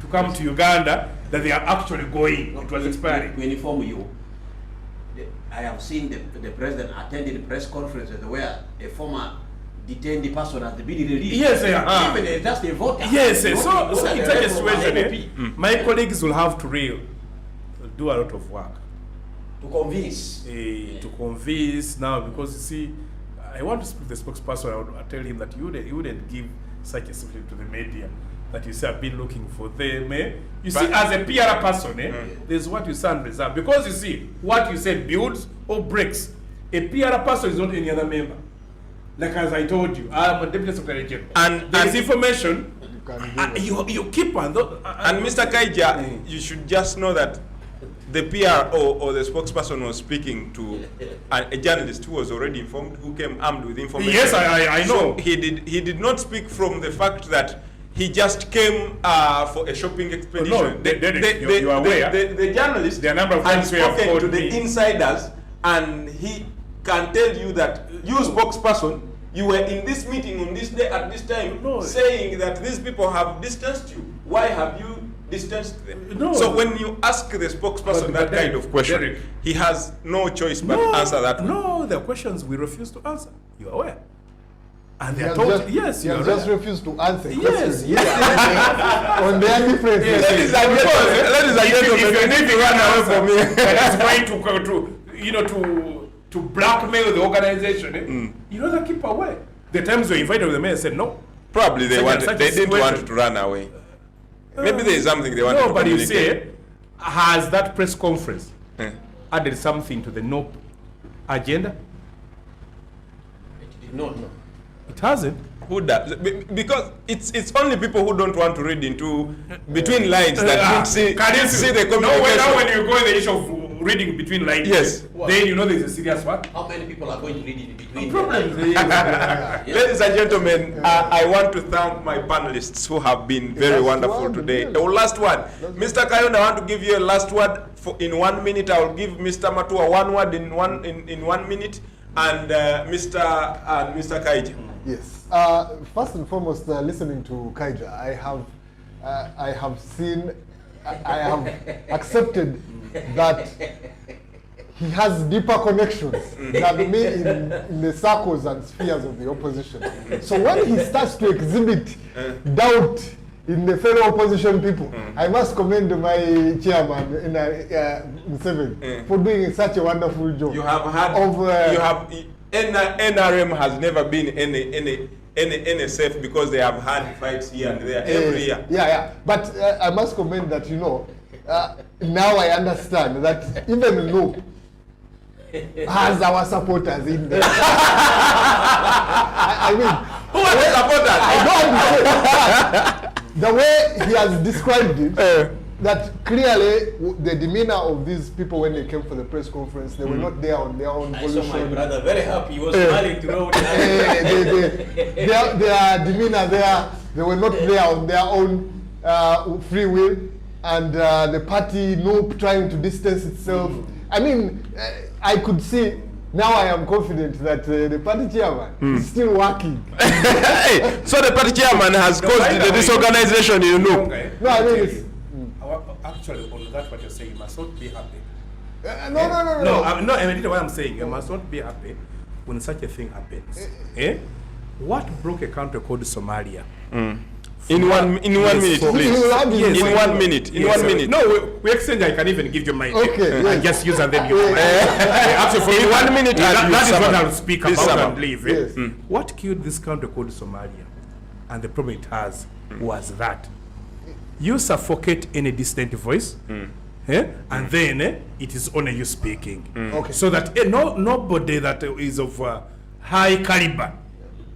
to come to Uganda, that they are actually going. It was expiring. To inform you, I have seen the president attending a press conferences where a former detained person has been released. Yes, even just a voter. Yes, so Voter, in such a situation, my colleagues will have to do a lot of work. To convince. To convince now, because you see, I want to speak to the spokesperson. I would tell him that you wouldn't give such a statement to the media that you say I've been looking for them. You see, as a PR person, there's what you say and reserve. Because you see, what you say builds or breaks. A PR person is not any other member. Like as I told you, I'm a deputy secretary general. And there is information you keep on. And Mr. Kaija, you should just know that the PR or the spokesperson was speaking to a journalist who was already informed, who came armed with information. Yes, I know. So he did not speak from the fact that he just came for a shopping expedition. No, you are aware. The journalist there are a number of had times we have spoken called to the me. insiders, and he can tell you that you, spokesperson, you were in this meeting on this day at this time, saying that these people have distanced you. Why have you distanced them? No. So when you ask the spokesperson that kind of question, Derek, he has no choice but to answer that. No, the questions we refuse to answer. You are aware. And they He are has told, just, yes, he you are has just aware. refused to answer Yes, questions. On their differences. Ladies and gentlemen, you need to run away from me. That is going to blackmail the organization. You know, they keep away. The times we invited the mayor said no. Probably they didn't want situation. to run away. Maybe there is something they want to but you communicate. say, has that press conference added something to the no agenda? It did not know. It hasn't. Who does? Because it's only people who don't want to read into between lines that see the communication. Now when you go in the issue of reading between lines, Yes. then you know there's a serious one. How many people are going to read in between? Ladies and gentlemen, I want to thank my panelists who have been very wonderful today. Last word. Mr. Kayon, I want to give you a last word in 1 minute. I will give Mr. Matua one word in 1 minute, and Mr. Kaija. Yes. First and foremost, listening to Kaija, I have accepted that he has deeper connections than me in the circles and spheres of the opposition. So when he starts to exhibit doubt in the fellow opposition people, I must commend my chairman, Museveni, for doing such a wonderful job. You have had NRM has never been any safe because they have had fights here and there every year. Yeah. But I must comment that, now I understand that even Luke has our supporters in there. I mean, Who are the supporters? I don't understand. The way he has described it, that clearly the demeanor of these people when they came for the press conference, they were not there on their own volition. I saw my brother very happy. He was smiling to know their demeanor there, they were not there on their own free will, and the party trying to distance itself. I mean, I could see. Now I am confident that the party chairman is still working. So the party chairman has caused the disorganization, No, I mean it's... Actually, on that what you're saying, you must not be happy. No. I mean, what I'm saying, you must not be happy when such a thing happens. What broke a country called Somalia? In one minute, please. In 1 minute. In 1 minute. No, we exchange. I can even give you mine. Okay. And just use and then you. Actually, In 1 minute, that is what I'll speak Please about sum and up. leave. Yes. What killed this country called Somalia, and the problem it has, was that you suffocate any distant voice, and then it is only you speaking. Okay. So that nobody that is of high caliber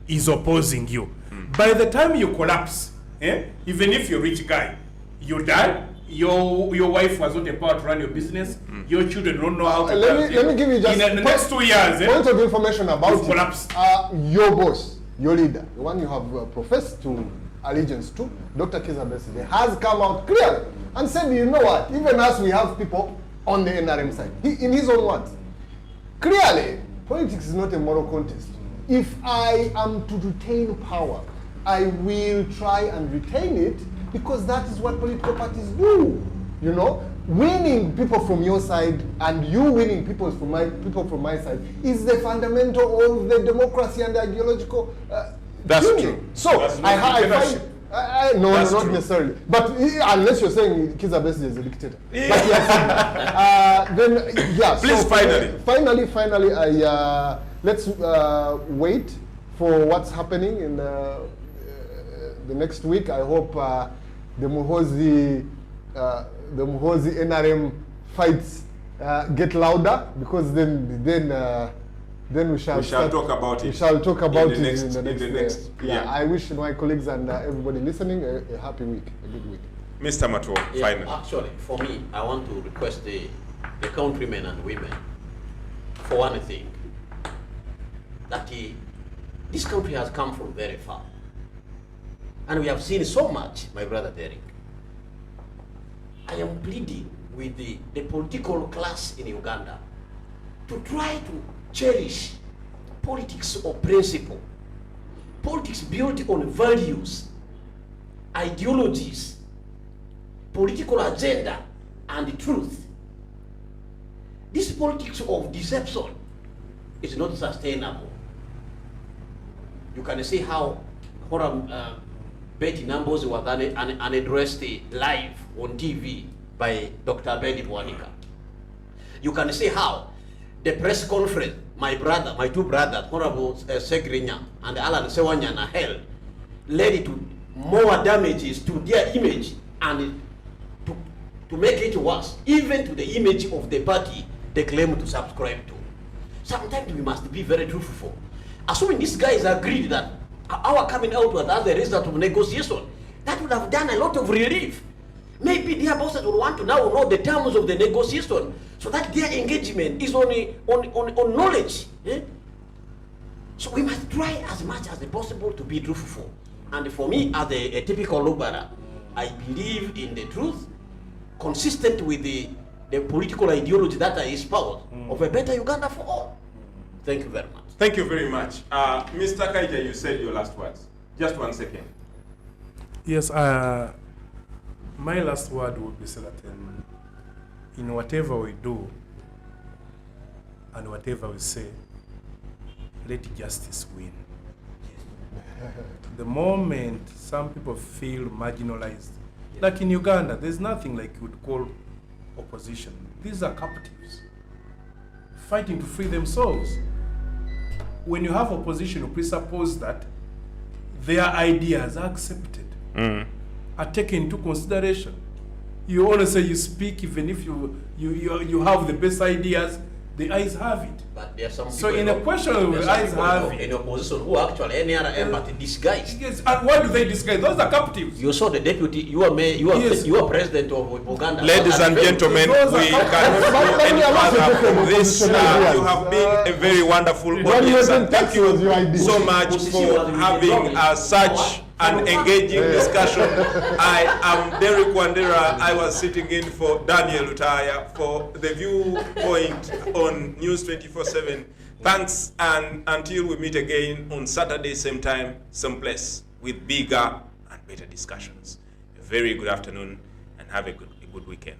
is opposing you. By the time you collapse, even if you're a rich guy, you die. Your wife was not empowered to run your business. Your children don't know how to. Let me give you just in the next 2 years. Point of information about You've collapsed. your boss, your leader, the one you have professed to allegiance to, Dr. Kizza Besigye, has come out clearly and said, you know what? Even as we have people on the NRM side, in his own words, Clearly, politics is not a moral contest. If I am to retain power, I will try and retain it because that is what political parties do. You know, winning people from your side and you winning people from my side is the fundamental of the democracy and the ideological That's union. true. So That's I find. No, That's not true. necessarily. But unless you're saying Kizza Besigye is a dictator. But yes, then yeah. Please, finally, let's wait for what's happening in the next week. I hope the Muhoozi NRM fights get louder, because then we shall talk about it. We shall talk about in the it next, in the next. yeah. I wish my colleagues and everybody listening a happy week, a good week. Mr. Mato, finally. Actually, for me, I want to request the countrymen and women for one thing, that this country has come from very far. And we have seen so much, my brother Derek. I am pleading with the political class in Uganda to try to cherish politics of principle, politics built on values, ideologies, political agenda, and truth. This politics of deception is not sustainable. You can see how Betty Nambozi was unaddressed live on TV by Dr. Betty Bwanika. You can see how the press conference my two brothers, Honorable Ssegirinya and Alan Ssewanyana held, led to more damages to their image and to make it worse, even to the image of the party they claim to subscribe to. Sometimes we must be very truthful. Assuming these guys agreed that our coming out was as a result of negotiation, that would have done a lot of relief. Maybe their bosses would want to now know the terms of the negotiation, so that their engagement is only on knowledge. So we must try as much as possible to be truthful. And for me, as a typical Lubara, I believe in the truth, consistent with the political ideology that I espouse of a better Uganda for all. Thank you very much. Thank you very much. Mr. Kaija, you said your last words. Just 1 second. Yes, my last word would be that in whatever we do and whatever we say, let justice win. The moment some people feel marginalized, like in Uganda, there's nothing like you would call opposition. These are captives fighting to free themselves. When you have opposition, you presuppose that their ideas are accepted, are taken into consideration. You always say you speak even if you have the best ideas, the eyes have it. But there are some So people in a question of the eyes have it. in opposition who actually any other empathy disguised. Yes, and why do they disguise? Those are captives. You saw the deputy, you are president of Uganda. Ladies and gentlemen, we cannot go any further from this. You have been a very wonderful audience, and thank you so much for having such an engaging discussion. I am Derek Wandera. I was sitting in for Daniel Utaya for the Viewpoint on News 24/7. Thanks, and until we meet again on Saturday, same time, same place, with bigger and better discussions. A very good afternoon, and have a good weekend.